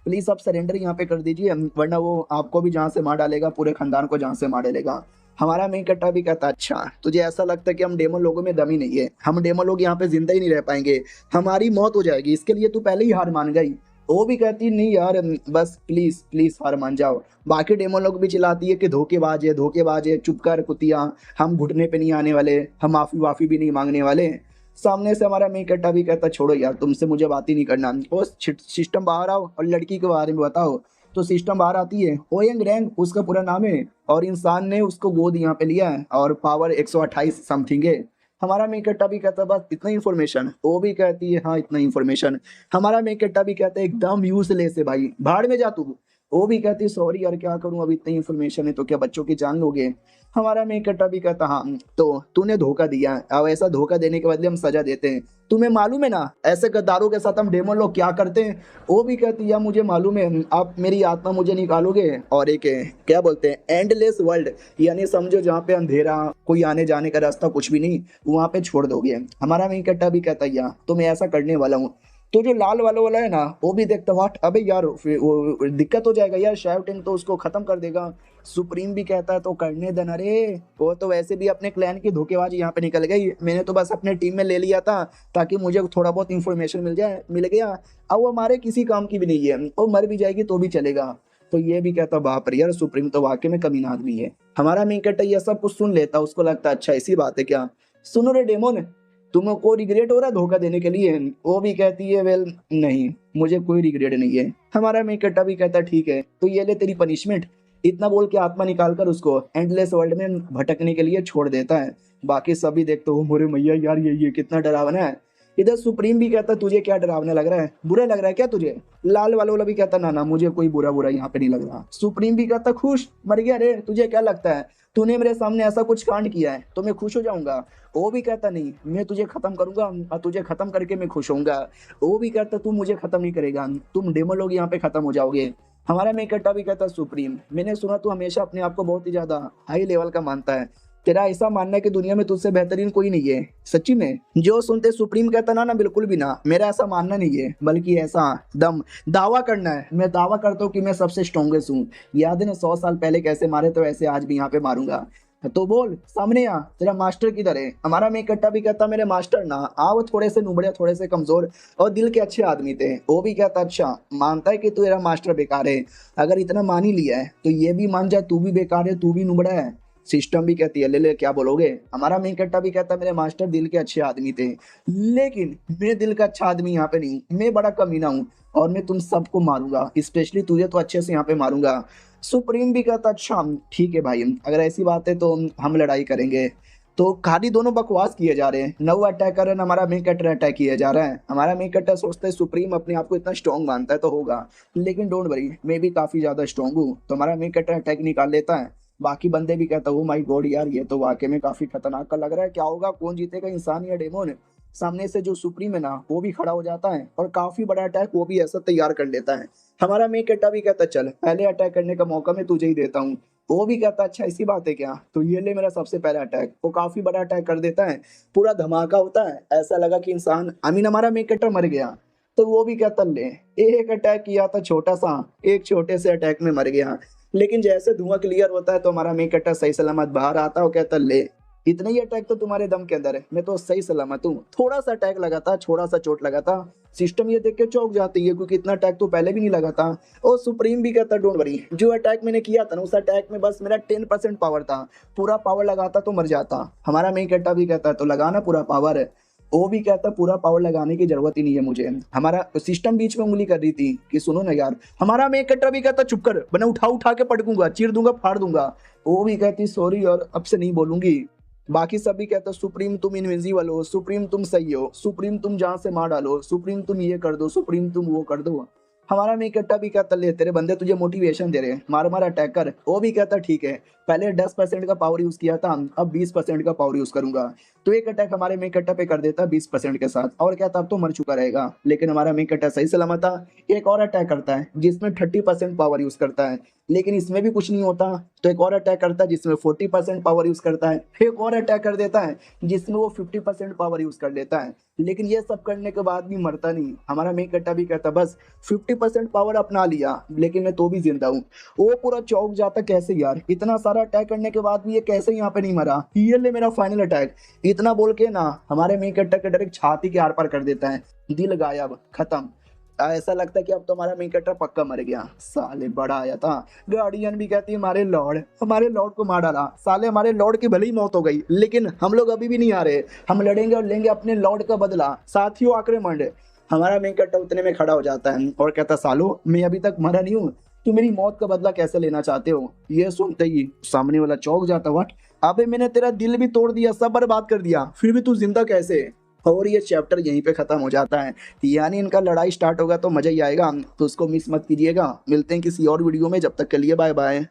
प्लीज आप सरेंडर यहाँ पे कर दीजिए, वरना वो आपको भी जान से मार डालेगा, पूरे खानदान को जान से मार डालेगा। हमारा मेन कट्टा भी कहता अच्छा तुझे ऐसा लगता है कि हम डेमन लोगों में दम ही नहीं है, हम डेमन लोग यहाँ पे जिंदा ही नहीं रह पाएंगे, हमारी मौत हो जाएगी, इसके लिए तू पहले ही हार मान गई। वो भी कहती नहीं यार बस प्लीज प्लीज हार मान जाओ। बाकी डेमन लोग भी चिल्लाती है कि धोखेबाज है, चुप कर कुतिया, हम घुटने पे नहीं आने वाले, हम माफी वाफी भी नहीं मांगने वाले। सामने से हमारा मेन कट्टा भी कहता छोड़ो यार तुमसे मुझे बात ही नहीं करना, वो सिस्टम बाहर आओ और लड़की के बारे में बताओ। तो सिस्टम बाहर आती है, ओयंग रैंक उसका पूरा नाम है, और इंसान ने उसको गोद यहाँ पे लिया है और पावर 128 समथिंग है। हमारा मेकट्टा भी कहता है बस इतना इन्फॉर्मेशन। वो भी कहती है हाँ इतना इन्फॉर्मेशन। हमारा मेकट्टा भी कहता है एकदम यूजलेस है भाई, भाड़ में जा तू। वो भी कहती है सॉरी यार क्या करूं, अब इतनी इन्फॉर्मेशन है तो क्या बच्चों की जान लोगे। हमारा मेकट्टा भी कहता हाँ तो तूने धोखा दिया, अब ऐसा धोखा देने के बदले हम सजा देते हैं, तुम्हें मालूम है ना ऐसे गद्दारों के साथ हम डेमन लोग क्या करते हैं। वो भी कहती है मुझे मालूम है, आप मेरी आत्मा मुझे निकालोगे और एक क्या बोलते हैं एंडलेस वर्ल्ड, यानी समझो जहाँ पे अंधेरा कोई आने जाने का रास्ता कुछ भी नहीं, वहाँ पे छोड़ दोगे। हमारा मेकट्टा भी कहता है तो मैं ऐसा करने वाला हूँ। तो जो लाल वाला है ना वो भी देखता वाट अबे यार वो दिक्कत हो जाएगा यार, शाउटिंग तो उसको खत्म कर देगा। सुप्रीम भी कहता है तो करने देना रे, वो तो वैसे भी अपने क्लैन की धोखेबाजी यहाँ पे निकल गई, मैंने तो बस अपने टीम में ले लिया था ताकि मुझे थोड़ा बहुत इंफॉर्मेशन मिल गया, अब वो हमारे किसी काम की भी नहीं है, वो मर भी जाएगी तो भी चलेगा। तो ये भी कहता बाप रे यार सुप्रीम तो वाकई में कमीना आदमी है। हमारा मेकट्टा ये सब कुछ सुन लेता, उसको लगता अच्छा ऐसी बात है क्या। सुनो रे डेमोन तुमको रिग्रेट हो रहा है धोखा देने के लिए। वो भी कहती है वेल नहीं मुझे कोई रिग्रेट नहीं है। हमारा मेकट्टा भी कहता ठीक है तो ये ले तेरी पनिशमेंट। इतना बोल के आत्मा निकाल कर उसको एंडलेस वर्ल्ड में भटकने के लिए छोड़ देता है। बाकी सभी देखते हो मोरे मैया यार ये कितना डरावना है। इधर सुप्रीम भी कहता तुझे क्या डरावना लग रहा है, बुरा लग रहा है क्या तुझे। लाल वाला भी कहता ना ना मुझे कोई बुरा बुरा यहाँ पे नहीं लग रहा। सुप्रीम भी कहता खुश, मर गया रे, तुझे क्या लगता है तूने मेरे सामने ऐसा कुछ कांड किया है तो मैं खुश हो जाऊंगा। वो भी कहता नहीं, मैं तुझे खत्म करूंगा और तुझे खत्म करके मैं खुश होऊंगा। वो भी कहता तू मुझे खत्म नहीं करेगा, तुम डेमो लोग यहाँ पे खत्म हो जाओगे। हमारा मेकट्टा भी कहता सुप्रीम, मैंने सुना तू हमेशा अपने आप को बहुत ही ज्यादा हाई लेवल का मानता है, तेरा ऐसा मानना है कि दुनिया में तुझसे बेहतरीन कोई नहीं है सच्ची में। जो सुनते सुप्रीम कहता ना ना बिल्कुल भी ना, मेरा ऐसा मानना नहीं है, बल्कि ऐसा दम दावा करना है। मैं दावा करता हूँ कि मैं सबसे स्ट्रॉन्गेस्ट हूँ। याद है ना 100 साल पहले कैसे मारे तो ऐसे आज भी यहाँ पे मारूंगा। तो बोल सामने आ, तेरा मास्टर किधर है। हमारा मेकट्टा भी कहता मेरे मास्टर ना आओ, थोड़े से नुबड़े थोड़े से कमजोर और दिल के अच्छे आदमी थे। वो भी कहता अच्छा मानता है कि तू तेरा मास्टर बेकार है, अगर इतना मान ही लिया है तो ये भी मान जा तू भी बेकार है, तू भी नुबड़ा है। सिस्टम भी कहती है ले ले क्या बोलोगे। हमारा मेकट्टा भी कहता मेरे मास्टर दिल के अच्छे आदमी थे, लेकिन मैं दिल का अच्छा आदमी यहाँ पे नहीं, मैं बड़ा कमीना हूँ और मैं तुम सबको मारूंगा, स्पेशली तुझे तो अच्छे से यहाँ पे मारूंगा। सुप्रीम भी कहता अच्छा ठीक है भाई, अगर ऐसी बात है तो हम लड़ाई करेंगे। तो खाली दोनों बकवास किए जा रहे हैं, नव अटैक कर रहे हैं, हमारा मेकट्टर अटैक किया जा रहा है। हमारा मेकट्टर सोचता है सुप्रीम अपने आप को इतना स्ट्रॉन्ग मानता है तो होगा, लेकिन डोंट वरी मैं भी काफी ज्यादा स्ट्रॉन्ग हूँ। तो हमारा मेकट्टर अटैक निकाल लेता है। बाकी बंदे भी कहता हूँ माई गॉड यार ये तो वाकई में काफी खतरनाक का लग रहा है, क्या होगा, कौन जीतेगा, इंसान या डेमोन। सामने से जो सुप्रीम है ना वो भी खड़ा हो जाता है और काफी बड़ा अटैक वो भी ऐसा तैयार कर लेता है। हमारा मेकट्टा भी कहता चल पहले अटैक करने का मौका मैं तुझे ही देता हूँ। वो भी कहता अच्छा ऐसी बात है क्या, तो ये ले मेरा सबसे पहला अटैक। वो काफी बड़ा अटैक कर देता है, पूरा धमाका होता है, ऐसा लगा कि इंसान हमारा मेकट्टा मर गया। तो वो भी कहता ले एक अटैक किया था छोटा सा, एक छोटे से अटैक में मर गया, लेकिन जैसे धुआं क्लियर होता है तो हमारा मेकट्टा सही सलामत बाहर आता है। वो कहता ले इतना ही अटैक तो तुम्हारे दम के अंदर है, मैं तो सही सलामत हूँ, थोड़ा सा अटैक लगा था, थोड़ा सा चोट लगा था। सिस्टम ये देख के चौंक जाती है क्योंकि इतना अटैक तो पहले भी नहीं लगा था। और सुप्रीम भी कहता डोंट वरी, जो अटैक मैंने किया था ना उस अटैक में बस मेरा 10% पावर था, पूरा पावर लगाता तो मर जाता। हमारा मेकट्टा भी कहता तो लगाना पूरा पावर। वो भी कहता पूरा पावर लगाने की जरूरत ही नहीं है मुझे। हमारा सिस्टम बीच में उंगली कर रही थी कि सुनो ना यार। हमारा मेकट्टा भी कहता चुप कर वरना उठा उठा के पटकूंगा, चीर दूंगा, फाड़ दूंगा। वो भी कहती सॉरी और अब से नहीं बोलूंगी। बाकी सब भी कहता सुप्रीम तुम इनविजिबल हो, सुप्रीम तुम सही हो, सुप्रीम तुम जहां से मार डालो, सुप्रीम तुम ये कर दो, सुप्रीम तुम वो कर दो। हमारा मेकट्टा भी कहता ले तेरे बंदे तुझे मोटिवेशन दे रहे हैं, मार मार अटैक कर। वो भी कहता ठीक है, पहले 10% का पावर यूज किया था, अब 20% का पावर यूज करूंगा। तो एक अटैक हमारे मेकट्टा पे कर देता 20% के साथ, और कहता अब तो मर चुका रहेगा, लेकिन हमारा मेकट्टा सही सलामत था। एक और अटैक करता है जिसमें 30% पावर यूज करता है, लेकिन इसमें भी कुछ नहीं होता। तो एक और अटैक करता है जिसमें 40% पावर यूज करता है, एक और अटैक कर देता है जिसमें वो 50% पावर यूज कर लेता है, लेकिन ये सब करने के बाद भी मरता नहीं। हमारा मेकट्टा भी कहता बस 50% पावर अपना लिया लेकिन मैं तो भी जिंदा हूँ। वो पूरा चौंक जाता कैसे यार, इतना सारा अटैक करने के बाद भी ये कैसे यहाँ पे नहीं मरा, ये ले मेरा फाइनल अटैक। इतना बोल के ना हमारे मेकट्टा के डायरेक्ट छाती के आर पार कर देता है, दिल गायब, खत्म। ऐसा लगता है कि अब तो हमारा मेकट्टा पक्का मर गया। साले बड़ा आया था। गार्डियन भी कहती है हमारे लॉर्ड को मार डाला। साले हमारे लॉर्ड की भले ही मौत हो गई, लेकिन हम लोग अभी भी नहीं आ रहे, हम लड़ेंगे और लेंगे अपने लॉर्ड का बदला, साथियों आक्रमण। हमारा मेकट्टा उतने में खड़ा हो जाता है और कहता सालो मैं अभी तक मरा नहीं हूँ, तुम मेरी मौत का बदला कैसे लेना चाहते हो। ये सुनते ही सामने वाला चौंक जाता, व्हाट, अबे मैंने तेरा दिल भी तोड़ दिया, सब बर्बाद कर दिया, फिर भी तू जिंदा कैसे। और ये चैप्टर यहीं पे खत्म हो जाता है। यानी इनका लड़ाई स्टार्ट होगा तो मजा ही आएगा, तो उसको मिस मत कीजिएगा। मिलते हैं किसी और वीडियो में, जब तक के लिए बाय बाय।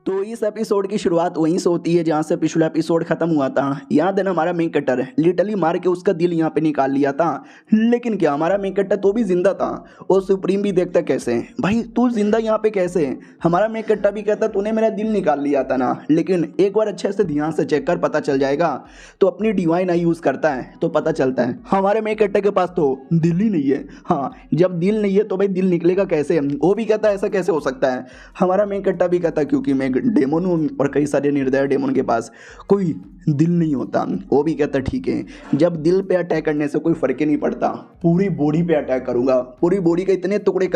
तो इस एपिसोड की शुरुआत वहीं से होती है जहाँ से पिछला एपिसोड खत्म हुआ था। यहाँ दिन हमारा मेकट्टर लिटरली मार के उसका दिल यहाँ पे निकाल लिया था, लेकिन क्या हमारा मेकट्टर तो भी जिंदा था। और सुप्रीम भी देखता कैसे भाई तू जिंदा यहाँ पे कैसे। हमारा मेकट्टर भी कहता तूने मेरा दिल निकाल लिया था ना, लेकिन एक बार अच्छे से ध्यान से चेक कर पता चल जाएगा। तो अपनी डिवाइन आई यूज करता है तो पता चलता है हमारे मेकट्टर के पास तो दिल ही नहीं है। हाँ जब दिल नहीं है तो भाई दिल निकलेगा कैसे। वो भी कहता ऐसा कैसे हो सकता है। हमारा मेकट्टर भी कहता क्योंकि मैं डेमोन हूँ और कई सारे निर्दय डेमोन के पास कोई दिल नहीं होता। वो भी कहता ठीक है, जब दिल पे अटैक करने से कोई फर्क ही नहीं पड़ता, पूरी बॉडी पे अटैक करूंगा, पूरी बॉडी के इतने टुकड़े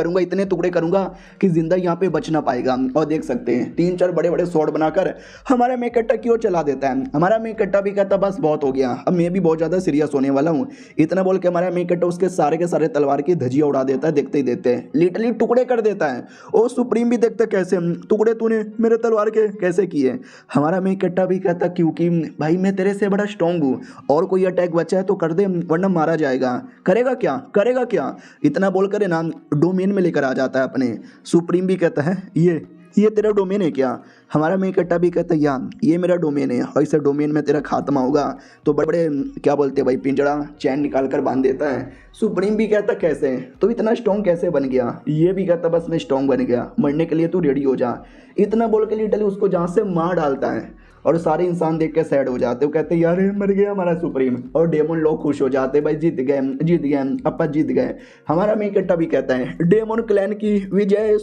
करूंगा कि जिंदा यहाँ पे बच ना पाएगा। और देख सकते हैं 3-4 बड़े बड़े शॉट बनाकर हमारा मेकट्टा की ओर चला देता है। हमारा मेकट्टा भी कहता बस बहुत हो गया, अब मैं भी बहुत ज्यादा सीरियस होने वाला हूँ। इतना बोल के हमारा मेकट्टा उसके सारे के सारे तलवार की धजिया उड़ा देता है, देखते ही देखते लिटरली टुकड़े कर देता है। और सुप्रीम भी देखता कैसे टुकड़े तूने मेरे तलवार के कैसे किए। हमारा मैं कट्टा भी कहता क्योंकि भाई मैं तेरे से बड़ा स्ट्रांग हूँ और कोई अटैक बचा है तो कर दे वरना मारा जाएगा। करेगा क्या इतना बोल कर ना डोमेन में लेकर आ जाता है अपने। सुप्रीम भी कहता है ये तेरा डोमेन है क्या। हमारा मैं कट्टा भी कहता है यार ये मेरा डोमेन है और इस डोमेन में तेरा खात्मा होगा। तो बड़े बड़े क्या बोलते हैं भाई पिंजड़ा चैन निकाल कर बांध देता है। सुप्रीम भी कहता कैसे तो इतना स्ट्रॉन्ग कैसे बन गया। ये भी कहता बस मैं स्ट्रॉन्ग बन गया, मरने के लिए तू रेडी हो जा। इतना बोल के लिटरली उसको जहाँ से मार डालता है और सारे इंसान देख के सैड हो जाते। वो कहते यार मर गया हमारा सुप्रीम। और डेमन लोग खुश हो जाते भाई जीत गए अपा जीत गए। हमारा मेकट्टा भी कहता है डेमन क्लैन की विजय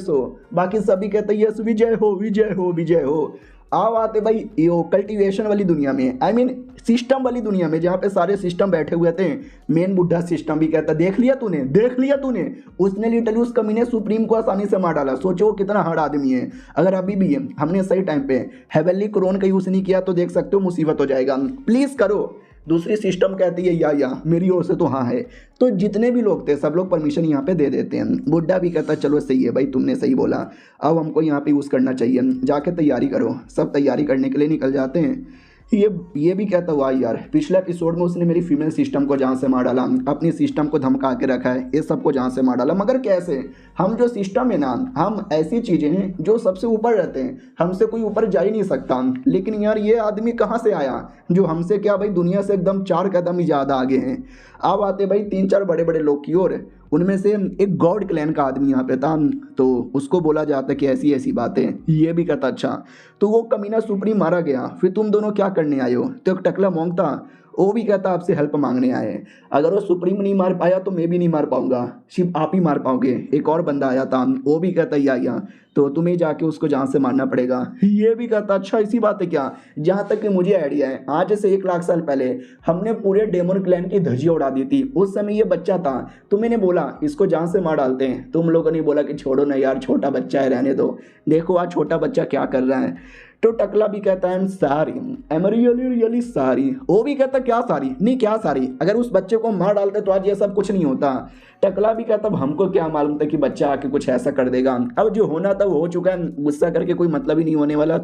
सो। बाकी सभी कहते हैं यस विजय हो। आओ आते भाई यो कल्टीवेशन वाली दुनिया में, आई मीन सिस्टम वाली दुनिया में जहाँ पे सारे सिस्टम बैठे हुए थे। मेन बुढ़ा सिस्टम भी कहता देख लिया तूने। उसने लिटरली उस कमीने सुप्रीम को आसानी से मार डाला। सोचो वो कितना हार्ड आदमी है। अगर अभी भी हमने सही टाइम पे हेवनली क्रोन का यूज़ नहीं किया तो देख सकते हो मुसीबत हो जाएगा। प्लीज़ करो। दूसरी सिस्टम कहती है या मेरी ओर से तो हाँ है। तो जितने भी लोग थे सब लोग परमिशन यहाँ पे दे देते हैं। बुड्ढा भी कहता चलो सही है भाई तुमने सही बोला, अब हमको यहाँ पे यूज़ करना चाहिए, जाके तैयारी करो। सब तैयारी करने के लिए निकल जाते हैं। ये भी कहता हुआ यार पिछले एपिसोड में उसने मेरी फीमेल सिस्टम को जहाँ से मार डाला, अपनी सिस्टम को धमका के रखा है, ये सबको जहाँ से मार डाला। मगर कैसे? हम जो सिस्टम है ना, हम ऐसी चीज़ें हैं जो सबसे ऊपर रहते हैं, हमसे कोई ऊपर जा ही नहीं सकता। लेकिन यार ये आदमी कहाँ से आया जो हमसे क्या भाई दुनिया से एकदम 4 कदम ही ज़्यादा आगे हैं। अब आते भाई 3-4 बड़े बड़े लोग की ओर। उनमें से एक गॉड क्लैन का आदमी यहाँ पे था, तो उसको बोला जाता है कि ऐसी ऐसी बातें। ये भी कहता अच्छा तो वो कमीना सुप्रीम मारा गया, फिर तुम दोनों क्या करने आए हो? तो एक टकला मोंग था, वो भी कहता आपसे हेल्प मांगने आए। अगर वो सुप्रीम नहीं मार पाया तो मैं भी नहीं मार पाऊंगा, सिर्फ आप ही मार पाओगे। एक और बंदा आया था, वो भी कहता या तो तुम्हें जाके उसको जान से मारना पड़ेगा। ये भी कहता अच्छा ऐसी बात है क्या? जहाँ तक कि मुझे आइडिया है, आज से 1 लाख साल पहले हमने पूरे डेमन क्लैन की धज्जियां उड़ा दी थी। उस समय ये बच्चा था, तो मैंने बोला इसको जान से मार डालते हैं। तुम लोगों ने बोला कि छोड़ो ना यार, छोटा बच्चा है रहने दो। देखो आज छोटा बच्चा क्या कर रहा है। तो टकला भी कहता है आई एम रियली सारी। वो भी कहता क्या सारी? नहीं क्या सारी, अगर उस बच्चे को मार डालते तो आज ये सब कुछ नहीं होता। टकला भी कहता हमको क्या मालूम था कि बच्चा आके कुछ ऐसा कर देगा। अब जो होना था वो हो चुका है, गुस्सा करके कोई मतलब ही नहीं होने वाला।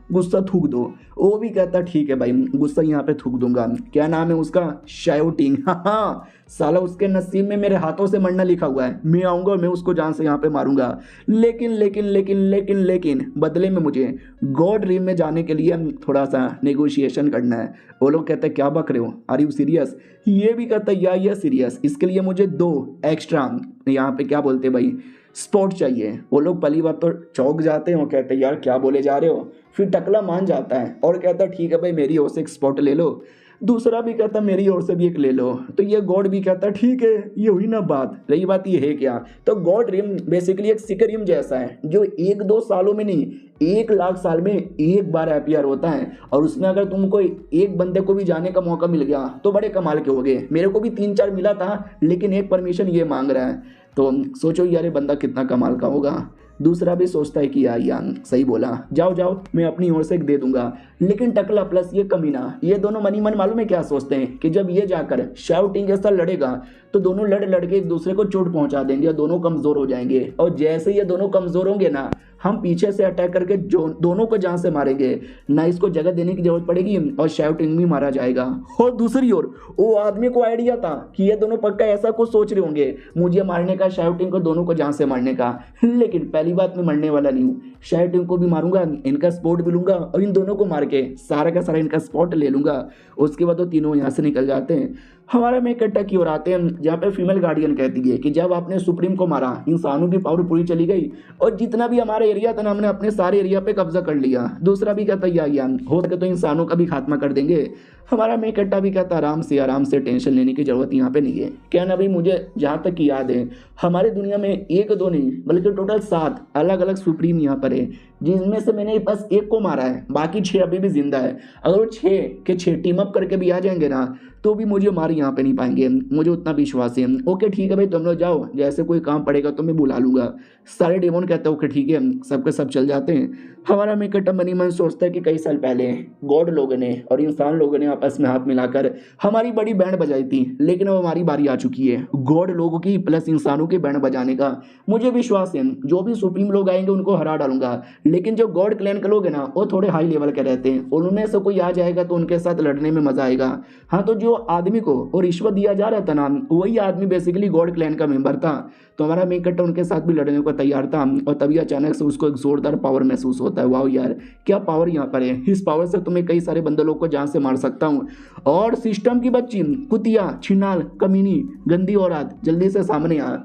गुस्सा थूक दो। वो भी कहता ठीक है भाई गुस्सा यहाँ पे थूक दूंगा। क्या नाम है उसका? शाउटिंग। हाँ साला उसके नसीब में मेरे हाथों से मरना लिखा हुआ है। मैं आऊँगा और मैं उसको जान से यहाँ पे मारूंगा। लेकिन बदले में मुझे गॉड ड्रीम में जाने के लिए थोड़ा सा नेगोशिएशन करना है। वो लोग कहते हैं क्या बक रहे हो, आर यू सीरियस? ये भी कहता है या सीरियस। इसके लिए मुझे 2 एक्स्ट्रा यहाँ पे क्या बोलते भाई स्पॉट चाहिए। वो लोग पहली बात तो चौंक जाते हैं, वो कहते हैं यार क्या बोले जा रहे हो। फिर टकला मान जाता है और कहता है ठीक है भाई मेरी ओर से एक स्पॉट ले लो। दूसरा भी कहता मेरी ओर से भी एक ले लो। तो ये गॉड भी कहता ठीक है, ये हुई ना बात। रही बात ये है क्या, तो गॉड रिम बेसिकली एक सिकरियम जैसा है जो 1-2 सालों में नहीं 1 लाख साल में एक बार अपीयर होता है। और उसमें अगर तुमको एक बंदे को भी जाने का मौका मिल गया तो बड़े कमाल के हो गए। मेरे को भी 3-4 मिला था, लेकिन एक परमिशन ये मांग रहा है। तो सोचो यार ये बंदा कितना कमाल का होगा। दूसरा भी सोचता है कि यार सही बोला, जाओ मैं अपनी ओर से एक दे दूंगा। लेकिन टकला प्लस ये कमीना, ये दोनों मनी मन मालूम है क्या सोचते हैं कि जब ये जाकर शाउटिंग के साथ लड़ेगा तो दोनों लड़ के एक दूसरे को चोट पहुंचा देंगे और दोनों कमजोर हो जाएंगे। और जैसे ये दोनों कमजोर होंगे ना, हम पीछे से अटैक करके जो दोनों को जान से मारेंगे ना, इसको जगह देने की जरूरत पड़ेगी और शाउटिंग भी मारा जाएगा। और दूसरी ओर वो आदमी को आइडिया था कि ये दोनों पक्का ऐसा कुछ सोच रहे होंगे मुझे मारने का, शाउटिंग को दोनों को जान से मारने का। लेकिन पहली बात मैं मरने वाला नहीं हूँ, शाउटिंग को भी मारूंगा, इनका स्पॉट भी लूंगा और इन दोनों को मार के सारा का सारा इनका स्पॉट ले लूंगा। उसके बाद वो तीनों यहाँ से निकल जाते हैं। हमारा में इकट्ठा की ओर आते हैं जहाँ पे फीमेल गार्डियन कहती है कि जब आपने सुप्रीम को मारा इंसानों की पावर पूरी चली गई और जितना भी हमारा एरिया था ना हमने अपने सारे एरिया पे कब्जा कर लिया। दूसरा भी कहता या हो सके तो इंसानों का भी खात्मा कर देंगे। हमारा में इकट्ठा भी कहता आराम से टेंशन लेने की जरूरत यहाँ पे नहीं है। क्या ना भाई मुझे जहाँ तक की याद है हमारे दुनिया में 1-2 नहीं बल्कि टोटल 7 अलग अलग सुप्रीम यहाँ पर है, जिनमें से मैंने बस 1 को मारा है, बाकी 6 अभी भी जिंदा है। अगर वो 6 के 6 टीम अप करके भी आ जाएंगे ना तो भी मुझे मार यहाँ पे नहीं पाएंगे, मुझे उतना विश्वास है। ओके ठीक है भाई, तुम लोग जाओ, जैसे कोई काम पड़ेगा तो मैं बुला लूंगा। सारे डेमन कहते हैं ओके ठीक है, सबके सब चल जाते हैं। हमारा मेन कैरेक्टर मनी मन सोचता है कि कई साल पहले गॉड लोगों ने और इंसान लोगों ने आपस में हाथ मिलाकर हमारी बड़ी बैंड बजाई थी, लेकिन अब हमारी बारी आ चुकी है गॉड लोगों की प्लस इंसानों की बैंड बजाने का। मुझे विश्वास है जो भी सुप्रीम लोग आएंगे उनको हरा डालूंगा, लेकिन जो गॉड क्लैन के लोग हैं ना वो थोड़े हाई लेवल के रहते हैं, उनमें से कोई आ जाएगा तो उनके साथ लड़ने में मजा आएगा। हाँ, तो जो आदमी को वो रिश्वत दिया जा रहा था ना, वही आदमी बेसिकली गॉड क्लैन का मेंबर था। तो हमारा मेन कैरेक्टर उनके साथ भी लड़ने को तैयार था, और तभी अचानक से उसको एक जोरदार पावर महसूस होता है। वाह यार, क्या पावर यहाँ पर है, इस पावर से तुम्हें कई सारे बंदे लोग को जान से मार सकता हूँ। और सिस्टम की बच्ची, कुतिया, छिनाल, कमीनी, गंदी औरत, जल्दी से सामने आ।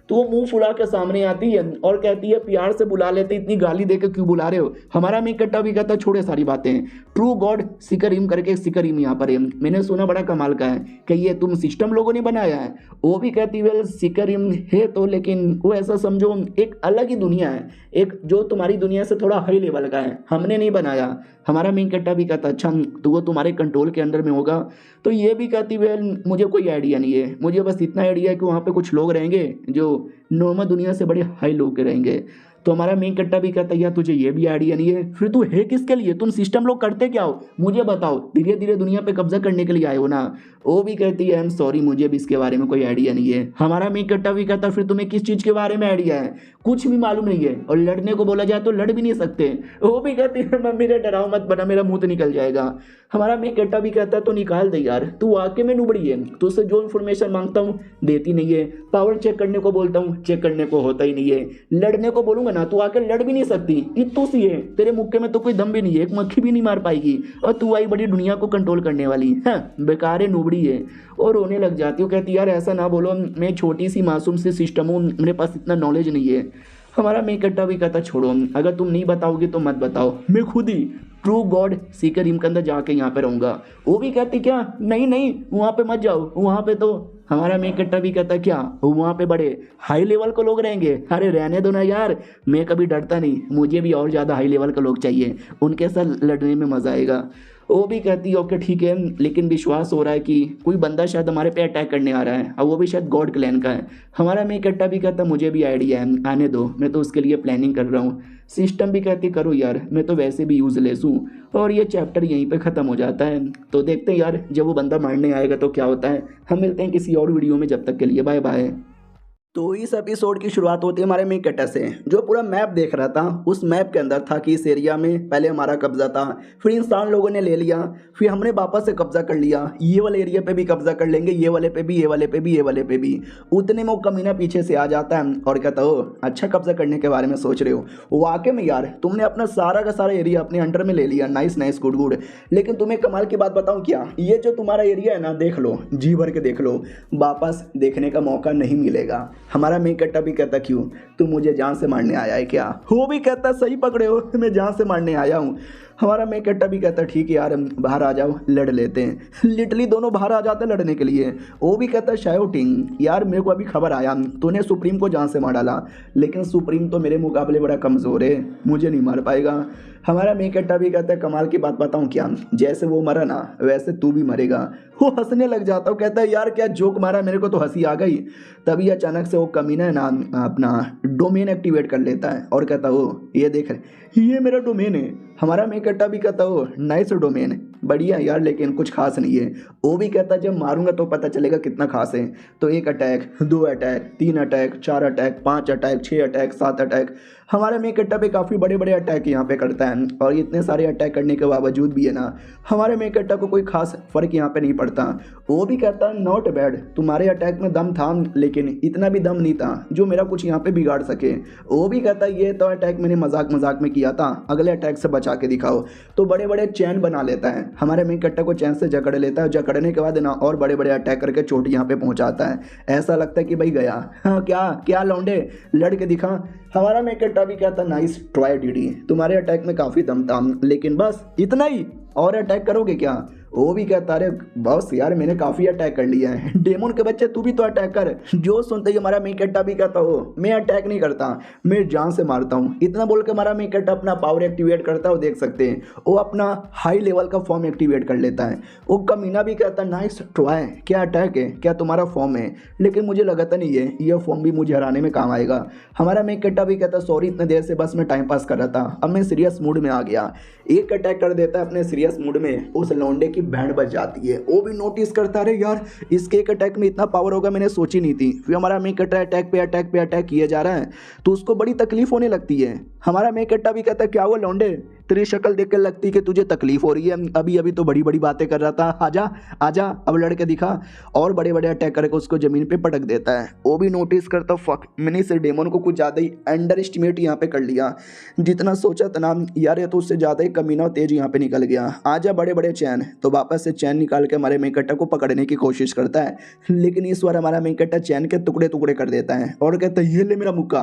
तो वो मुंह फुला के सामने आती है और कहती है प्यार से बुला लेते, इतनी गाली देकर क्यों बुला रहे हो। हमारा मेन कैरेक्टर भी कहता है छोड़े सारी बातें, ट्रू गॉड सिकरिम करके सिकरिम यहाँ पर है, मैंने सुना बड़ा कमाल का है कि ये तुम सिस्टम लोगों ने बनाया है। वो भी कहती वेल सिकरिम है तो, लेकिन वो ऐसा समझो एक अलग ही दुनिया है, एक जो तुम्हारी दुनिया से थोड़ा हाई लेवल का है, हमने नहीं बनाया। हमारा मेन कैरेक्टर भी कहता अच्छा तो वो तुम्हारे कंट्रोल के अंडर में होगा। तो ये भी कहती वेल मुझे कोई आइडिया नहीं है, मुझे बस इतना आइडिया है कि वहाँ पे कुछ लोग रहेंगे जो नॉर्मल दुनिया से बड़े हाई लोग के रहेंगे। तो हमारा मेन कैरेक्टर भी कहता है यार तुझे ये भी आइडिया नहीं है, फिर तू है किसके लिए, तुम सिस्टम लोग करते क्या हो मुझे बताओ, धीरे धीरे दुनिया पे कब्जा करने के लिए आए हो ना। वो भी कहती है आई एम सॉरी, मुझे भी इसके बारे में कोई आइडिया नहीं है। हमारा मेन कैरेक्टर भी कहता है फिर तुम्हें किस चीज के बारे में आइडिया है, कुछ भी मालूम नहीं है, और लड़ने को बोला जाए तो लड़ भी नहीं सकते। वो भी कहती है मम्मी ने डराओ मत बना, मेरा मुंह तो निकल जाएगा। हमारा मेन कैरेक्टर भी कहता है तो निकाल दे यार, तू वाकई में नुबड़ी है, तुझसे जो इन्फॉर्मेशन मांगता हूँ देती नहीं है, पावर चेक करने को बोलता हूँ चेक करने को होता ही नहीं है, लड़ने को बोलूंगा ना तू आकर लड़ भी नहीं सकती, इतू सी है, तेरे मुक्के में तो कोई दम भी नहीं है, एक मक्खी भी नहीं मार पाएगी, और तू आई बड़ी दुनिया को कंट्रोल करने वाली है, बेकार है नुबड़ी है। और रोने लग जाती हूँ, कहती यार ऐसा ना बोलो, मैं छोटी सी मासूम सी सिस्टम हूँ, मेरे पास इतना नॉलेज नहीं है। हमारा मेन कैरेक्टर भी कहता छोड़ो, अगर तुम नहीं बताओगे तो मत बताओ, मैं खुद ही ट्रू गॉड सीकर इम के अंदर जाके यहाँ पे रहूंगा। वो भी कहती क्या नहीं नहीं वहाँ पे मत जाओ, वहाँ पे तो हमारा मेन कैरेक्टर भी कहता क्या वहाँ पे बड़े हाई लेवल के लोग रहेंगे। अरे रहने दो ना यार, मैं कभी डरता नहीं, मुझे भी और ज़्यादा हाई लेवल के लोग चाहिए, उनके साथ लड़ने में मज़ा आएगा। वो भी कहती है ओके ठीक है, लेकिन विश्वास हो रहा है कि कोई बंदा शायद हमारे पे अटैक करने आ रहा है, और वो भी शायद गॉड क्लैन का है। हमारा मेन कैरेक्टर भी कहता मुझे भी आइडिया है, आने दो, मैं तो उसके लिए प्लानिंग कर रहा हूँ। सिस्टम भी कहती करो यार, मैं तो वैसे भी यूजलेस हूँ। और ये चैप्टर यहीं पे ख़त्म हो जाता है। तो देखते हैं यार जब वो बंदा मारने आएगा तो क्या होता है। हम मिलते हैं किसी और वीडियो में, जब तक के लिए बाय बाय। तो इस एपिसोड की शुरुआत होती है हमारे मेन कैरेक्टर से, जो पूरा मैप देख रहा था। उस मैप के अंदर था कि इस एरिया में पहले हमारा कब्जा था, फिर इंसान लोगों ने ले लिया, फिर हमने वापस से कब्जा कर लिया, ये वाले एरिया पे भी कब्जा कर लेंगे, ये वाले पे भी, ये वाले पे भी, ये वाले पे भी। उतने में वो कमीना पीछे से आ जाता है और कहता हो अच्छा कब्जा करने के बारे में सोच रहे हो, वाकई में यार तुमने अपना सारा का सारा एरिया अपने अंडर में ले लिया, नाइस नाइस गुड गुड। लेकिन तुम्हें कमाल की बात बताऊँ क्या, ये जो तुम्हारा एरिया है ना, देख लो, जी भर के देख लो, वापस देखने का मौका नहीं मिलेगा। हमारा मेन कैरेक्टर भी कहता क्यों, तू मुझे जान से मारने आया है क्या। वो भी कहता सही पकड़े हो, मैं जान से मारने आया हूँ। हमारा मेन कैरेक्टर भी कहता ठीक है यार बाहर आ जाओ लड़ लेते हैं। लिटरली दोनों बाहर आ जाते हैं लड़ने के लिए। वो भी कहता शायोटिंग यार मेरे को अभी खबर आया तूने सुप्रीम को जान से मार डाला, लेकिन सुप्रीम तो मेरे मुकाबले बड़ा कमज़ोर है, मुझे नहीं मार पाएगा। हमारा मेन कैरेक्टर भी कहता है कमाल की बात बताऊँ क्या, जैसे वो मरा ना वैसे तू भी मरेगा। वो हंसने लग जाता हूँ, कहता है यार क्या जोक मारा, मेरे को तो हंसी आ गई। तभी अचानक से वो कमीना है ना अपना डोमेन एक्टिवेट कर लेता है और कहता हो ये देख ये मेरा डोमेन है। हमारा मेन कैरेक्टर भी कहता हो नाइस डोमेन, बढ़िया यार लेकिन कुछ खास नहीं है। वो भी कहता जब मारूंगा तो पता चलेगा कितना खास है। तो 1 attack, 2 attack, 3 attack, 4 attack, 5 attack, 6 attack, 7 attack. हमारे मेन कैरेक्टर पे काफ़ी बड़े बड़े अटैक यहाँ पे करता है, और इतने सारे अटैक करने के बावजूद भी है ना हमारे मेन कैरेक्टर को कोई खास फर्क यहाँ पे नहीं पड़ता। वो भी कहता है नॉट बैड, तुम्हारे अटैक में दम था लेकिन इतना भी दम नहीं था जो मेरा कुछ यहाँ पे बिगाड़ सके। वो भी कहता है ये तो अटैक मैंने मजाक मजाक में किया था, अगले अटैक से बचा के दिखाओ। तो बड़े बड़े चैन बना लेता है, हमारे मेन कैरेक्टर को चैन से जकड़ लेता है, जकड़ने के बाद ना और बड़े बड़े अटैक करके चोट यहाँ पे पहुँचाता है। ऐसा लगता है कि भाई गया, हाँ क्या क्या लौंडे लड़ के दिखा। हमारा मेन कैरेक्टर भी कहता नाइस ट्राई डीडी, तुम्हारे अटैक में काफ़ी दम था लेकिन बस इतना ही, और अटैक करोगे क्या। वो भी कहता अरे बॉस यार मैंने काफ़ी अटैक कर लिया है। डेमन के बच्चे तू भी तो अटैक कर। जो सुनते ही हमारा मेकेटा भी कहता हो मैं अटैक नहीं करता, मैं जान से मारता हूँ। इतना बोल के हमारा मेकेटा अपना पावर एक्टिवेट करता है। वो देख सकते हैं वो अपना हाई लेवल का फॉर्म एक्टिवेट कर लेता है। वो कमीना भी कहता है नाइस ट्राई, क्या अटैक है, क्या तुम्हारा फॉर्म है, लेकिन मुझे लगता नहीं है ये फॉर्म भी मुझे हराने में काम आएगा। हमारा मेकेटा भी कहता सॉरी इतने देर से बस मैं टाइम पास कर रहा था, अब मैं सीरियस मूड में आ गया। एक अटैक कर देता है अपने सीरियस मूड में, उस लौंडे की बैंड बज जाती है। वो भी नोटिस करता है यार इसके एक अटैक में इतना पावर होगा मैंने सोची नहीं थी। फिर हमारा मेकेटा अटैक पे अटैक पे अटैक किया जा रहा है तो उसको बड़ी तकलीफ होने लगती है। हमारा मेकेटा भी कहता है क्या हुआ लौंडे, तेरी शक्ल देख कर लगती है कि तुझे तकलीफ हो रही है, अभी अभी तो बड़ी बड़ी बातें कर रहा था, आजा आजा अब लड़के दिखा। और बड़े बड़े अटैक करके उसको जमीन पे पटक देता है। वो भी नोटिस करता फक मैंने इस डेमन को कुछ ज़्यादा ही अंडर एस्टिमेट यहाँ पे कर लिया, जितना सोचा था ना यार ये तो उससे ज़्यादा ही कमीना और तेज यहाँ पे निकल गया। आजा बड़े बड़े चैन। तो वापस से चैन निकाल के हमारे मेकेटा को पकड़ने की कोशिश करता है, लेकिन इस बार हमारा मेकेटा चैन के टुकड़े टुकड़े कर देता है और कहता है ये ले मेरा मुक्का।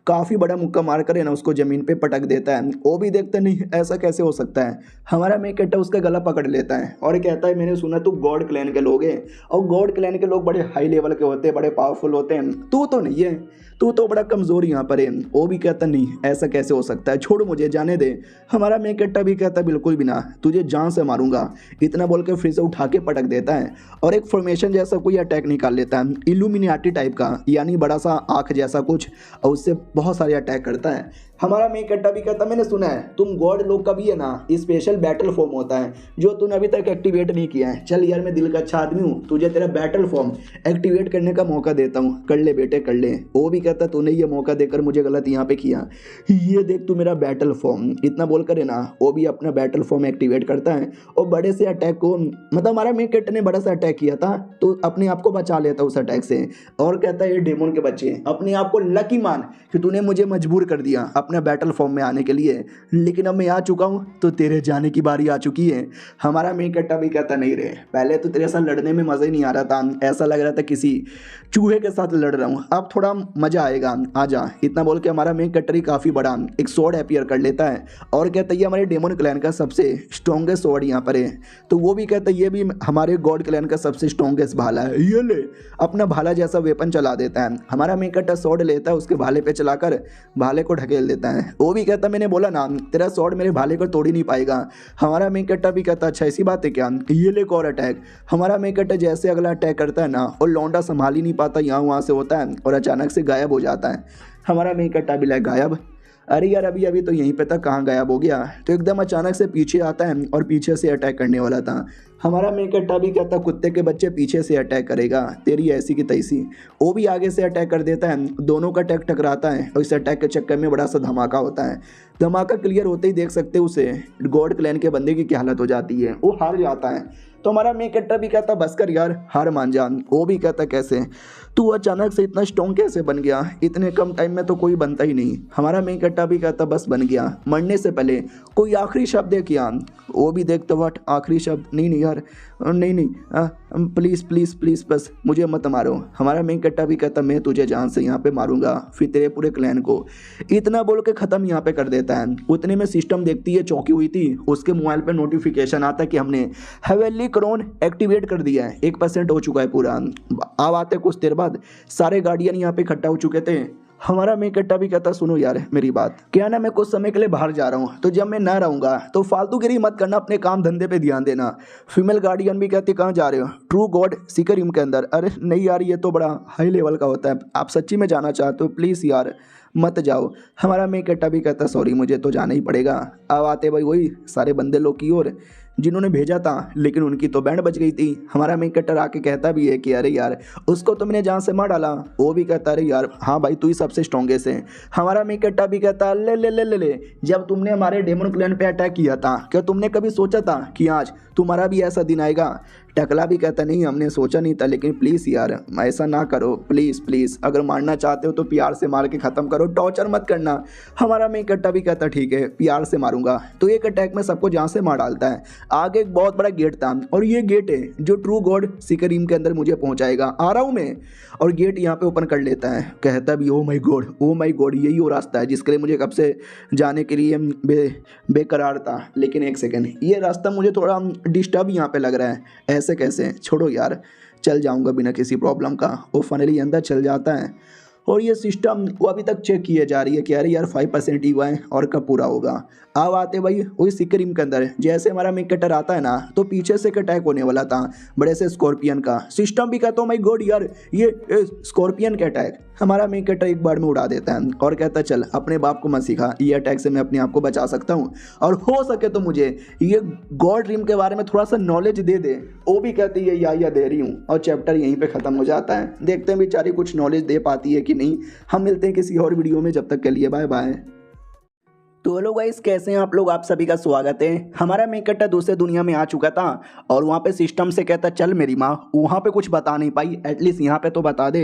काफ़ी बड़ा मुक्का मार कर है ना उसको ज़मीन पे पटक देता है। वो भी देखता नहीं ऐसा कैसे हो सकता है। हमारा मेकेटा उसका गला पकड़ लेता है और कहता है मैंने सुना तू गॉड क्लैन के लोग हैं और गॉड क्लैन के लोग बड़े हाई लेवल के होते हैं, बड़े पावरफुल होते हैं, तू तो नहीं है, तू तो बड़ा कमज़ोर यहाँ पर है। वो भी कहता नहीं ऐसा कैसे हो सकता है, छोड़ मुझे जाने दे। हमारा मेकेटा भी कहता बिल्कुल भी ना, तुझे जान से मारूंगा। इतना बोल के फिर से उठा के पटक देता है और एक फॉर्मेशन जैसा कोई अटैक निकाल लेता है, इल्यूमिनाटी टाइप का, यानी बड़ा सा आँख जैसा कुछ, और उससे बहुत सारे अटैक करता है। हमारा मेकेटा भी कहता मैंने सुना है तुम गॉड लोग का भी है ना स्पेशल बैटल फॉर्म होता है जो तूने अभी तक एक्टिवेट नहीं किया है। चल यार मैं दिल का अच्छा आदमी हूँ, तुझे तेरा बैटल फॉर्म एक्टिवेट करने का मौका देता हूँ, कर ले बेटे कर ले। वो भी कहता तूने ये मौका देकर मुझे गलत यहाँ पे किया, ये देख तू मेरा बैटल फॉर्म। इतना बोलकर है ना वो भी अपना बैटल फॉर्म एक्टिवेट करता है और बड़े से अटैक को, मतलब हमारा मेकेटा ने बड़ा सा अटैक किया था तो अपने आप को बचा लेता उस अटैक से और कहता है ये डेमन के बच्चे अपने आप को लकी मान कि तूने मुझे मजबूर कर दिया अपने बैटल फॉर्म में आने के लिए, लेकिन अब मैं आ चुका हूँ तो तेरे जाने की बारी आ चुकी है। हमारा मेकेटा भी कहता नहीं रे, पहले तो तेरे साथ लड़ने में मज़ा ही नहीं आ रहा था, ऐसा लग रहा था किसी चूहे के साथ लड़ रहा हूँ, अब थोड़ा मज़ा आएगा, आजा। इतना बोल के हमारा मेकेटा काफ़ी बड़ा एक स्वॉर्ड अपीयर कर लेता है और कहता है ये हमारे डेमन क्लैन का सबसे स्ट्रॉन्गेस्ट स्वॉर्ड यहाँ पर है। तो वो भी कहता है ये भी हमारे गॉड क्लैन का सबसे स्ट्रॉन्गेस्ट भाला है, ये ले। अपना भाला जैसा वेपन चला देता है। हमारा मेकेटा स्वॉर्ड लेता है, उसके भाले पे चलाकर भाले को ढकेल देता है। वो भी कहता मैंने बोला ना तेरा स्वॉर्ड मेरे भाले को तोड़ ही नहीं पाएगा। हमारा मेकेटा भी कहता अच्छा ऐसी बात है क्या, ये ले एक और अटैक। हमारा मेकेटा जैसे अगला अटैक करता है ना और लौंडा संभाल ही नहीं पाता, यहाँ वहाँ से होता है और अचानक से गायब हो जाता है। हमारा मेकेटा भी लाइक गायब, अरे यार अभी अभी तो यहीं पे था, कहाँ गायब हो गया। तो एकदम अचानक से पीछे आता है और पीछे से अटैक करने वाला था। हमारा मेकेटा भी कहता कुत्ते के बच्चे पीछे से अटैक करेगा, तेरी ऐसी की तैसी। वो भी आगे से अटैक कर देता है, दोनों का अटैक टकराता है और इस अटैक के चक्कर में बड़ा सा धमाका होता है। धमाका क्लियर होते ही देख सकते उसे गॉड क्लैन के बंदे की क्या हालत हो जाती है, वो हार जाता है। तो हमारा मेकेटा भी कहता बस कर यार हार मान जा। वो भी कहता कैसे, तू अचानक से इतना स्ट्रॉन्ग कैसे बन गया, इतने कम टाइम में तो कोई बनता ही नहीं। हमारा मेकेटा भी कहता बस बन गया, मरने से पहले कोई आखिरी शब्द है क्या। वो भी देखता व्हाट आखिरी शब्द, नहीं नहीं यार नहीं प्लीज़ प्लीज़ प्लीज़ बस मुझे मत मारो। हमारा मेकेटा भी कहता मैं तुझे जान से यहाँ पे मारूंगा, फिर तेरे पूरे क्लैन को। इतना बोल के ख़त्म यहाँ पे कर देता है। उतने में सिस्टम देखती है चौंकी हुई थी, उसके मोबाइल पे नोटिफिकेशन आता है कि हमने हेवेनली क्रोन एक्टिवेट कर दिया है, 1% हो चुका है पूरा। अब आते कुछ देर बाद सारे गार्डियन यहाँ पे इकट्ठा हो चुके थे। हमारा मेकेटा भी कहता सुनो यार मेरी बात, क्या ना मैं कुछ समय के लिए बाहर जा रहा हूँ, तो जब मैं ना रहूँगा तो फालतूगिरी मत करना, अपने काम धंधे पे ध्यान देना। फीमेल गार्डियन भी कहती कहाँ जा रहे हो, ट्रू गॉड सीकर रूम के अंदर। अरे नहीं यार ये तो बड़ा हाई लेवल का होता है, आप सच्ची में जाना चाहते हो प्लीज़ यार मत जाओ। हमारा मेकेटा भी कहता सॉरी मुझे तो जाना ही पड़ेगा। अब आते भाई वही सारे बंदे लोग की ओर जिन्होंने भेजा था, लेकिन उनकी तो बैंड बच गई थी। हमारा मेकेटर आके कहता भी है कि अरे यार उसको तुमने जान से मार डाला। वो भी कहता अरे यार हाँ भाई तू ही सबसे स्ट्रॉन्गेस्ट है। हमारा मेकेटा भी कहता ले ले ले ले ले, जब तुमने हमारे डेमन क्लैन पे अटैक किया था क्या तुमने कभी सोचा था कि आज तुम्हारा भी ऐसा दिन आएगा। टकला भी कहता नहीं हमने सोचा नहीं था, लेकिन प्लीज़ यार ऐसा ना करो, प्लीज़ प्लीज़, अगर मारना चाहते हो तो प्यार से मार के ख़त्म करो, टॉर्चर मत करना। हमारा मेन कट्टा भी कहता ठीक है प्यार से मारूंगा। तो एक अटैक में सबको जहाँ से मार डालता है। आगे एक बहुत बड़ा गेट था और ये गेट है जो ट्रू गॉड सिकरीम के अंदर मुझे पहुँचाएगा, आ रहा हूँ मैं। और गेट यहाँ पे ओपन कर लेता है, कहता भी ओ माई गॉड यही वो रास्ता है जिसके लिए मुझे कब से जाने के लिए बेकरार था। लेकिन एक सेकेंड, ये रास्ता मुझे थोड़ा डिस्टर्ब यहाँ पे लग रहा है, ऐसे कैसे, छोड़ो यार चल जाऊँगा बिना किसी प्रॉब्लम का। वो फाइनली अंदर चल जाता है और ये सिस्टम वो अभी तक चेक किए जा रही है कि अरे यार 5% ही हुआ है और कब पूरा होगा। अब आते भाई वही सिकरीम के अंदर, जैसे हमारा मेन कटर आता है ना तो पीछे से एक अटैक होने वाला था बड़े से स्कॉर्पियन का। सिस्टम भी कहता हूँ माई गॉड यार ये स्कॉर्पियन का अटैक हमारा मेन कटर एक बार में उड़ा देता है और कहता है चल अपने बाप को मत सिखा, ये अटैक से मैं अपने आप को बचा सकता हूँ और हो सके तो मुझे ये गॉड ड्रीम के बारे में थोड़ा सा नॉलेज दे दे। वो भी कहती है या दे रही हूँ और चैप्टर यहीं पे ख़त्म हो जाता है। देखते हैं बेचारी कुछ नॉलेज दे पाती है कि नहीं। हम मिलते हैं किसी और वीडियो में, जब तक के लिए बाय बाय। तो हेलो गाइस, कैसे हैं आप लोग? आप सभी का स्वागत है। हमारा मेन कट्टा दूसरे दुनिया में आ चुका था और वहाँ पे सिस्टम से कहता चल मेरी माँ, वहाँ पे कुछ बता नहीं पाई, एटलीस्ट यहाँ पे तो बता दे।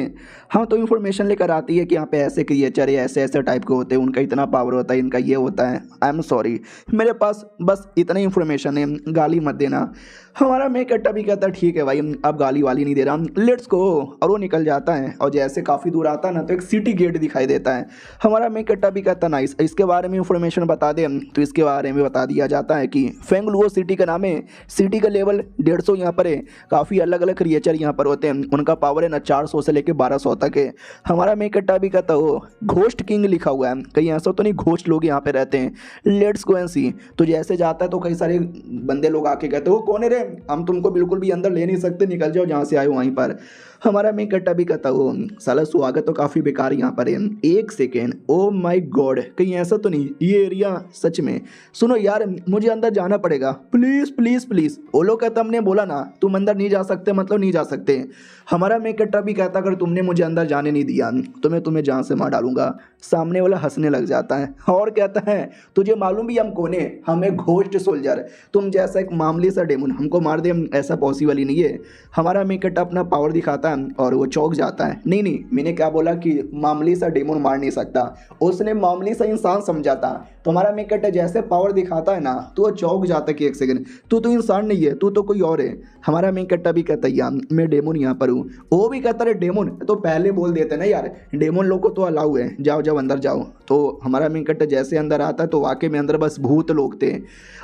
हाँ तो इन्फॉर्मेशन लेकर आती है कि यहाँ पे ऐसे क्रिएचर है, ऐसे ऐसे टाइप के होते हैं, उनका इतना पावर होता है, इनका ये होता है। आई एम सॉरी, मेरे पास बस इतना इन्फॉर्मेशन है, गाली मत देना। हमारा मेन कट्टा भी कहता है ठीक है भाई अब गाली वाली नहीं दे रहा, लेट्स गो। और वो निकल जाता है और जैसे काफ़ी दूर आता है ना तो एक सिटी गेट दिखाई देता है। हमारा मेन कट्टा भी कहता नाइस, इसके बारे में इन्फॉर्मेशन बता दे। तो इसके बारे में बता दिया जाता है कि फेंगलुओ सिटी का नाम है, सिटी का लेवल 150 यहाँ पर है। काफ़ी अलग अलग क्रिएचर यहाँ पर होते हैं, उनका पावर है ना 400 से लेकर 1200 तक है। हमारा मेन कट्टा भी कहता हो घोस्ट किंग लिखा हुआ है, कहीं ऐसा तो नहीं घोस्ट लोग यहाँ पे रहते हैं, लेट्स गो एंड सी। तो जैसे जाता है तो कई सारे बंदे लोग आके कहते हो कौन है रे, हम तुमको बिल्कुल भी अंदर ले नहीं सकते, निकल जाओ जहाँ से आए हो वहीं पर। हमारा मेन कट्टा भी कहता हो साला स्वागत तो काफ़ी बेकार यहाँ पर है। एक सेकेंड, ओ माय गॉड कहीं ऐसा तो नहीं ये एरिया सच में, सुनो यार मुझे अंदर जाना पड़ेगा प्लीज़ प्लीज़ प्लीज़। वो लोग कहता हमने बोला ना तुम अंदर नहीं जा सकते, मतलब नहीं जा सकते। हमारा मेन कट्टा भी कहता अगर तुमने मुझे अंदर जाने नहीं दिया तो मैं तुम्हें जान से मार डालूंगा। सामने वाला हंसने लग जाता है और कहता है तुझे मालूम भी हम कौन है, हमें घोस्ट सोल्जर, तुम जैसा एक मामूली सा डेमन हमको मार दे ऐसा पॉसिबल ही नहीं है। हमारा मेन कट्टा अपना पावर दिखाता है और वो चौंक जाता है। नहीं मैंने क्या बोला कि मामूली सा डेमन मार नहीं सकता, उसने मामूली सा इंसान समझा था। तो हमारा मेन कट्टा जैसे पावर दिखाता है ना तो वो चौंक जाता है कि एक सेकंड तू तो इंसान नहीं है, तू तो कोई और है। हमारा मेन कट्टा भी कहता है यार मैं डेमन यहाँ पर हूँ। वो भी कहता है डेमन तो पहले बोल देते ना यार, डेमन लोग को तो अलाउ है, जाओ जाओ अंदर जाओ। तो हमारा मेन कट्टा जैसे अंदर आता है तो वाकई में अंदर बस भूत लोग थे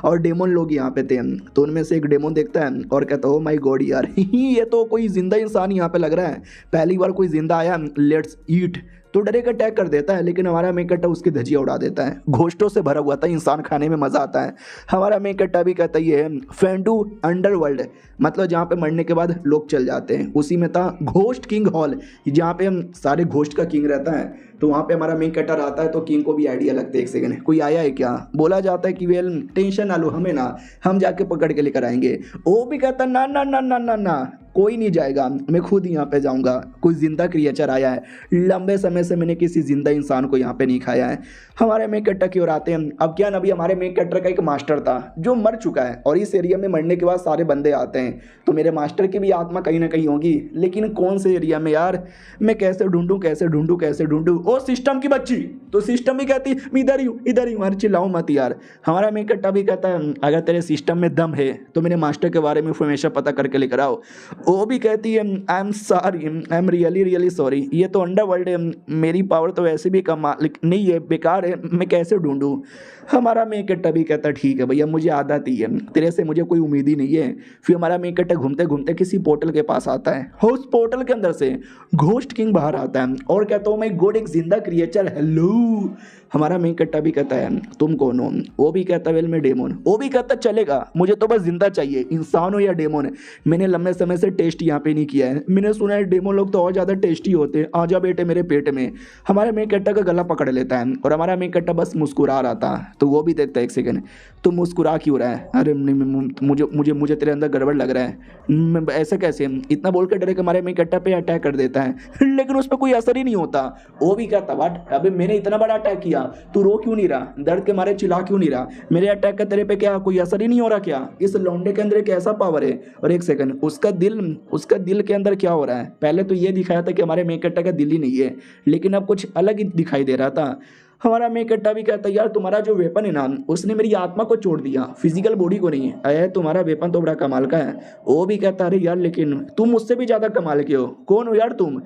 और डेमन लोग यहाँ पे थे। तो उनमें से एक डेमन देखता है और कहता है ओ माय गॉड यार ये तो कोई जिंदा इंसान यहाँ पे लग रहा है, पहली बार कोई जिंदा आया, लेट्स ईट। तो डरे का अटैक कर देता है, लेकिन हमारा मेन कट्टा उसकी धजिया उड़ा देता है। घोस्टों से भरा हुआ था, इंसान खाने में मज़ा आता है। हमारा मेन कट्टा भी कहता ये है फेंडू अंडरवर्ल्ड, मतलब जहाँ पे मरने के बाद लोग चल जाते हैं, उसी में था घोस्ट किंग हॉल जहाँ पे हम सारे घोस्ट का किंग रहता है। तो वहाँ पे हमारा मेन कट्टर आता है तो किंग को भी आइडिया लगता है एक सेकंड कोई आया है क्या, बोला जाता है कि वेल टेंशन ना लो, हमें ना हम जाके पकड़ के लेकर आएंगे। वो भी कहता ना ना ना ना ना ना कोई नहीं जाएगा, मैं खुद यहाँ पे जाऊँगा, कोई जिंदा क्रिएचर आया है, लंबे समय से मैंने किसी जिंदा इंसान को यहाँ पे नहीं खाया है। हमारे मेन कट्टर की ओर आते हैं। अब क्या नबी हमारे मेन कट्टर का एक मास्टर था जो मर चुका है और इस एरिया में मरने के बाद सारे बंदे आते हैं, तो मेरे मास्टर की भी आत्मा कहीं ना कहीं होगी, लेकिन कौन से एरिया में यार, मैं कैसे ढूंढूं कैसे ढूंढूं कैसे ढूंढूं। ओ सिस्टम की बच्ची, तो सिस्टम भी कहती इधर ही हूँ, चिल्लाओ मत यार। हमारा मेन कट्टा भी कहता है अगर तेरे सिस्टम में दम है तो मेरे मास्टर के बारे में इन्फॉर्मेशन पता करके लेकर आओ। वो भी कहती है I am sorry, I am really sorry, ये तो अंडरवर्ल्ड है, मेरी पावर तो वैसे भी कम नहीं है, बेकार है, मैं कैसे ढूंढूं। हमारा मेन कट्टा भी कहता ठीक है भैया मुझे आदत ही है, तेरे से मुझे कोई उम्मीद ही नहीं है। फिर हमारा मेन कट्टा घूमते घूमते किसी पोर्टल के पास आता है, उस पोर्टल के अंदर से घोस्ट किंग बाहर आता है और कहता हूँ मैं गॉड एक जिंदा क्रिएचर, हेलो। हमारा मेन कट्टा भी कहता है तुम कौन हो, वो भी कहता वेल मैं डेमन। वो भी कहता चलेगा मुझे तो बस जिंदा चाहिए, इंसान हो या डेमन, मैंने लंबे समय से से टेस्ट यहाँ पे नहीं किया है। मैंने सुना है डेमो लोग तो और ज़्यादा टेस्टी होते हैं। आजा बेटे मेरे पेट में। हमारा मेन कैरेक्टर का गला पकड़ लेता है और हमारा मेन कैरेक्टर बस मुस्कुरा रहा था। तो वो भी देखता है, एक सेकंड तो मुस्कुरा क्यों रहा है? अरे मुझे मुझे मुझे तेरे अंदर गड़बड़ लग रहा है। ऐसे कैसे? इतना बोल कर डायरेक्ट हमारे मेन कैरेक्टर पे अटैक कर देता है, लेकिन उस पर कोई असर ही नहीं होता। वो भी कहता व्हाट, अबे मैंने इतना बड़ा अटैक किया, तू रो क्यों नहीं रहा? दर्द के मारे चिल्ला क्यों नहीं रहा? मेरे अटैक का तेरे पे क्या कोई असर ही नहीं हो रहा क्या? इस लौंडे के अंदर एक ऐसा पावर है। और एक सेकंड, उसका दिल के अंदर क्या हो रहा है? पहले तो ये दिखाया था कि हमारे मेन कैरेक्टर का दिल ही नहीं है, लेकिन अब कुछ अलग ही दिखाई दे रहा था। हमारा मेन कैरेक्टर भी कहता है यार तुम्हारा जो वेपन है ना, उसने मेरी आत्मा को छोड़ दिया, फिजिकल बॉडी को नहीं। अरे तुम्हारा वेपन तो बड़ा कमाल का है। वो भी कहता अरे यार लेकिन तुम मुझसे भी ज़्यादा कमाल के हो, कौन हो यार तुम?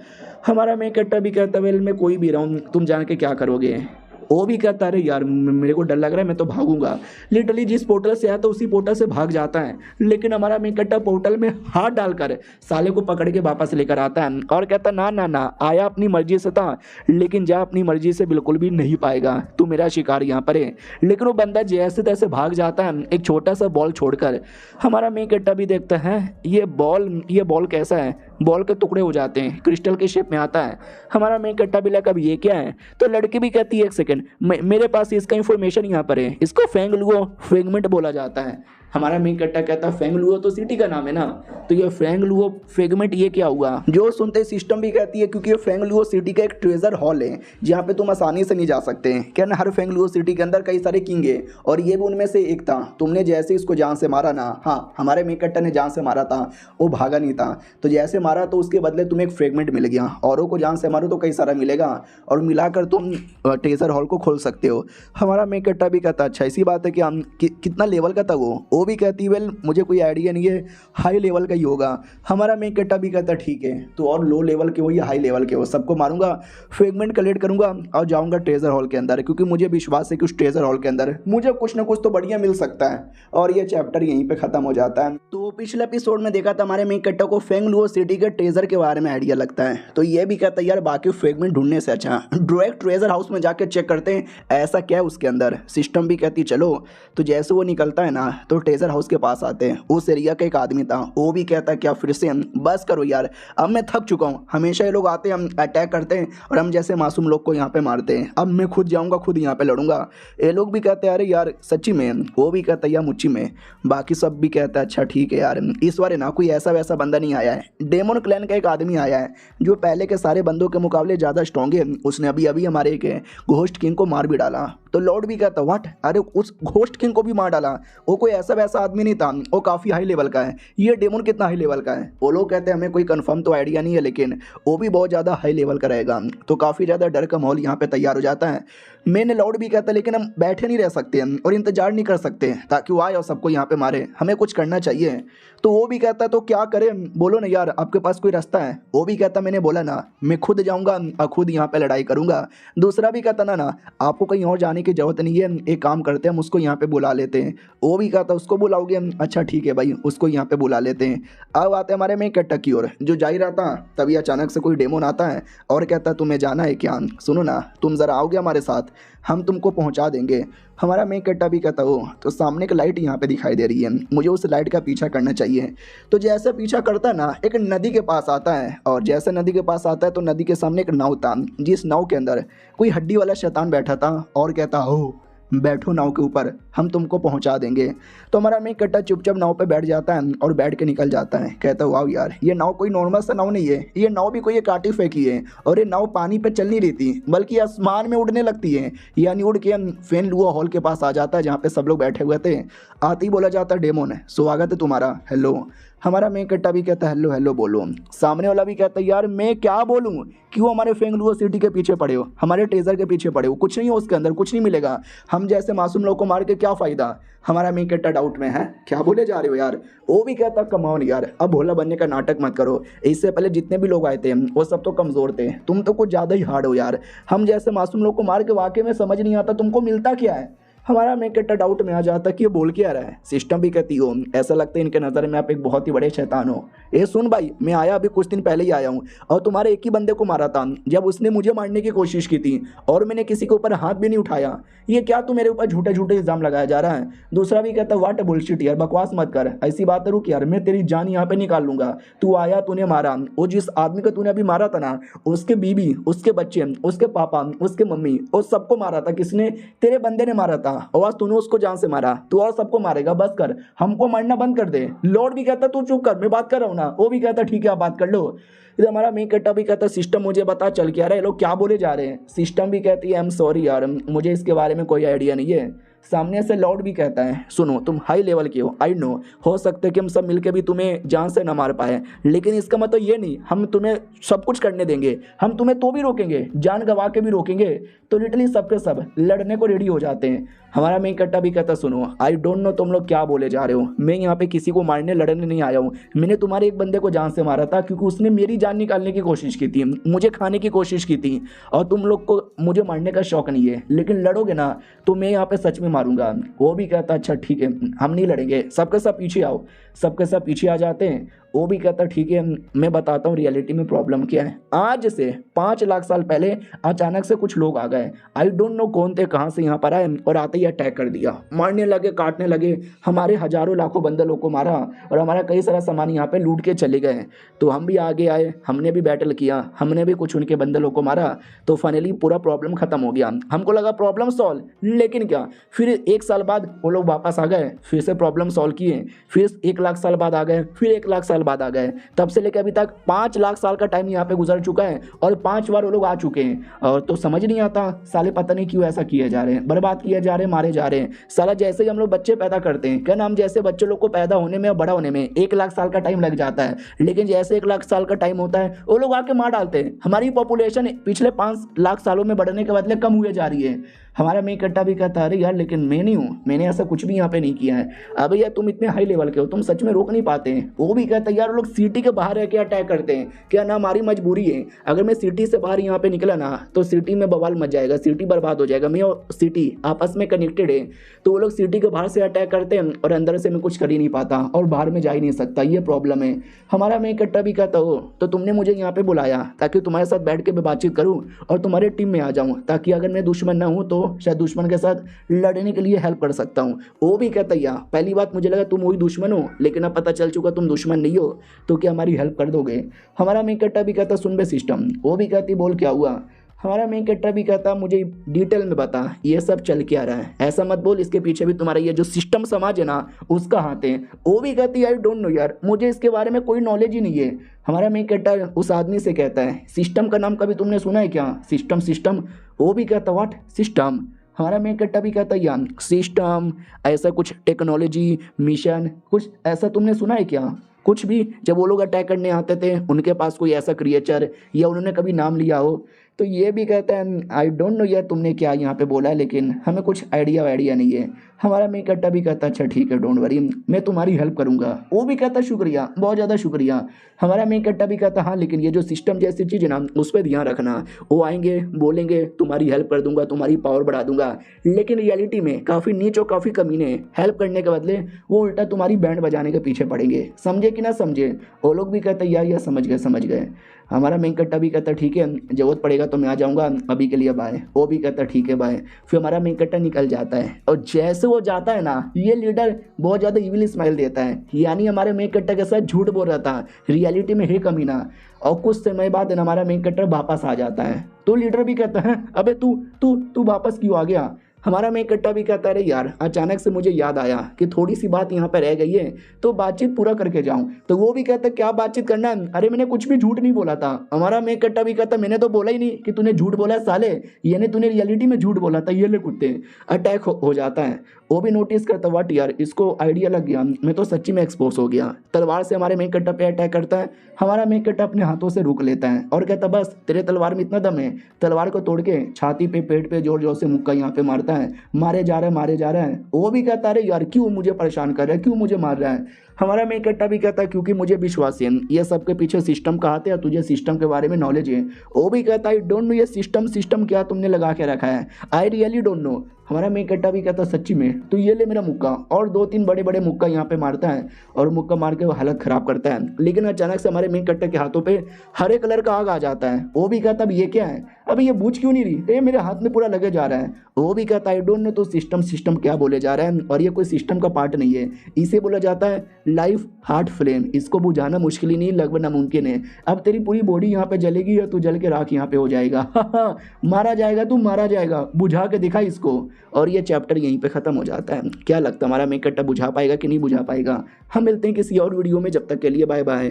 हमारा मेन कैरेक्टर भी कहता वेल मैं कोई भी रहूँ, तुम जान के क्या करोगे? वो भी कहता अरे यार मेरे को डर लग रहा है, मैं तो भागूंगा। लिटरली जिस पोर्टल से आया था उसी पोर्टल से भाग जाता है, लेकिन हमारा मेन कैरेक्टर पोर्टल में हाथ डालकर साले को पकड़ के वापस लेकर आता है और कहता ना ना ना, आया अपनी मर्जी से था, लेकिन जा अपनी मर्जी से बिल्कुल भी नहीं पाएगा, तू मेरा शिकार यहाँ पर है। लेकिन वो बंदा जैसे तैसे भाग जाता है एक छोटा सा बॉल छोड़कर। हमारा मेन कैरेक्टर भी देखता है ये बॉल कैसा है? बॉल के टुकड़े हो जाते हैं, क्रिस्टल के शेप में आता है। हमारा मेन कैरेक्टर भी लगा अब ये क्या है? तो लड़की भी कहती है एक सेकंड मेरे पास इसका इंफॉर्मेशन यहाँ पर है, इसको फेंगलुओ फ्रेगमेंट बोला जाता है। हमारा मेन कैरेक्टर कहता है फेंगलुओ तो सिटी का नाम है ना, तो ये फेंगलुओ फ्रेगमेंट ये क्या हुआ? जो सुनते सिस्टम भी कहती है क्योंकि ये फेंगलुओ सिटी का एक ट्रेजर हॉल है जहाँ पे तुम आसानी से नहीं जा सकते हैं। क्या ना, हर फेंगलुओ सिटी के अंदर कई सारे किंग है और ये भी उनमें से एक था। तुमने जैसे इसको जान से मारा ना, हाँ हमारे मेन कैरेक्टर ने जान से मारा था, वो भागा नहीं था, तो जैसे मारा तो उसके बदले तुम्हें एक फ्रेगमेंट मिल गया। औरों को जान से मारो तो कई सारा मिलेगा और मिलाकर तुम ट्रेजर हॉल को खोल सकते हो। हमारा मेन कैरेक्टर भी कहता अच्छा ऐसी बात है कि हम कितना लेवल का था वो भी कहती वेल मुझे कोई आइडिया नहीं है, हाई लेवल का ही होगा। हमारा मेन कैरेक्टर भी कहता ठीक है तो और लो लेवल के हो या हाई लेवल के हो सबको मारूंगा, फ्रेगमेंट कलेक्ट करूंगा और जाऊंगा ट्रेजर हॉल के अंदर, क्योंकि मुझे विश्वास है कि उस ट्रेजर हॉल के अंदर मुझे कुछ ना कुछ तो बढ़िया मिल सकता है। और ये चैप्टर यहीं पे खत्म हो जाता है। तो पिछले एपिसोड में देखा था हमारे मेन कैरेक्टर को फेंगलुओ सिटी के ट्रेजर के बारे में आइडिया लगता है, तो ये भी कहता है यार बाकी फ्रेगमेंट ढूंढने से अच्छा डायरेक्ट ट्रेजर हाउस में जाके चेक करते हैं ऐसा क्या है उसके अंदर। सिस्टम भी कहती चलो। तो जैसे वो निकलता है ना तो ट्रेजर हाउस के पास आते हैं। उस एरिया का एक आदमी था, वो भी कहता है क्या फिर से? बस करो यार, अब मैं थक चुका हूँ, हमेशा ये लोग आते हैं हम अटैक करते हैं और हम जैसे मासूम लोग को यहाँ पे मारते हैं, अब मैं खुद जाऊँगा खुद यहाँ पे लड़ूंगा। ये लोग भी कहते हैं अरे यार सच्ची में, वो भी कहता है यार मुच्ची में। बाकी सब भी कहता है अच्छा ठीक है यार, इस बार ना कोई ऐसा वैसा बंदा नहीं आया है, डेमन क्लैन का एक आदमी आया है जो पहले के सारे बंदों के मुकाबले ज़्यादा स्ट्रॉन्ग है। उसने अभी अभी हमारे एक घोस्ट किंग को मार भी डाला। तो लॉर्ड भी कहता व्हाट, अरे उस घोस्ट किंग को भी मार डाला? वो कोई ऐसा वैसा आदमी नहीं था, वो काफ़ी हाई लेवल का है। ये डेमन कितना हाई लेवल का है? वो लोग कहते हैं हमें कोई कंफर्म तो आइडिया नहीं है, लेकिन वो भी बहुत ज़्यादा हाई लेवल का रहेगा। तो काफ़ी ज़्यादा डर का माहौल यहाँ पे तैयार हो जाता है। मैंने लॉर्ड भी कहता है लेकिन हम बैठे नहीं रह सकते और इंतजार नहीं कर सकते ताकि वो आए और सबको यहाँ पे मारे, हमें कुछ करना चाहिए। तो वो भी कहता है तो क्या करें, बोलो ना यार, आपके पास कोई रास्ता है? वो भी कहता मैंने बोला ना मैं खुद जाऊँगा और खुद यहाँ पे लड़ाई करूँगा। दूसरा भी कहता ना आपको कहीं और जाने की जरूरत नहीं है, एक काम करते हैं हम उसको यहाँ पे बुला लेते हैं। वो भी कहता उसको बुलाओगे? अच्छा ठीक है भाई, उसको यहाँ पे बुला लेते हैं। अब आते हमारे मेन कैरेक्टर की ओर, जो जा ही रहा था तभी अचानक से कोई डेमन आता है और कहता तुम्हें जाना है क्या? सुनो ना, तुम ज़रा आओगे हमारे साथ, हम तुमको पहुंचा देंगे। हमारा मेन कैरेक्टर भी कहता हो तो सामने की लाइट यहाँ पे दिखाई दे रही है, मुझे उस लाइट का पीछा करना चाहिए। तो जैसे पीछा करता है ना, एक नदी के पास आता है और जैसे नदी के पास आता है तो नदी के सामने एक नाव था, जिस नाव के अंदर कोई हड्डी वाला शैतान बैठा था और कहता हो बैठो नाव के ऊपर, हम तुमको पहुंचा देंगे। तो हमारा मेन कैरेक्टर चुपचाप नाव पे बैठ जाता है और बैठ के निकल जाता है। कहता वाह यार, ये नाव कोई नॉर्मल सा नाव नहीं है, ये नाव भी कोई एक काटी फेंकी है और ये नाव पानी पे चल नहीं रही थी बल्कि आसमान में उड़ने लगती है। यानी उड़ के फेंगलुओ हॉल के पास आ जाता है जहाँ पे सब लोग बैठे हुए थे। आते ही बोला जाता है डेमन स्वागत है तुम्हारा, हेलो। हमारा मेन कैरेक्टर भी कहता है हेलो हेलो बोलो। सामने वाला भी कहता है यार मैं क्या बोलूँ, क्यों हमारे फेंगलुओ सिटी के पीछे पड़े हो, हमारे ट्रेजर के पीछे पड़े हो, कुछ नहीं हो उसके अंदर, कुछ नहीं मिलेगा, हम जैसे मासूम लोग को मार के क्या फ़ायदा। हमारा मेन कैरेक्टर डाउट में है, क्या बोले जा रहे हो यार। वो भी कहता कम ऑन यार, अब भोला बनने का नाटक मत करो, इससे पहले जितने भी लोग आए थे वो सब तो कमज़ोर थे, तुम तो कुछ ज़्यादा ही हार्ड हो यार, हम जैसे मासूम लोग को मार के वाकई में समझ नहीं आता तुमको मिलता क्या है। हमारा मेन कैरेक्टर डाउट में आ जाता कि ये बोल क्या रहा है। सिस्टम भी कहती हो ऐसा लगता है इनके नज़र में आप एक बहुत ही बड़े शैतान हो। ए सुन भाई, मैं आया अभी कुछ दिन पहले ही आया हूँ और तुम्हारे एक ही बंदे को मारा था जब उसने मुझे मारने की कोशिश की थी और मैंने किसी के ऊपर हाथ भी नहीं उठाया। ये क्या तू मेरे ऊपर झूठे झूठे इल्जाम लगाया जा रहा है। दूसरा भी कहता है व्हाट बुलशिट यार, बकवास मत कर, ऐसी बात है रुक यार, मैं तेरी जान यहाँ पे निकाल लूंगा। तू आया, तूने मारा, वो जिस आदमी को तूने अभी मारा था ना, उसके बीबी, उसके बच्चे, उसके पापा, उसके मम्मी, और सबको मारा था किसने? तेरे बंदे ने मारा था और आज तूने उसको जान से मारा। तू और सबको मारेगा, बस कर, हमको मारना बंद कर दे। लॉर्ड भी कहता तू चुप कर, मैं बात कर रहा हूँ ना। वो भी कहता ठीक है आप बात कर लो। इधर हमारा मेन कैरेक्टर भी कहता सिस्टम मुझे बता चल क्या रहा है, लोग क्या बोले जा रहे हैं। सिस्टम भी कहती है आई एम सॉरी यार, मुझे इसके बारे में कोई आइडिया नहीं है। सामने से लॉर्ड भी कहता है सुनो तुम हाई लेवल के हो, आई नो, हो सकता है कि हम सब मिलकर भी तुम्हें जान से न मार पाए, लेकिन इसका मतलब ये नहीं हम तुम्हें सब कुछ करने देंगे, हम तुम्हें तो भी रोकेंगे, जान गंवा के भी रोकेंगे। तो लिटरली सबके सब लड़ने को रेडी हो जाते हैं। हमारा मेन कैरेक्टर भी कहता सुनो आई डोंट नो तुम लोग क्या बोले जा रहे हो, मैं यहाँ पे किसी को मारने लड़ने नहीं आया हूँ। मैंने तुम्हारे एक बंदे को जान से मारा था क्योंकि उसने मेरी जान निकालने की कोशिश की थी, मुझे खाने की कोशिश की थी, और तुम लोग को मुझे मारने का शौक नहीं है, लेकिन लड़ोगे ना तो मैं यहाँ पे सच में मारूंगा। वो भी कहता अच्छा ठीक है हम नहीं लड़ेंगे, सबके सब पीछे आओ। सबके सब पीछे आ जाते हैं। वो भी कहता ठीक है मैं बताता हूँ रियलिटी में प्रॉब्लम क्या है। आज से 5 लाख साल पहले अचानक से कुछ लोग आ गए, आई डोंट नो कौन थे, कहाँ से यहाँ पर आए और आते ही अटैक कर दिया, मारने लगे, काटने लगे, हमारे हजारों लाखों बंदे लोग को मारा और हमारा कई सारा सामान यहाँ पे लूट के चले गए। तो हम भी आगे आए, हमने भी बैटल किया, हमने भी कुछ उनके बंदे लोग को मारा, तो फाइनली पूरा प्रॉब्लम खत्म हो गया। हमको लगा प्रॉब्लम सॉल्व, लेकिन क्या, फिर 1 साल बाद वो लोग वापस आ गए, फिर से प्रॉब्लम सॉल्व किए, फिर 1 लाख साल बाद आ गए, फिर 1 लाख साल बाद आ गए, तब से लेकर अभी तक 5 लाख साल का टाइम यहाँ पे गुजर चुका है और 5 बार वो लोग आ चुके हैं। और तो समझ नहीं आता साले पता नहीं क्यों ऐसा किए जा रहे हैं, बर्बाद किए जा रहे हैं, मारे जा रहे हैं। साला जैसे ही हम लोग बच्चे पैदा करते हैं, क्या नाम, जैसे बच्चे लोग को पैदा होने में और बड़ा होने में 1 लाख साल का टाइम लग जाता है, लेकिन जैसे 1 लाख साल का टाइम होता है वो लोग आके मार डालते हैं। हमारी पॉपुलेशन पिछले 5 लाख सालों में बढ़ने के बदले कम हुए जा रही है। हमारा मेन कट्टा भी कहता है अरे यार लेकिन मैं नहीं हूँ, मैंने ऐसा कुछ भी यहाँ पे नहीं किया है। अब यार तुम इतने हाई लेवल के हो, तुम सच में रोक नहीं पाते हैं। वो भी कहता है यार लोग सिटी के बाहर रह के अटैक करते हैं, क्या ना हमारी मजबूरी है, अगर मैं सिटी से बाहर यहाँ पे निकला ना तो सिटी में बवाल मच जाएगा, सिटी बर्बाद हो जाएगा। मैं और सिटी आपस में कनेक्टेड है, तो वो लोग सिटी के बाहर से अटैक करते हैं और अंदर से मैं कुछ कर ही नहीं पाता और बाहर में जा ही नहीं सकता, ये प्रॉब्लम है। हमारा मेन कट्टा भी कहता हो तो तुमने मुझे यहाँ पे बुलाया ताकि तुम्हारे साथ बैठ के मैं बातचीत करूँ और तुम्हारे टीम में आ जाऊँ, ताकि अगर मैं दुश्मन ना हूँ तो शायद दुश्मन के साथ लड़ने के लिए हेल्प कर सकता हूँ। वो भी कहता है पहली बात मुझे लगा तुम वही दुश्मन हो, लेकिन अब पता चल चुका तुम दुश्मन नहीं हो, तो क्या हमारी हेल्प कर दोगे। हमारा मेन कट्टा भी कहता सुन बे सिस्टम। वो भी कहती बोल क्या हुआ। हमारा मेन कैरेक्टर भी कहता मुझे डिटेल में बता ये सब चल क्या रहा है, ऐसा मत बोल, इसके पीछे भी तुम्हारा ये जो सिस्टम समाज है ना उसका हाथ है। वो भी कहती आई डोंट नो यार, मुझे इसके बारे में कोई नॉलेज ही नहीं है। हमारा मेन कैरेक्टर उस आदमी से कहता है सिस्टम का नाम कभी तुमने सुना है क्या, सिस्टम सिस्टम। वो भी कहता व्हाट सिस्टम। हमारा मेन कैरेक्टर भी कहता है यार सिस्टम ऐसा कुछ टेक्नोलॉजी मिशन कुछ ऐसा तुमने सुना है क्या, कुछ भी। जब वो लोग अटैक करने आते थे उनके पास कोई ऐसा क्रिएचर या उन्होंने कभी नाम लिया हो। तो ये भी कहता है आई डोंट नो यार तुमने क्या यहाँ पे बोला, लेकिन हमें कुछ आइडिया नहीं है। हमारा मेन कट्टा भी कहता अच्छा ठीक है डोंट वरी, मैं तुम्हारी हेल्प करूँगा। वो भी कहता शुक्रिया, बहुत ज़्यादा शुक्रिया। हमारा मेन कट्टा भी कहता हाँ लेकिन ये जो सिस्टम जैसी चीज़ है ना उस पर ध्यान रखना, वो आएंगे बोलेंगे तुम्हारी हेल्प कर दूंगा, तुम्हारी पावर बढ़ा दूंगा, लेकिन रियलिटी में काफ़ी नीच और काफ़ी कमीने हेल्प करने के बदले वो उल्टा तुम्हारी बैंड बजाने के पीछे पड़ेंगे। समझे कि ना समझे। वो लोग भी कहते यार समझ गए। हमारा मेन कट्टा भी कहता ठीक है जरूरत पड़ेगा तो मैं आ जाऊँगा, अभी के लिए बाय। वो भी कहता ठीक है बाय। फिर हमारा मेन कट्टा निकल जाता है और जैसे वो जाता है ना ये लीडर बहुत ज़्यादा इविल स्माइल देता है, यानी हमारे मेन कट्टा के साथ झूठ बोल रहा था, रियलिटी में है कमीना। और कुछ समय बाद हमारा मेन कट्टर वापस आ जाता है। तो लीडर भी कहता है अबे तू वापस क्यों आ गया। हमारा मेन कट्टा भी कहता है अरे यार अचानक से मुझे याद आया कि थोड़ी सी बात यहाँ पे रह गई है तो बातचीत पूरा करके जाऊँ। तो वो भी कहता है क्या बातचीत करना है, अरे मैंने कुछ भी झूठ नहीं बोला था। हमारा मेन कट्टा भी कहता मैंने तो बोला ही नहीं कि तूने झूठ बोला है साले, यानी तूने रियलिटी में झूठ बोला था। ये ले कुत्ते अटैक हो जाता है। वो भी नोटिस करता व्हाट यार इसको आइडिया लग गया, मैं तो सच्ची में एक्सपोज हो गया। तलवार से हमारे मेन कट्टा पे अटैक करता है। हमारा मेन कट्टा अपने हाथों से रोक लेता है और कहता बस तेरे तलवार में इतना दम है। तलवार को तोड़ के छाती पे पेट पे जोर जोर से मुक्का यहाँ पे मारता है, मारे जा रहा है। वो भी कहता है अरे यार क्यों मुझे परेशान कर रहा है, क्यों मुझे मार रहा है। हमारा मेन कट्टा भी कहता है क्योंकि मुझे विश्वास है ये सब के पीछे सिस्टम का हाथ है, तुझे सिस्टम के बारे में नॉलेज है। वो भी कहता है आई डोंट नो ये सिस्टम सिस्टम क्या तुमने लगा के रखा है, आई रियली डोंट नो। हमारा मेन कट्टा भी कहता सच्ची में, तो ये ले मेरा मुक्का, और 2-3 बड़े बड़े मुक्का यहाँ पे मारता है और मुक्का मार के वो हालत खराब करता है। लेकिन अचानक से हमारे मेन कट्टे के हाथों पे हरे कलर का आग आ जाता है। वो भी कहता अब ये क्या है, अब ये बूझ क्यों नहीं रही, ये मेरे हाथ में पूरा लगे जा रहा है। वो भी कहता आई डोंट नो तो सिस्टम सिस्टम क्या बोले जा रहा है, और ये कोई सिस्टम का पार्ट नहीं है, इसे बोला जाता है लाइफ हार्ट फ्लेम। इसको बुझाना मुश्किल ही नहीं लगभग नामुमकिन है। अब तेरी पूरी बॉडी यहाँ पे जलेगी या तू जल के राख यहाँ पे हो जाएगा। मारा जाएगा, तू मारा जाएगा, बुझा के दिखा इसको। और ये चैप्टर यहीं पे खत्म हो जाता है। क्या लगता है हमारा मेन कट्टा बुझा पाएगा कि नहीं बुझा पाएगा? हम मिलते हैं किसी और वीडियो में, जब तक के लिए बाय बाय।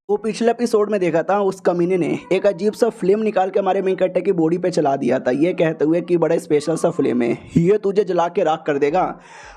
वो पिछले एपिसोड में देखा था उस कमीने ने एक अजीब सा फ्लेम निकाल के हमारे मेन कट्टे की बॉडी पे चला दिया था, ये कहते हुए कि बड़ा स्पेशल सा फ्लेम है, ये तुझे जला के राख कर देगा।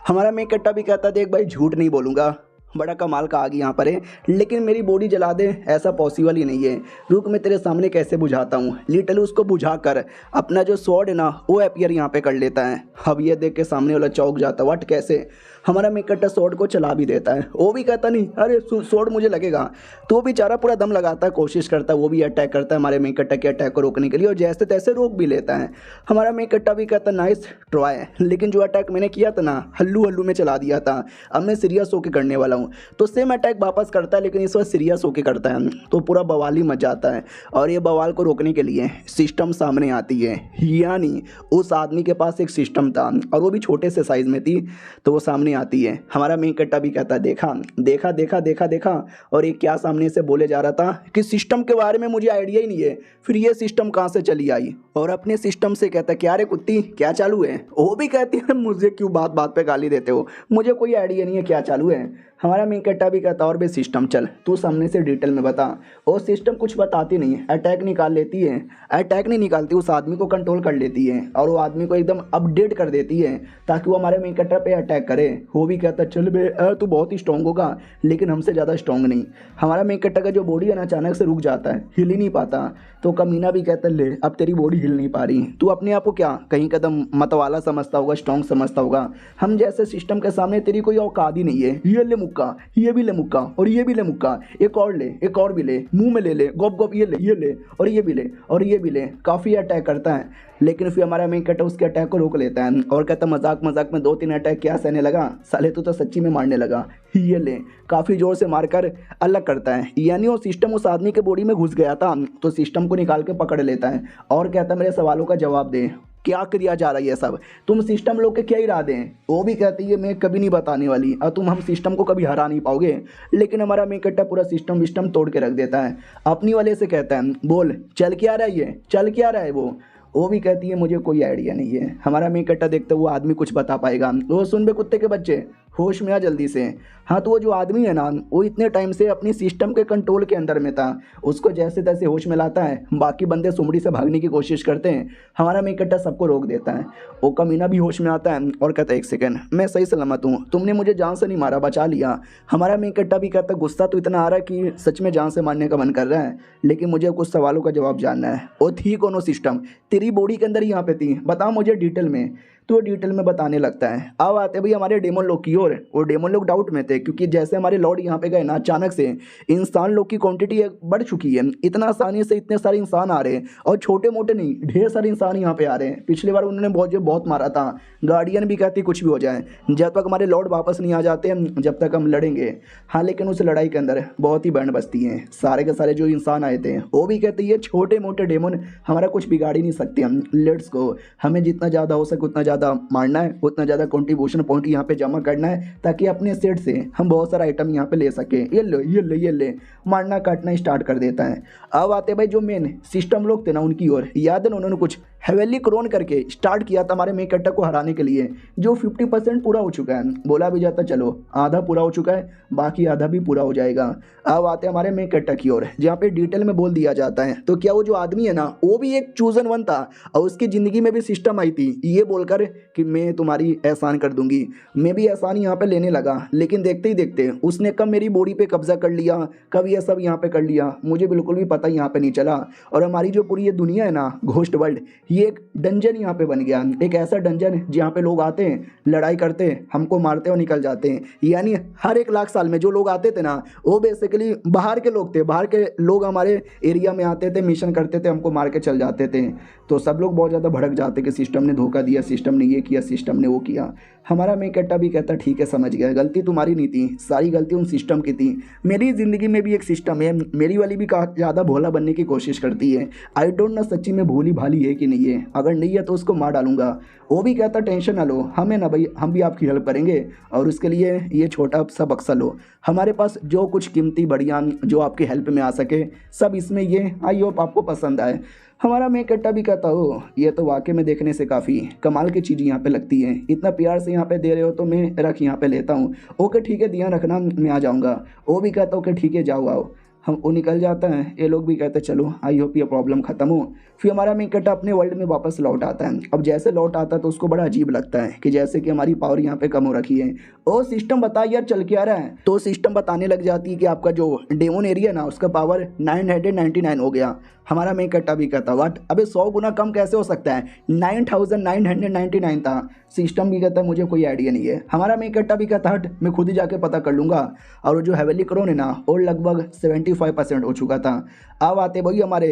हमारा मेन कट्टा भी कहता देख भाई झूठ नहीं बोलूँगा, बड़ा कमाल का आग यहाँ पर है, लेकिन मेरी बॉडी जला दे ऐसा पॉसिबल ही नहीं है। रुक मैं तेरे सामने कैसे बुझाता हूँ। लिटल उसको बुझा कर अपना जो स्वॉर्ड है ना वो अपियर यहाँ पे कर लेता है। अब ये देख के सामने वाला चौंक जाता है, व्हाट कैसे? हमारा मेन कट्टा स्वॉर्ड को चला भी देता है। वो भी कहता नहीं अरे स्वॉर्ड मुझे लगेगा, तो वो बेचारा पूरा दम लगाता है, कोशिश करता है, वो भी अटैक करता है हमारे मेन कट्टा के अटैक को रोकने के लिए, और जैसे तैसे रोक भी लेता है। हमारा मेन कट्टा भी कहता नाइस ट्राई, लेकिन जो अटैक मैंने किया था ना हल्लू हल्लू में चला दिया था, अब मैं सीरियस होकर करने वाला हूँ। तो सेम अटैक वापस करता है, लेकिन इस वक्त सीरियस होकर करता है, तो पूरा बवाल ही मच जाता है। और ये बवाल को रोकने के लिए सिस्टम सामने आती है, यानी उस आदमी के पास एक सिस्टम था और वो भी छोटे से साइज में थी, तो वो सामने आती है। हमारा मेन कट्टा भी कहता देखा देखा देखा देखा देखा, और ये क्या सामने से बोले जा रहा था कि सिस्टम के बारे में मुझे आइडिया ही नहीं है, फिर ये सिस्टम कहाँ से चली आई। और अपने सिस्टम से कहता क्या रे कुत्ती क्या चालू है। वो भी कहती है मुझे क्यों बात बात पे गाली देते हो, मुझे कोई आइडिया नहीं है क्या चालू है। हमारा मेन कट्टा भी कहता और भी सिस्टम चल तू सामने से डिटेल में बता। और सिस्टम कुछ बताती नहीं, अटैक निकाल लेती है, अटैक नहीं निकालती, उस आदमी को कंट्रोल कर लेती है और वो आदमी को एकदम अपडेट कर देती है ताकि वो हमारे मेन कट्टा पे अटैक करे। वो भी कहता चल बे तू बहुत ही स्ट्रॉन्ग होगा, लेकिन हमसे ज़्यादा स्ट्रॉन्ग नहीं। हमारा मेन कट्टा का जो बॉडी है ना अचानक से रुक जाता है, हिल ही नहीं पाता। तो कमीना भी कहता ले अब तेरी बॉडी हिल नहीं पा रही, तू अपने आप को क्या कहीं कदम मतवाला समझता होगा, स्ट्रॉन्ग समझता होगा, हम जैसे सिस्टम के सामने तेरी कोई औकात ही नहीं है। ये ले मुक्का, ये भी ले मुक्का, और ये भी ले मुक्का, एक और ले, एक और भी ले, मुंह में ले गोप गोप, ये ले और ये भी ले और ये भी ले। काफ़ी अटैक करता है, लेकिन फिर हमारा मेन कट्टा उसके अटैक को रोक लेता है और कहता मजाक मजाक में 2-3 अटैक क्या सहने लगा, साले तू तो सच्ची में मारने लगा। ये ले काफ़ी ज़ोर से मारकर अलग करता है, यानी वो सिस्टम उस आदमी के बॉडी में घुस गया था, तो सिस्टम को निकाल के पकड़ लेता है और कहता मेरे सवालों का जवाब दे, क्या किया जा रहा है ये सब, तुम सिस्टम लोग के क्या इरादे हैं। वो भी कहती है मैं कभी नहीं बताने वाली और तुम हम सिस्टम को कभी हरा नहीं पाओगे। लेकिन हमारा मेन कट्टा पूरा सिस्टम विस्टम तोड़ के रख देता है। अपनी वाले से कहता है बोल चल क्या रहा है, ये चल क्या रहा है। वो भी कहती है मुझे कोई आइडिया नहीं है। हमारा मेन कट्टा देखता वो आदमी कुछ बता पाएगा। वो सुन बे कुत्ते के बच्चे होश में आ जल्दी से। हाँ तो वो जो आदमी है ना वो इतने टाइम से अपनी सिस्टम के कंट्रोल के अंदर में था, उसको जैसे तैसे होश में लाता है, बाकी बंदे सुमड़ी से भागने की कोशिश करते हैं, हमारा मेन कट्टा सबको रोक देता है। वो कमीना भी होश में आता है और कहता है एक सेकंड मैं सही सलामत हूँ, तुमने मुझे जान से नहीं मारा, बचा लिया। हमारा मेन कट्टा भी कहता गुस्सा तो इतना आ रहा है कि सच में जान से मारने का मन कर रहा है, लेकिन मुझे कुछ सवालों का जवाब जानना है। वो थी कौन सिस्टम, तेरी बॉडी के अंदर यहाँ पे थी, बताओ मुझे डिटेल में। तो डिटेल में बताने लगता है। अब आते भाई हमारे डेमन लोग की ओर। वो डेमन लोग डाउट में थे क्योंकि जैसे हमारे लॉर्ड यहाँ पे गए ना अचानक से इंसान लोग की क्वांटिटी बढ़ चुकी है, इतना आसानी से इतने सारे इंसान आ रहे हैं और छोटे मोटे नहीं ढेर सारे इंसान यहाँ पे आ रहे हैं। पिछली बार उन्होंने बहुत मारा था, गार्डियन भी कहती कुछ भी हो जाए जब तक हमारे लॉर्ड वापस नहीं आ जाते जब तक हम लड़ेंगे। हाँ लेकिन उस लड़ाई के अंदर बहुत ही बैंड बजती हैं, सारे के सारे जो इंसान आए थे वो भी कहते ये छोटे मोटे डेमन हमारा कुछ बिगाड़ ही नहीं सकते। हम लेट्स गो, हमें जितना ज़्यादा हो सके उतना ज़्यादा मारना है, उतना ज़्यादा कंट्रीब्यूशन पॉइंट यहाँ पे जमा करना है ताकि अपने सेट से हम बहुत सारा आइटम यहाँ पे ले सके। ये ले मारना काटना स्टार्ट कर देता है। अब आते भाई जो मेन सिस्टम लोग थे ना उनकी ओर। याद है उन्होंने कुछ हेवेली क्रोन करके स्टार्ट किया था हमारे मेन कट्टा को हराने के लिए, जो 50% पूरा हो चुका है। बोला भी जाता चलो आधा पूरा हो चुका है, बाकी आधा भी पूरा हो जाएगा। अब आते हमारे मेन कट्टा की ओर जहाँ पे डिटेल में बोल दिया जाता है। तो क्या वो जो आदमी है ना वो भी एक चूजन वन था और उसकी ज़िंदगी में भी सिस्टम आई थी ये बोलकर कि मैं तुम्हारी एहसान कर दूंगी। मैं भी एहसान यहाँ पे लेने लगा, लेकिन देखते ही देखते उसने कब मेरी बॉडी पे कब्जा कर लिया, कब ये सब यहाँ पे कर लिया, मुझे बिल्कुल भी पता यहाँ पे नहीं चला। और हमारी जो पूरी ये दुनिया है ना घोस्ट वर्ल्ड, ये एक डंजन यहाँ पे बन गया, एक ऐसा डंजन जहाँ पे लोग आते हैं, लड़ाई करते हैं, हमको मारते और निकल जाते हैं। यानी हर 1 लाख साल में जो लोग आते थे ना, वो बेसिकली बाहर के लोग थे। बाहर के लोग हमारे एरिया में आते थे, मिशन करते थे, हमको मार के चल जाते थे। तो सब लोग बहुत ज़्यादा भड़क जाते कि सिस्टम ने धोखा दिया, सिस्टम ने ये किया, सिस्टम ने वो किया। हमारा मेन कट्टा भी कहता ठीक है समझ गया, गलती तुम्हारी नहीं थी, सारी गलती उन सिस्टम की थी। मेरी ज़िंदगी में भी एक सिस्टम है, मेरी वाली भी काफ़ी ज़्यादा भोला बनने की कोशिश करती है। आई डोंट नो सच्ची में भोली भाली है कि नहीं है, अगर नहीं है तो उसको मार डालूंगा। वो भी कहता टेंशन ना लो, हमें ना भाई, हम भी आपकी हेल्प करेंगे और उसके लिए ये छोटा सा बक्सा लो, हमारे पास जो कुछ कीमती बढ़िया जो आपकी हेल्प में आ सके सब इसमें ये, आई होप आपको पसंद आए। हमारा मैं कट्टा भी कहता हो ये तो वाकई में देखने से काफ़ी कमाल की चीज़ यहाँ पे लगती है, इतना प्यार से यहाँ पे दे रहे हो तो मैं रख यहाँ पे लेता हूँ। ओके ठीक है, ध्यान रखना, मैं आ जाऊँगा। वो भी कहता ओके ठीक है, जाओ आओ। हम वो निकल जाता है, ये लोग भी कहते चलो आई होप ये प्रॉब्लम ख़त्म हो। फिर हमारा मेन कट्टा अपने वर्ल्ड में वापस लौट आता है। अब जैसे लौट आता है तो उसको बड़ा अजीब लगता है कि जैसे कि हमारी पावर यहाँ पे कम हो रखी है। ओ सिस्टम बता यार चल के आ रहा है, तो सिस्टम बताने लग जाती है कि आपका जो डेमोन एरिया ना उसका पावर 999 हो गया। हमारा मेन कट्टा भी कहता वाट, अबे 100 गुना कम कैसे हो सकता है, 9999 था। सिस्टम भी कहता है मुझे कोई आइडिया नहीं है। हमारा मेन कट्टा भी कहता हट मैं खुद ही जाके पता कर लूँगा। और वो जो हेवेली क्रोन है ना वो लगभग 75% हो चुका था। अब आते भाई हमारे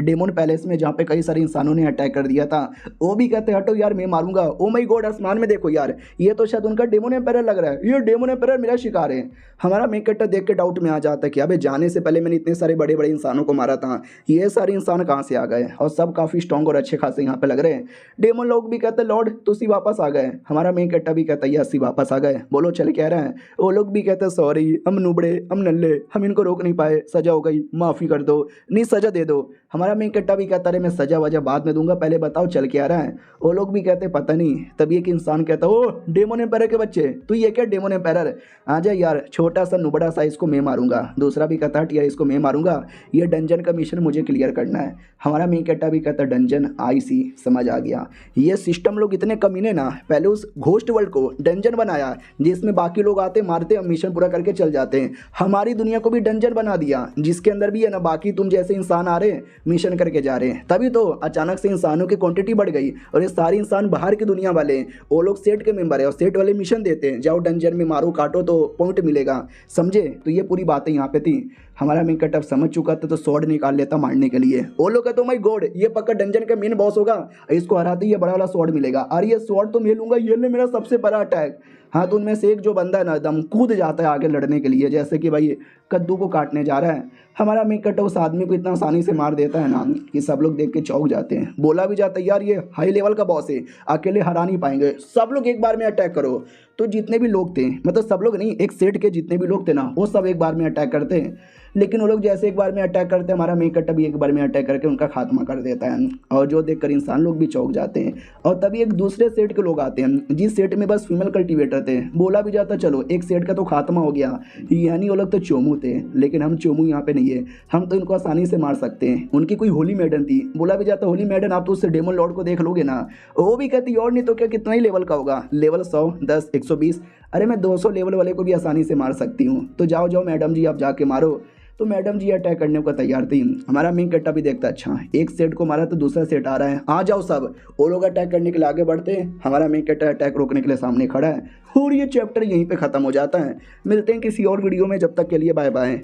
डेमोन पैलेस में जहाँ पे कई सारे इंसानों ने अटैक कर दिया था। वो भी कहते हटो यार मैं मारूंगा। ओ माय गॉड, आसमान में देखो यार, ये तो शायद उनका डेमोन एम्पायर लग रहा है, ये डेमोन एम्पायर मेरा शिकार है। हमारा मेन कट्टा देख के डाउट में आ जाता है कि अबे जाने से पहले मैंने इतने सारे बड़े बड़े इंसानों को मारा था, ये सारे इंसान कहाँ से आ गए, और सब काफ़ी स्ट्रॉन्ग और अच्छे खासे यहाँ पे लग रहे हैं। डेमोन लोग भी कहते लॉर्ड तुसी वापस आ गए। हमारा मेन कट्टा भी कहता है यस वापस आ गए, बोलो चल कह रहे हैं। वो लोग भी कहते सॉरी, हम नुबड़े, हम नल्ले, हम इनको रोक नहीं पाए, सजा हो गई, माफ़ी कर दो, नहीं सजा दे दो। हमारा मेन कट्टा भी कहता है मैं सजा वजह बाद में दूंगा, पहले बताओ चल के आ रहा है। वो लोग भी कहते पता नहीं। तभी एक इंसान कहता ओ डेमोन एम्पायर के बच्चे, तू ये क्या डेमोन एम्पायर, आ जा यार, छोटा सा नुबड़ा सा इसको मैं मारूंगा। दूसरा भी कहता है यार इसको मैं मारूंगा, ये डंजन का मिशन मुझे क्लियर करना है। हमारा मेन कट्टा भी कहता डंजन आई सी, समझ आ गया। ये सिस्टम लोग इतने कमीने ना, पहले उस घोस्ट वर्ल्ड को डंजन बनाया जिसमें बाकी लोग आते मारते मिशन पूरा करके चल जाते हैं। हमारी दुनिया को भी डंजन बना दिया जिसके अंदर भी है ना बाकी तुम जैसे इंसान आ रहे हैं मिशन करके जा रहे हैं। तभी तो अचानक से इंसानों की क्वांटिटी बढ़ गई और ये सारे इंसान बाहर की दुनिया वाले हैं, वो लोग सेट के मेंबर है और सेट वाले मिशन देते हैं, जाओ डंजन में मारो काटो तो पॉइंट मिलेगा, समझे। तो ये पूरी बातें यहाँ पे थी। हमारा मेन कट्टा समझ चुका था तो स्वॉर्ड निकाल लेता मारने के लिए। वो लोग कहते माय गॉड ये पक्का डंजन का मेन बॉस होगा, इसको हराते ये बड़ा वाला स्वॉर्ड मिलेगा। अरे ये स्वॉर्ड तो मैं लूंगा, ये ले मेरा सबसे बड़ा अटैक। हाँ तो उनमें से एक जो बंदा है ना एकदम कूद जाता है आगे लड़ने के लिए, जैसे कि भाई कद्दू को काटने जा रहा है। हमारा मेन कट्टा उस आदमी को इतना आसानी से मार देता है ना कि सब लोग देख के चौंक जाते हैं। बोला भी जाता है यार ये हाई लेवल का बॉस है, अकेले हरा नहीं पाएंगे, सब लोग एक बार में अटैक करो। तो जितने भी लोग थे, मतलब सब लोग नहीं, एक सेट के जितने भी लोग थे ना वो सब एक बार में अटैक करते हैं। लेकिन वो लोग जैसे एक बार में अटैक करते हैं, हमारा मेन कट्टा भी एक बार में अटैक करके उनका खात्मा कर देता है। और जो देखकर इंसान लोग भी चौंक जाते हैं। और तभी एक दूसरे सेट के लोग आते हैं जिस सेट में बस फीमेल कल्टिवेटर थे। बोला भी जाता चलो एक सेट का तो खात्मा हो गया, यानी वो लोग तो चोमू थे, लेकिन हम चोमू यहाँ पे नहीं है, हम तो इनको आसानी से मार सकते हैं। उनकी कोई होली मैडन थी। बोला भी जाता होली मैडन आप तो उससे डेमन लॉर्ड को देख लोगे ना। वो भी कहती और नहीं तो क्या, कितना ही लेवल का होगा, लेवल 100, 10, 120, अरे मैं 200 लेवल वाले को भी आसानी से मार सकती हूँ। तो जाओ जाओ मैडम जी आप जाके मारो। तो मैडम जी अटैक करने को तैयार थी। हमारा मेन कट्टा भी देखता अच्छा एक सेट को मारा तो दूसरा सेट आ रहा है, आ जाओ सब। वो लोग अटैक करने के लिए आगे बढ़ते हैं, हमारा मेन कट्टा अटैक रोकने के लिए सामने खड़ा है। और ये चैप्टर यहीं पे ख़त्म हो जाता है। मिलते हैं किसी और वीडियो में, जब तक के लिए बाय बाय।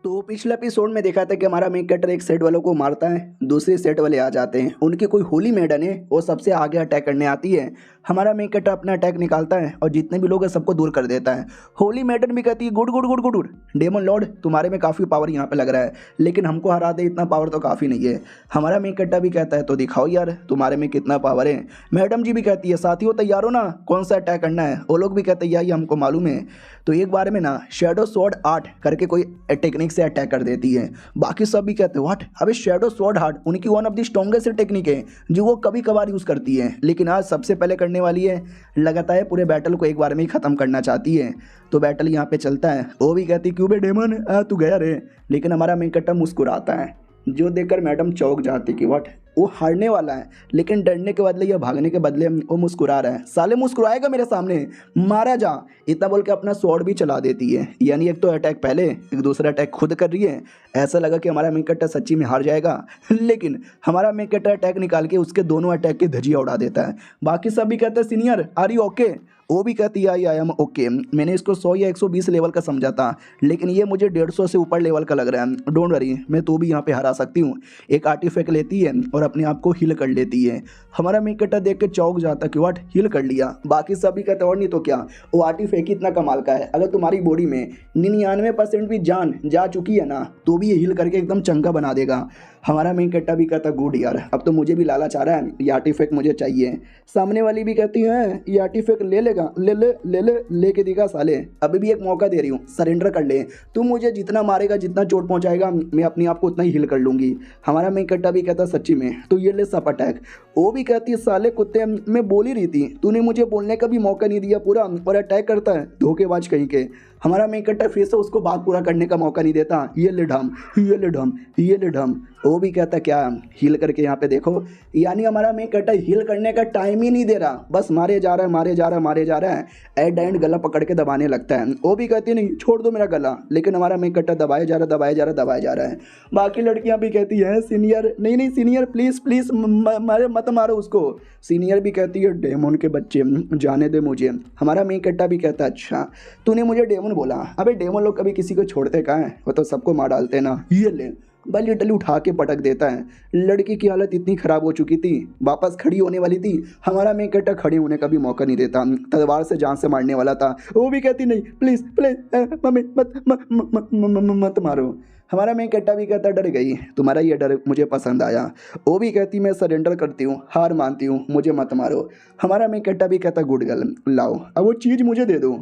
तो पिछले एपिसोड में देखा था कि हमारा मेन कैरेक्टर एक सेट वालों को मारता है, दूसरे सेट वाले आ जाते हैं, उनकी कोई होली मैडन है वो सबसे आगे अटैक करने आती है। हमारा मेन कैरेक्टर अपना अटैक निकालता है और जितने भी लोग हैं सबको दूर कर देता है। होली मैडन भी कहती है good good good good good, demon lord तुम्हारे में काफ़ी पावर यहाँ पे लग रहा है, लेकिन हमको हरा दे इतना पावर तो काफ़ी नहीं है। हमारा मेन कैरेक्टर भी कहता है तो दिखाओ यार तुम्हारे में कितना पावर है। मैडम जी भी कहती है साथियों तैयार हो ना, कौन सा अटैक करना है। वो लोग भी कहते हैं ये हमको मालूम है। तो एक बार में ना शैडो स्वॉर्ड आर्ट करके कोई टेक्निक से अटैक कर देती है। बाकी सब भी कहते हैं व्हाट, अबे शैडो स्वॉर्ड आर्ट उनकी one of the strongest technique है जो वो कभी कभार यूज़ करती है, लेकिन आज सबसे पहले करने वाली है। लगातार पूरे बैटल को एक बार में ही ख़त्म करना चाहती है। तो बैटल यहाँ पे चलता है। वो भी कहती क्यों बे डेमन तू गया रे, लेकिन हमारा मेन कैरेक्टर मुस्कुराता है, जो देखकर मैडम चौंक जाती कि व्हाट, वो हारने वाला है लेकिन डरने के बदले या भागने के बदले वो मुस्कुरा रहा है। साले मुस्कुराएगा मेरे सामने, मारा जा, इतना बोल के अपना स्वॉर्ड भी चला देती है। यानी एक तो अटैक पहले, एक दूसरा अटैक खुद कर रही है। ऐसा लगा कि हमारा मेन कैरेक्टर सच्ची में हार जाएगा, लेकिन हमारा मेन कैरेक्टर अटैक निकाल के उसके दोनों अटैक की धजिया उड़ा देता है। बाकी सब भी कहते हैं सीनियर आर यू ओके, वो भी कहती है आई एम ओके। मैंने इसको 100 या 120 लेवल का समझा था, लेकिन ये मुझे 150 से ऊपर लेवल का लग रहा है। डोंट वरी, मैं तो भी यहाँ पे हरा सकती हूँ। एक आर्टिफैक्ट लेती है और अपने आप को हील कर लेती है। हमारा मेन कैरेक्टर देख के चौंक जाता है कि व्हाट, हील कर लिया। बाकी सब भी कहते हैं और नहीं तो क्या, वो आर्टिफैक्ट इतना कमाल का है, अगर तुम्हारी बॉडी में 99% भी जान जा चुकी है ना, तो भी ये हील करके एकदम चंगा बना देगा। हमारा मेन कैरेक्टर भी कहता गुड यार, अब तो मुझे भी लालच आ रहा है, ये आर्टिफैक्ट मुझे चाहिए। सामने वाली भी कहती है ये आर्टिफैक्ट ले लेगा, ले के दिखा साले, अभी भी एक मौका दे रही हूँ, सरेंडर कर ले। तू मुझे जितना मारेगा, जितना चोट पहुंचाएगा, मैं अपने आप को उतना ही हील कर लूंगी। हमारा मेन कैरेक्टर भी कहता सच्ची में, तो ये ले सब अटैक। वो भी कहती है साले कुत्ते, मैं बोल ही रही थी, तूने मुझे बोलने का भी मौका नहीं दिया पूरा, और अटैक करता है धोखेबाज कहीं के। हमारा मेन कैरेक्टर फिर से उसको बात पूरा करने का मौका नहीं देता, ये ले ढम, ये ले ढम, ये ले ढम। वो भी कहता क्या हील करके यहाँ पे देखो। यानी हमारा मेन कैरेक्टर हील करने का टाइम ही नहीं दे रहा, बस मारे जा रहा है, मारे जा रहा है, मारे जा रहा है। एट एंड गला पकड़ के दबाने लगता है। वो भी कहती नहीं छोड़ दो मेरा गला, लेकिन हमारा मेन कैरेक्टर दबाया जा रहा है, दबाया जा रहा है, दबाया जा रहा है। बाकी लड़कियां भी कहती है सीनियर, नहीं नहीं सीनियर प्लीज़ प्लीज़ मारे मत मारो उसको। सीनियर भी कहती है डेमन के बच्चे जाने दे मुझे। हमारा मेन कैरेक्टर भी कहता है अच्छा तूने मुझे डेमन बोला, अबे डेमन लोग कभी किसी को छोड़ते कहाँ हैं, वो तो सबको मार डालते हैं ना। ये ले बल्ली टली उठा के पटक देता है। लड़की की हालत इतनी ख़राब हो चुकी थी, वापस खड़ी होने वाली थी, हमारा मेन कैरेक्टर खड़े होने का भी मौका नहीं देता, तलवार से जान से मारने वाला था। वो भी कहती नहीं प्लीज़ प्लीज़ मम्मी मत मारो। हमारा मेन कैरेक्टर भी कहता डर गई, तुम्हारा ये डर मुझे पसंद आया। वो भी कहती मैं सरेंडर करती हूँ, हार मानती हूँ, मुझे मत मारो। हमारा मेन कैरेक्टर भी कहता गुड गर्ल लाओ अब वो चीज़ मुझे दे दो।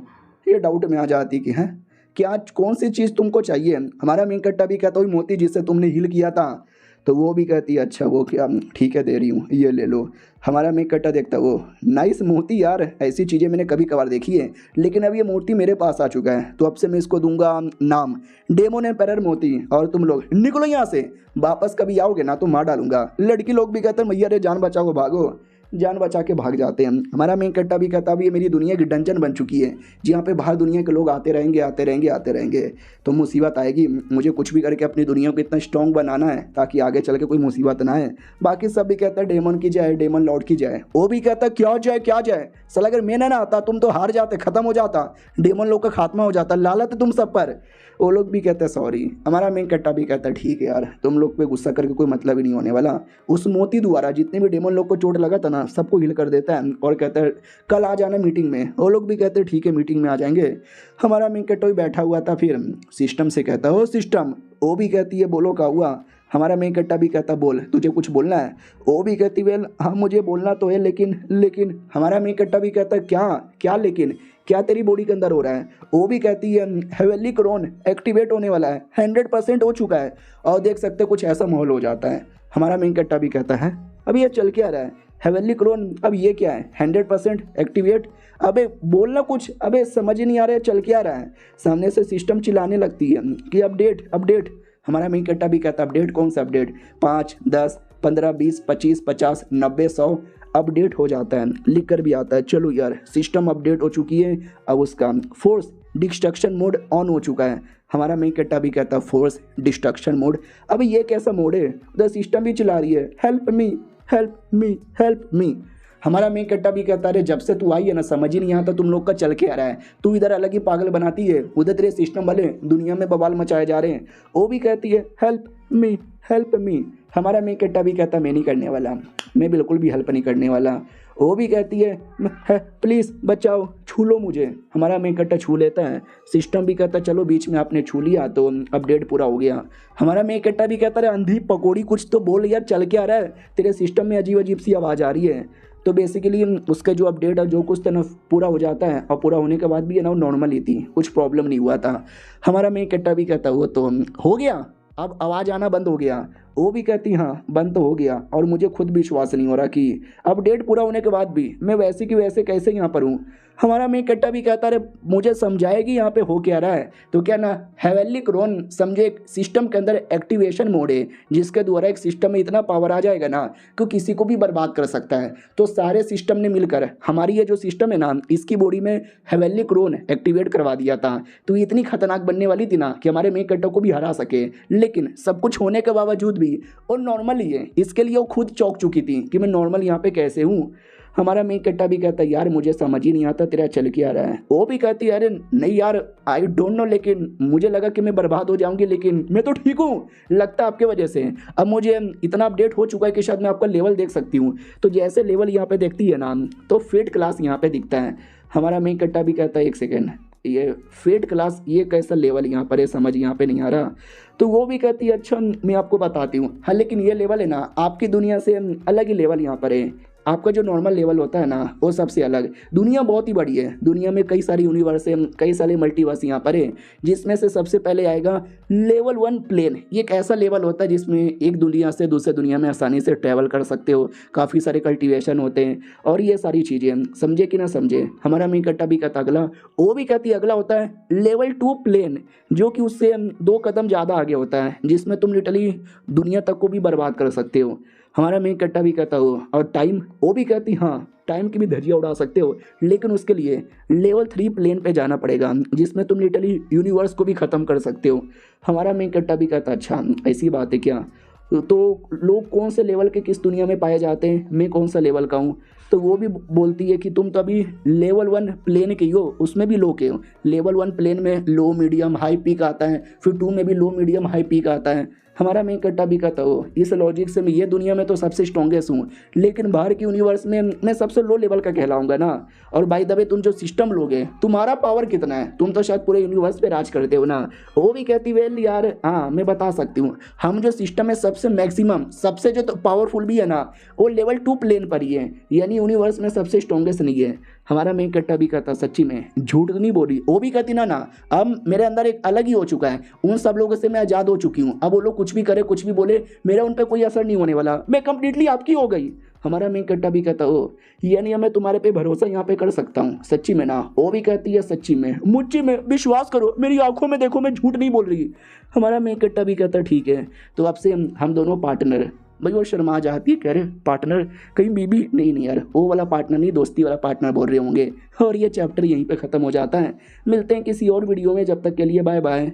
ये डाउट में आ जाती कि हैं क्या कौन सी चीज़ तुमको चाहिए। हमारा मेन कैरेक्टर भी कहता वही मोती जिससे तुमने हील किया था। तो वो भी कहती है अच्छा वो क्या, ठीक है दे रही हूँ, ये ले लो। हमारा मेन कैरेक्टर देखता वो नाइस मोती यार, ऐसी चीज़ें मैंने कभी कभार देखी है, लेकिन अब ये मोती मेरे पास आ चुका है, तो अब से मैं इसको दूंगा नाम डेमन एम्पायर मोती। और तुम लोग निकलो यहाँ से, वापस कभी आओगे ना तो मार डालूंगा। लड़की लोग भी कहते हैं मैया रे जान बचाओ, भागो। जान बचा के भाग जाते हैं। हमारा मेन कैरेक्टर भी कहता है ये मेरी दुनिया की डंजन बन चुकी है, जहाँ पे बाहर दुनिया के लोग आते रहेंगे आते रहेंगे आते रहेंगे, तो मुसीबत आएगी। मुझे कुछ भी करके अपनी दुनिया को इतना स्ट्रॉन्ग बनाना है ताकि आगे चल के कोई मुसीबत ना आए। बाकी सब भी कहता है डेमन की जाए, डेमन लॉर्ड की जाए। वो भी कहता है क्या जाए क्या जाए, साला अगर मैं ना आता तुम तो हार जाते, खत्म हो जाता, डेमन लोग का खात्मा हो जाता, लालत है तुम सब पर। वो लोग भी कहते हैं सॉरी। हमारा मेन कैरेक्टर भी कहता है ठीक है यार, तुम लोग पे गुस्सा करके कोई मतलब ही नहीं होने वाला। उस मोती द्वारा जितने भी डेमन लोग को चोट लगा था ना, सबको हील कर देता है और कहता है कल आ जाना मीटिंग में। वो लोग भी कहते हैं ठीक है मीटिंग में आ जाएंगे। हमारा मेन कैरेक्टर भी बैठा हुआ था, फिर सिस्टम से कहता है ओ सिस्टम। वो भी कहती है बोलो क्या हुआ। हमारा मेन कैरेक्टर भी कहता बोल तुझे कुछ बोलना है। वो भी कहती वेल हाँ मुझे बोलना तो है, लेकिन हमारा मेन कैरेक्टर भी कहता क्या क्या लेकिन क्या तेरी बॉडी के अंदर हो रहा है। वो भी कहती है हेवेली क्रोन एक्टिवेट होने वाला है, 100% हो चुका है, और देख सकते कुछ ऐसा माहौल हो जाता है। हमारा मेन कैरेक्टर भी कहता है अभी ये चल क्या रहा है हेवेली क्रोन, अब ये क्या है 100% एक्टिवेट। अबे बोलना कुछ, अबे समझ ही नहीं आ रहा है चल क्या रहा है। सामने से सिस्टम चिल्लाने लगती है कि अपडेट अपडेट। हमारा मेन कैरेक्टर भी कहता अपडेट कौन सा अपडेट, 5 10 15 20 25 50 90 100 अपडेट हो जाता है, लिख कर भी आता है चलो यार सिस्टम अपडेट हो चुकी है। अब उसका फोर्स डिस्ट्रक्शन मोड ऑन हो चुका है। हमारा मेन कैरेक्टर भी कहता फोर्स डिस्ट्रक्शन मोड। अब ये कैसा मोड है, द सिस्टम भी चिल्ला रही है help me help me help me. हमारा मेन कैरेक्टर भी कहता है जब से तू आई है ना समझ ही नहीं आता तुम लोग का चल के आ रहा है, तू इधर अलग ही पागल बनाती है, उधर तेरे सिस्टम वाले दुनिया में बवाल मचाए जा रहे हैं। वो भी कहती है हेल्प मी। हमारा मेन कैरेक्टर भी कहता मैं नहीं करने वाला, मैं बिल्कुल भी हेल्प नहीं करने वाला। वो भी कहती है प्लीज़ बचाओ, छू लो मुझे। हमारा मेन कैरेक्टर छू लेता है। सिस्टम भी कहता चलो बीच में आपने छू लिया तो अपडेट पूरा हो गया। हमारा मेन कैरेक्टर भी कहता है अंधी पकौड़ी कुछ तो बोल यार, चल के आ रहा है, तेरे सिस्टम में अजीब अजीब सी आवाज़ आ रही है। तो बेसिकली उसका जो अपडेट है जो कुछ था ना पूरा हो जाता है, और पूरा होने के बाद भी है ना वो नॉर्मल ही थी, कुछ प्रॉब्लम नहीं हुआ था। हमारा मेन कैरेक्टर भी कहता वो तो हो गया, अब आवाज़ आना बंद हो गया। वो भी कहती हाँ बंद तो हो गया, और मुझे खुद विश्वास नहीं हो रहा कि अपडेट पूरा होने के बाद भी मैं वैसे की वैसे कैसे यहाँ पर हूँ। हमारा मेन कट्टा भी कहता है मुझे समझाएगी यहाँ पे हो क्या रहा है। तो क्या ना हेवनली क्रोन समझे एक सिस्टम के अंदर एक्टिवेशन मोड है जिसके द्वारा एक सिस्टम में इतना पावर आ जाएगा ना कि किसी को भी बर्बाद कर सकता है। तो सारे सिस्टम ने मिलकर हमारी ये जो सिस्टम है ना इसकी बॉडी में हेवनली क्रोन एक्टिवेट करवा दिया था। तो ये इतनी खतरनाक बनने वाली थी ना कि हमारे मेन कट्टा को भी हरा सके। लेकिन सब कुछ होने के बावजूद भी और नॉर्मल ही है, इसके लिए वो खुद चौंक चुकी थी कि मैं नॉर्मल यहाँ पे कैसे हूँ। हमारा मेन कट्टा भी कहता है यार मुझे समझ ही नहीं आता तेरा चल क्या रहा है। वो भी कहती है अरे नहीं यार आई डोंट नो, लेकिन मुझे लगा कि मैं बर्बाद हो जाऊंगी लेकिन मैं तो ठीक हूँ, लगता है आपके वजह से। अब मुझे इतना अपडेट हो चुका है कि शायद मैं आपका लेवल देख सकती हूँ। तो जैसे लेवल यहाँ पे देखती है ना तो फेट क्लास यहाँ पे दिखता है। हमारा मेन कट्टा भी कहता है एक सेकेंड, ये फेट क्लास ये कैसा लेवल यहाँ पर है, समझ यहाँ पे नहीं आ रहा। तो वो भी कहती है अच्छा मैं आपको बताती हूँ। हाँ लेकिन ये लेवल है ना आपकी दुनिया से अलग ही लेवल यहाँ पर है। आपका जो नॉर्मल लेवल होता है ना वो सबसे अलग। दुनिया बहुत ही बड़ी है, दुनिया में कई सारी यूनिवर्स है, कई सारे मल्टीवर्स यहाँ पर है, जिसमें से सबसे पहले आएगा लेवल 1 प्लेन। ये एक ऐसा लेवल होता है जिसमें एक दुनिया से दूसरे दुनिया में आसानी से ट्रैवल कर सकते हो, काफ़ी सारे कल्टीवेशन होते हैं और ये सारी चीज़ें, समझे कि ना समझे। हमारा मेन कट्टा भी कहता अगला, वो भी कहती अगला होता है लेवल 2 प्लेन, जो कि उससे 2 कदम ज़्यादा आगे होता है, जिसमें तुम लिटरली दुनिया तक को भी बर्बाद कर सकते हो। हमारा मेन कट्टा भी कहता हो और टाइम, वो भी कहती हाँ टाइम की भी धज्जियाँ उड़ा सकते हो, लेकिन उसके लिए लेवल 3 प्लेन पे जाना पड़ेगा जिसमें तुम लिटरली यूनिवर्स को भी ख़त्म कर सकते हो। हमारा मेन कट्टा भी कहता अच्छा ऐसी बात है क्या। तो लोग कौन से लेवल के किस दुनिया में पाए जाते हैं, मैं कौन सा लेवल का हूँ। तो वो भी बोलती है कि तुम तो अभी लेवल 1 प्लेन के हो, उसमें भी लो के हो। लेवल 1 प्लेन में लो मीडियम हाई पीक आता है, फिर 2 में भी लो मीडियम हाई पीक आता है। हमारा मेन कट्टा भी कहता हो इस लॉजिक से मैं ये दुनिया में तो सबसे स्ट्रॉन्गेस्ट हूँ, लेकिन बाहर की यूनिवर्स में मैं सबसे लो लेवल का कहलाऊंगा ना। और बाय द वे तुम जो सिस्टम लोगे तुम्हारा पावर कितना है, तुम तो शायद पूरे यूनिवर्स पे राज करते हो ना। वो भी कहती वेल यार हाँ मैं बता सकती हूँ, हम जो सिस्टम है सबसे मैक्सिमम सबसे जो पावरफुल भी है ना वो लेवल 2 प्लेन पर ही है, यानी यूनिवर्स में सबसे स्ट्रॉन्गेस्ट नहीं है। हमारा मेन कट्टा भी कहता सच्ची में झूठ नहीं बोली। वो भी कहती ना अब मेरे अंदर एक अलग ही हो चुका है, उन सब लोगों से मैं आज़ाद हो चुकी हूँ। अब वो लोग कुछ भी करे कुछ भी बोले मेरा उन पर कोई असर नहीं होने वाला, मैं कंप्लीटली आपकी हो गई। हमारा मेन कट्टा भी कहता हो यानी मैं तुम्हारे पे भरोसा यहाँ पे कर सकता हूँ सच्ची में ना। वो भी कहती है सच्ची में मुझे में विश्वास करो, मेरी आंखों में देखो मैं झूठ नहीं बोल रही। हमारा मेन कट्टा भी कहता ठीक है तो अब से हम दोनों पार्टनर। भाई वो शर्मा जाती है, कह रहे पार्टनर कहीं बीबी नहीं यार वो वाला पार्टनर नहीं, दोस्ती वाला पार्टनर बोल रहे होंगे। और ये चैप्टर यहीं पे ख़त्म हो जाता है। मिलते हैं किसी और वीडियो में, जब तक के लिए बाय बाय।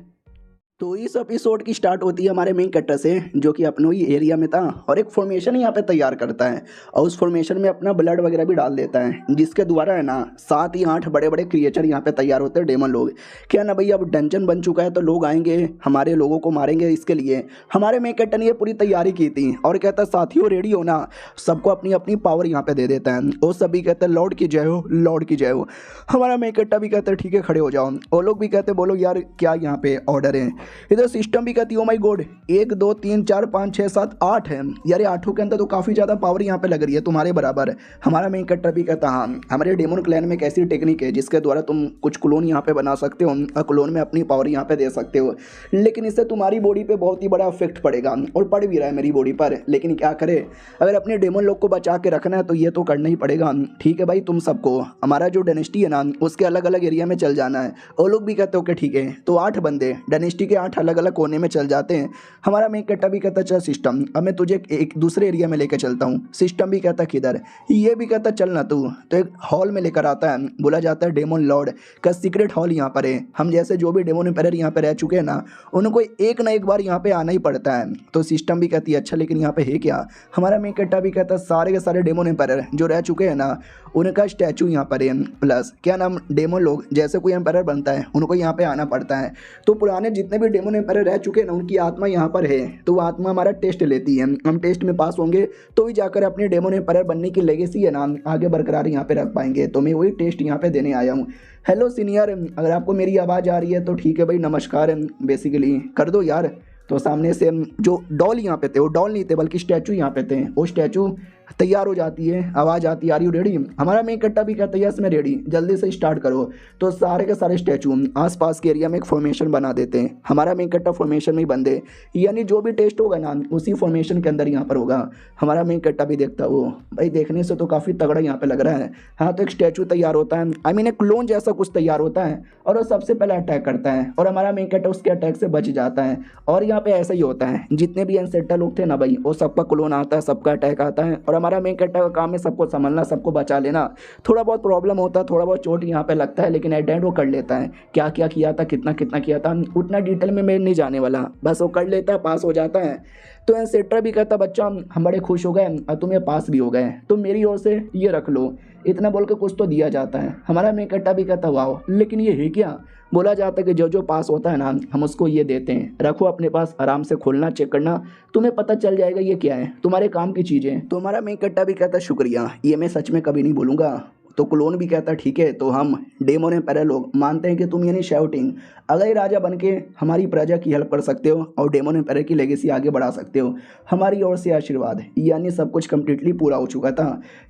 तो इस एपिसोड की स्टार्ट होती है हमारे मेन कट्टर से, जो कि अपनों ही एरिया में था और एक फॉर्मेशन यहाँ पे तैयार करता है और उस फॉर्मेशन में अपना ब्लड वगैरह भी डाल देता है, जिसके द्वारा है ना 7 या 8 बड़े बड़े क्रिएचर यहाँ पे तैयार होते हैं, डेमन लोग। क्या ना भाई अब डंजन बन चुका है तो लोग आएंगे हमारे लोगों को मारेंगे, इसके लिए हमारे मेन कट्टर ने ये पूरी तैयारी की थी और कहता है साथियों रेडी हो ना। सबको अपनी अपनी पावर यहाँ पे दे देता है और सभी कहते हैं लॉर्ड की जय हो, लॉर्ड की जय हो। हमारा मेन कट्टर भी कहता है ठीक है खड़े हो जाओ, और लोग भी कहते हैं बोलो यार क्या यहाँ पे ऑर्डर है। इधर सिस्टम भी कहती है ओ माय गॉड 1 2 3 4 5 6 7 8 है यार, ये 8 के अंदर तो काफ़ी ज़्यादा पावर यहाँ पे लग रही है तुम्हारे बराबर। हमारा मेन कट्टर भी कहता हाँ हमारे डेमन क्लैन में एक ऐसी टेक्निक है जिसके द्वारा तुम कुछ क्लोन यहाँ पे बना सकते हो और क्लोन में अपनी पावर यहाँ पे दे सकते हो, लेकिन इससे तुम्हारी बॉडी पे बहुत ही बड़ा इफेक्ट पड़ेगा और पड़ भी रहा है मेरी बॉडी पर। लेकिन क्या करे, अगर अपने डेमन लोग को बचा के रखना है तो ये तो करना ही पड़ेगा। ठीक है भाई तुम सबको हमारा जो डायनेस्टी है ना उसके अलग अलग एरिया में चल जाना है। और लोग भी कहते हो कि ठीक है, तो 8 बंदे डायनेस्टी के 8 अलग अलग कोने में चल जाते हैं। हमारा मेन कट्टा भी कहता चल सिस्टम अब मैं तुझे एक दूसरे एरिया में लेकर चलता हूँ। सिस्टम भी कहता किधर, ये भी कहता चल ना तू। तो एक हॉल में लेकर आता है, बोला जाता है डेमन लॉर्ड का सीक्रेट हॉल यहाँ पर है। हम जैसे जो भी डेमन एम्पायर यहाँ पे रह चुके हैं ना उनको एक ना एक बार यहाँ पे आना ही पड़ता है। तो सिस्टम भी कहती है अच्छा लेकिन यहाँ पे है क्या। हमारा मेन कट्टा भी कहता है सारे के सारे डेमन एम्पायर जो रह चुके हैं ना उनका स्टैचू यहाँ पर है, प्लस क्या नाम डेमन लोग जैसे कोई एम्पायर बनता है उनको यहाँ पे आना पड़ता है। तो पुराने जितने भी डेमन एम्पायर रह चुके हैं ना उनकी आत्मा यहाँ पर है, तो वो आत्मा हमारा टेस्ट लेती है। हम टेस्ट में पास होंगे तो ही जाकर अपने डेमन एम्पायर बनने की लेगेसी है ना आगे बरकरार यहाँ पे रख पाएंगे। तो मैं वही टेस्ट यहाँ पे देने आया हूँ। हेलो सीनियर, अगर आपको मेरी आवाज़ आ रही है तो ठीक है भाई नमस्कार बेसिकली कर दो यार। तो सामने से जो डॉल यहाँ पे थे, वो डॉल नहीं थे बल्कि स्टैचू यहाँ पे थे, वो स्टैचू तैयार हो जाती है, आवाज़ आती है आर यू रेडी। हमारा मेन कट्टा भी कहता है यस मैं रेडी, जल्दी से स्टार्ट करो। तो सारे के सारे स्टैचू आसपास के एरिया में एक फॉर्मेशन बना देते हैं। हमारा मेन कट्टा फॉर्मेशन में ही बंदे, यानी जो भी टेस्ट होगा ना उसी फॉर्मेशन के अंदर यहाँ पर होगा। हमारा मेन कट्टा भी देखता वो भाई देखने से तो काफ़ी तगड़ा यहाँ पे लग रहा है। हाँ तो एक स्टैचू तैयार होता है, आई मीन एक क्लोन जैसा कुछ तैयार होता है और वो सबसे पहले अटैक करता है और हमारा मेन कट्टा उसके अटैक से बच जाता है। और यहाँ पे ऐसा ही होता है, जितने भी एनसेटा लोग थे ना भाई वो सबका क्लोन आता है, सबका अटैक आता है और हमारा मेन कट्टा का काम है सबको संभलना, सबको बचा लेना। थोड़ा बहुत प्रॉब्लम होता है, थोड़ा बहुत चोट यहाँ पे लगता है, लेकिन एट एंड वो कर लेता है। क्या क्या किया था, कितना कितना किया था, उतना डिटेल में मैं नहीं जाने वाला, बस वो कर लेता है, पास हो जाता है। तो एनसेट्रा भी कहता बच्चा हम बड़े खुश हो गए और तुम ये पास भी हो गए, तो मेरी ओर से ये रख लो, इतना बोल के कुछ तो दिया जाता है। हमारा मेन कट्टा भी कहता वाह, लेकिन ये है क्या। बोला जाता है कि जो जो पास होता है ना हम उसको ये देते हैं, रखो अपने पास, आराम से खोलना, चेक करना, तुम्हें पता चल जाएगा ये क्या है, तुम्हारे काम की चीज़ें। तो हमारा मेन कट्टा भी कहता शुक्रिया, ये मैं सच में कभी नहीं भूलूंगा। तो क्लोन भी कहता ठीक है, तो हम डेमोन एम्पायर लोग मानते हैं कि तुम यानी शाउटिंग अगर ही राजा बन के हमारी प्रजा की हेल्प कर सकते हो और डेमोन एम्पायर की लेगेसी आगे बढ़ा सकते हो, हमारी ओर से आशीर्वाद। यानी सब कुछ कंप्लीटली पूरा हो चुका था।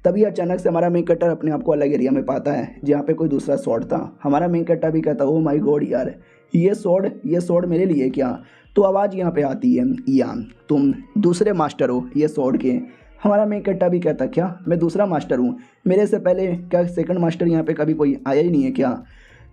तभी अचानक से हमारा मेन कट्टर अपने आप को अलग एरिया में पाता है जहाँ पे कोई दूसरा स्वॉर्ड था। हमारा मेन कट्टा भी कहता ओ माई गॉड यार, ये स्वॉर्ड मेरे लिए क्या। तो आवाज़ यहाँ पे आती है या तुम दूसरे मास्टर हो ये स्वॉर्ड के। हमारा मेन कट्टा भी कहता क्या मैं दूसरा मास्टर हूँ, मेरे से पहले क्या सेकंड मास्टर यहाँ पे कभी कोई आया ही नहीं है क्या।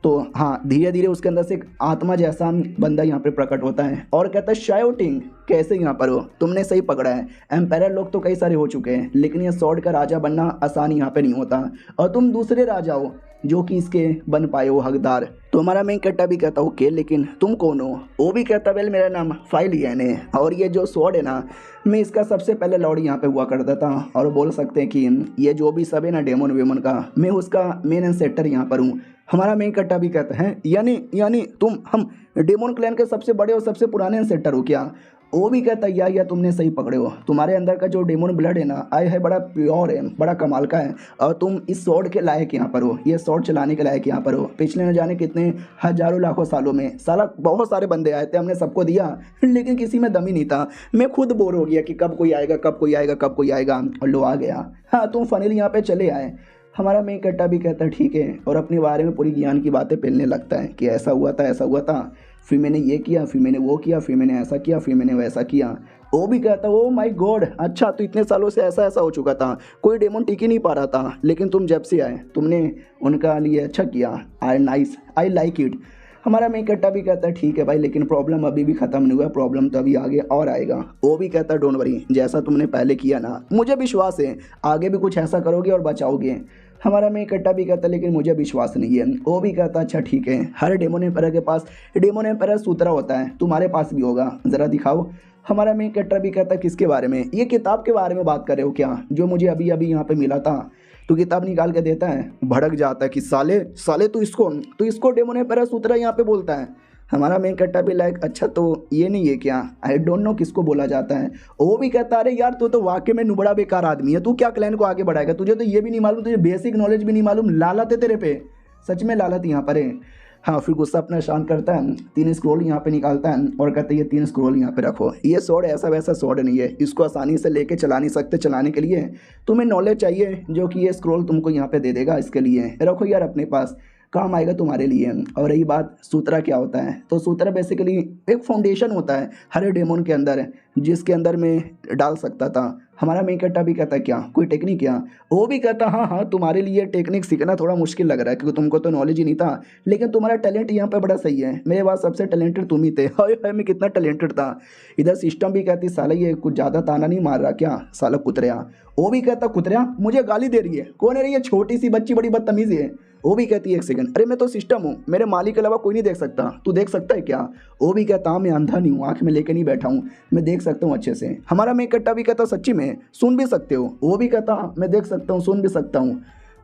तो हाँ धीरे धीरे उसके अंदर से एक आत्मा जैसा बंदा यहाँ पे प्रकट होता है और कहता है शाउटिंग कैसे यहाँ पर हो, तुमने सही पकड़ा है। एम्पायर लोग तो कई सारे हो चुके हैं, लेकिन ये स्वॉर्ड का राजा बनना आसान यहाँ पे नहीं होता और तुम दूसरे राजा हो जो कि इसके बन पाए हो हकदार। तो हमारा मेन कट्टा भी कहता ओके लेकिन तुम कौन हो। वो भी कहता वेल मेरा नाम फाइलियन है और ये जो स्वॉर्ड है ना मैं इसका सबसे पहले लॉर्ड यहाँ पे हुआ करता था और बोल सकते हैं कि ये जो भी सब है ना डेमोन वेमन का, मैं उसका मेन एंसेस्टर यहाँ पर हूँ। हमारा मेन कट्टा भी कहता है यानी तुम हम डेमोन क्लैन के सबसे बड़े और सबसे पुराने एंसेस्टर हो क्या। वो भी कहता है या तुमने सही पकड़े हो, तुम्हारे अंदर का जो डेमोन ब्लड है ना आय है बड़ा प्योर है, बड़ा कमाल का है और तुम इस स्वॉर्ड के लायक यहाँ पर हो, ये स्वॉर्ड चलाने के लायक यहाँ पर हो। पिछले न जाने कितने हजारों लाखों सालों में साला बहुत सारे बंदे आए थे, हमने सबको दिया लेकिन किसी में दम ही नहीं था। मैं खुद बोर हो गया कि कब कोई आएगा कब कोई आएगा कब कोई आएगा और लो आ गया। हाँ तुम फाइनली यहाँ पे चले आए। हमारा मेन कट्टा भी कहता है ठीक है और अपने बारे में पूरी ज्ञान की बातें पेलने लगता है कि ऐसा हुआ था, फिर मैंने ये किया, फिर मैंने वो किया, फिर मैंने ऐसा किया, फिर मैंने वैसा किया। वो भी कहता ओ माय गॉड, अच्छा तो इतने सालों से ऐसा हो चुका था, कोई डेमन टिक ही नहीं पा रहा था, लेकिन तुम जब से आए तुमने उनका लिए अच्छा किया, आई लाइक इट। हमारा मेन कट्टा भी कहता है ठीक है भाई, लेकिन प्रॉब्लम अभी भी ख़त्म नहीं हुआ, प्रॉब्लम तो अभी आगे और आएगा। वो भी कहता है डोंट वरी, जैसा तुमने पहले किया ना मुझे विश्वास है आगे भी कुछ ऐसा करोगे और बचाओगे। हमारा मेन कट्टा भी कहता है लेकिन मुझे विश्वास नहीं है। वो भी कहता अच्छा ठीक है, हर डेमोन एम्पायर के पास डेमोन एम्पायर सूत्रा होता है, तुम्हारे पास भी होगा, ज़रा दिखाओ। हमारा मेन कट्टा भी कहता है किसके बारे में, ये किताब के बारे में बात कर रहे हो क्या जो मुझे अभी यहाँ पे मिला था। तो किताब निकाल के देता है, भड़क जाता है कि साले तू इसको डेमोन एम्पायर सूत्रा यहाँ पे बोलता है। हमारा मेन कट्टा भी लाइक अच्छा तो ये नहीं है क्या, आई डोंट नो किसको बोला जाता है। वो भी कहता अरे यार तू तो वाकई में नुबड़ा बेकार आदमी है, तू क्या क्लैन को आगे बढ़ाएगा, तुझे तो ये भी नहीं मालूम, तुझे बेसिक नॉलेज भी नहीं मालूम, लालत है तेरे पे, सच में लालत यहाँ पर है। हाँ फिर गुस्सा अपना शांत करता है, 3 स्क्रोल यहाँ पे निकालता है और कहता है ये 3 स्क्रोल यहाँ पे रखो, ये स्वॉर्ड ऐसा वैसा स्वॉर्ड नहीं है, इसको आसानी से लेके चला नहीं सकते, चलाने के लिए तुम्हें नॉलेज चाहिए जो कि ये स्क्रोल तुमको यहाँ पे दे देगा, इसके लिए रखो यार अपने पास, काम आएगा तुम्हारे लिए। और रही बात सूत्रा क्या होता है, तो सूत्रा बेसिकली एक फाउंडेशन होता है हर डेमोन के अंदर जिसके अंदर में डाल सकता था। हमारा मेन कट्टा भी कहता है क्या कोई टेक्निक क्या। वो भी कहता हाँ तुम्हारे लिए टेक्निक सीखना थोड़ा मुश्किल लग रहा है क्योंकि तुमको तो नॉलेज ही नहीं था, लेकिन तुम्हारा टैलेंट यहाँ पे बड़ा सही है, मेरे पास सबसे टैलेंटेड तुम ही थे। हाय मैं कितना टैलेंटेड था। इधर सिस्टम भी कहती साला ये कुछ ज़्यादा ताना नहीं मार रहा क्या साला कुतरिया। वो भी कहता कुतरिया मुझे गाली दे रही है, कौन है रही है, छोटी सी बच्ची बड़ी बदतमीजी है। वो भी कहती है एक सेकंड, अरे मैं तो सिस्टम हूँ, मेरे मालिक के अलावा कोई नहीं देख सकता, तू देख सकता है क्या। वो भी कहता मैं अंधा नहीं हूँ, आँख में लेके नहीं बैठा हूँ, मैं देख सकता हूँ अच्छे से। हमारा मेन कट्टा भी कहता सच्ची में सुन भी सकते हो। वो भी कहता मैं देख सकता हूँ सुन भी सकता हूँ।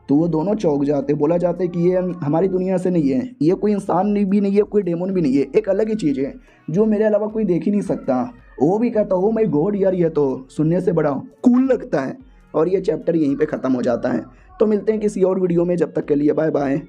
तो वो दोनों चौंक जाते, बोला जाता है कि ये हमारी दुनिया से नहीं है, ये कोई इंसान भी नहीं है, कोई डेमोन भी नहीं है, एक अलग ही चीज़ है जो मेरे अलावा कोई देख ही नहीं सकता। वो भी कहता ओ माय गॉड यार ये तो सुनने से बड़ा कूल लगता है। और ये चैप्टर यहीं पे ख़त्म हो जाता है। तो मिलते हैं किसी और वीडियो में, जब तक के लिए बाय बाय।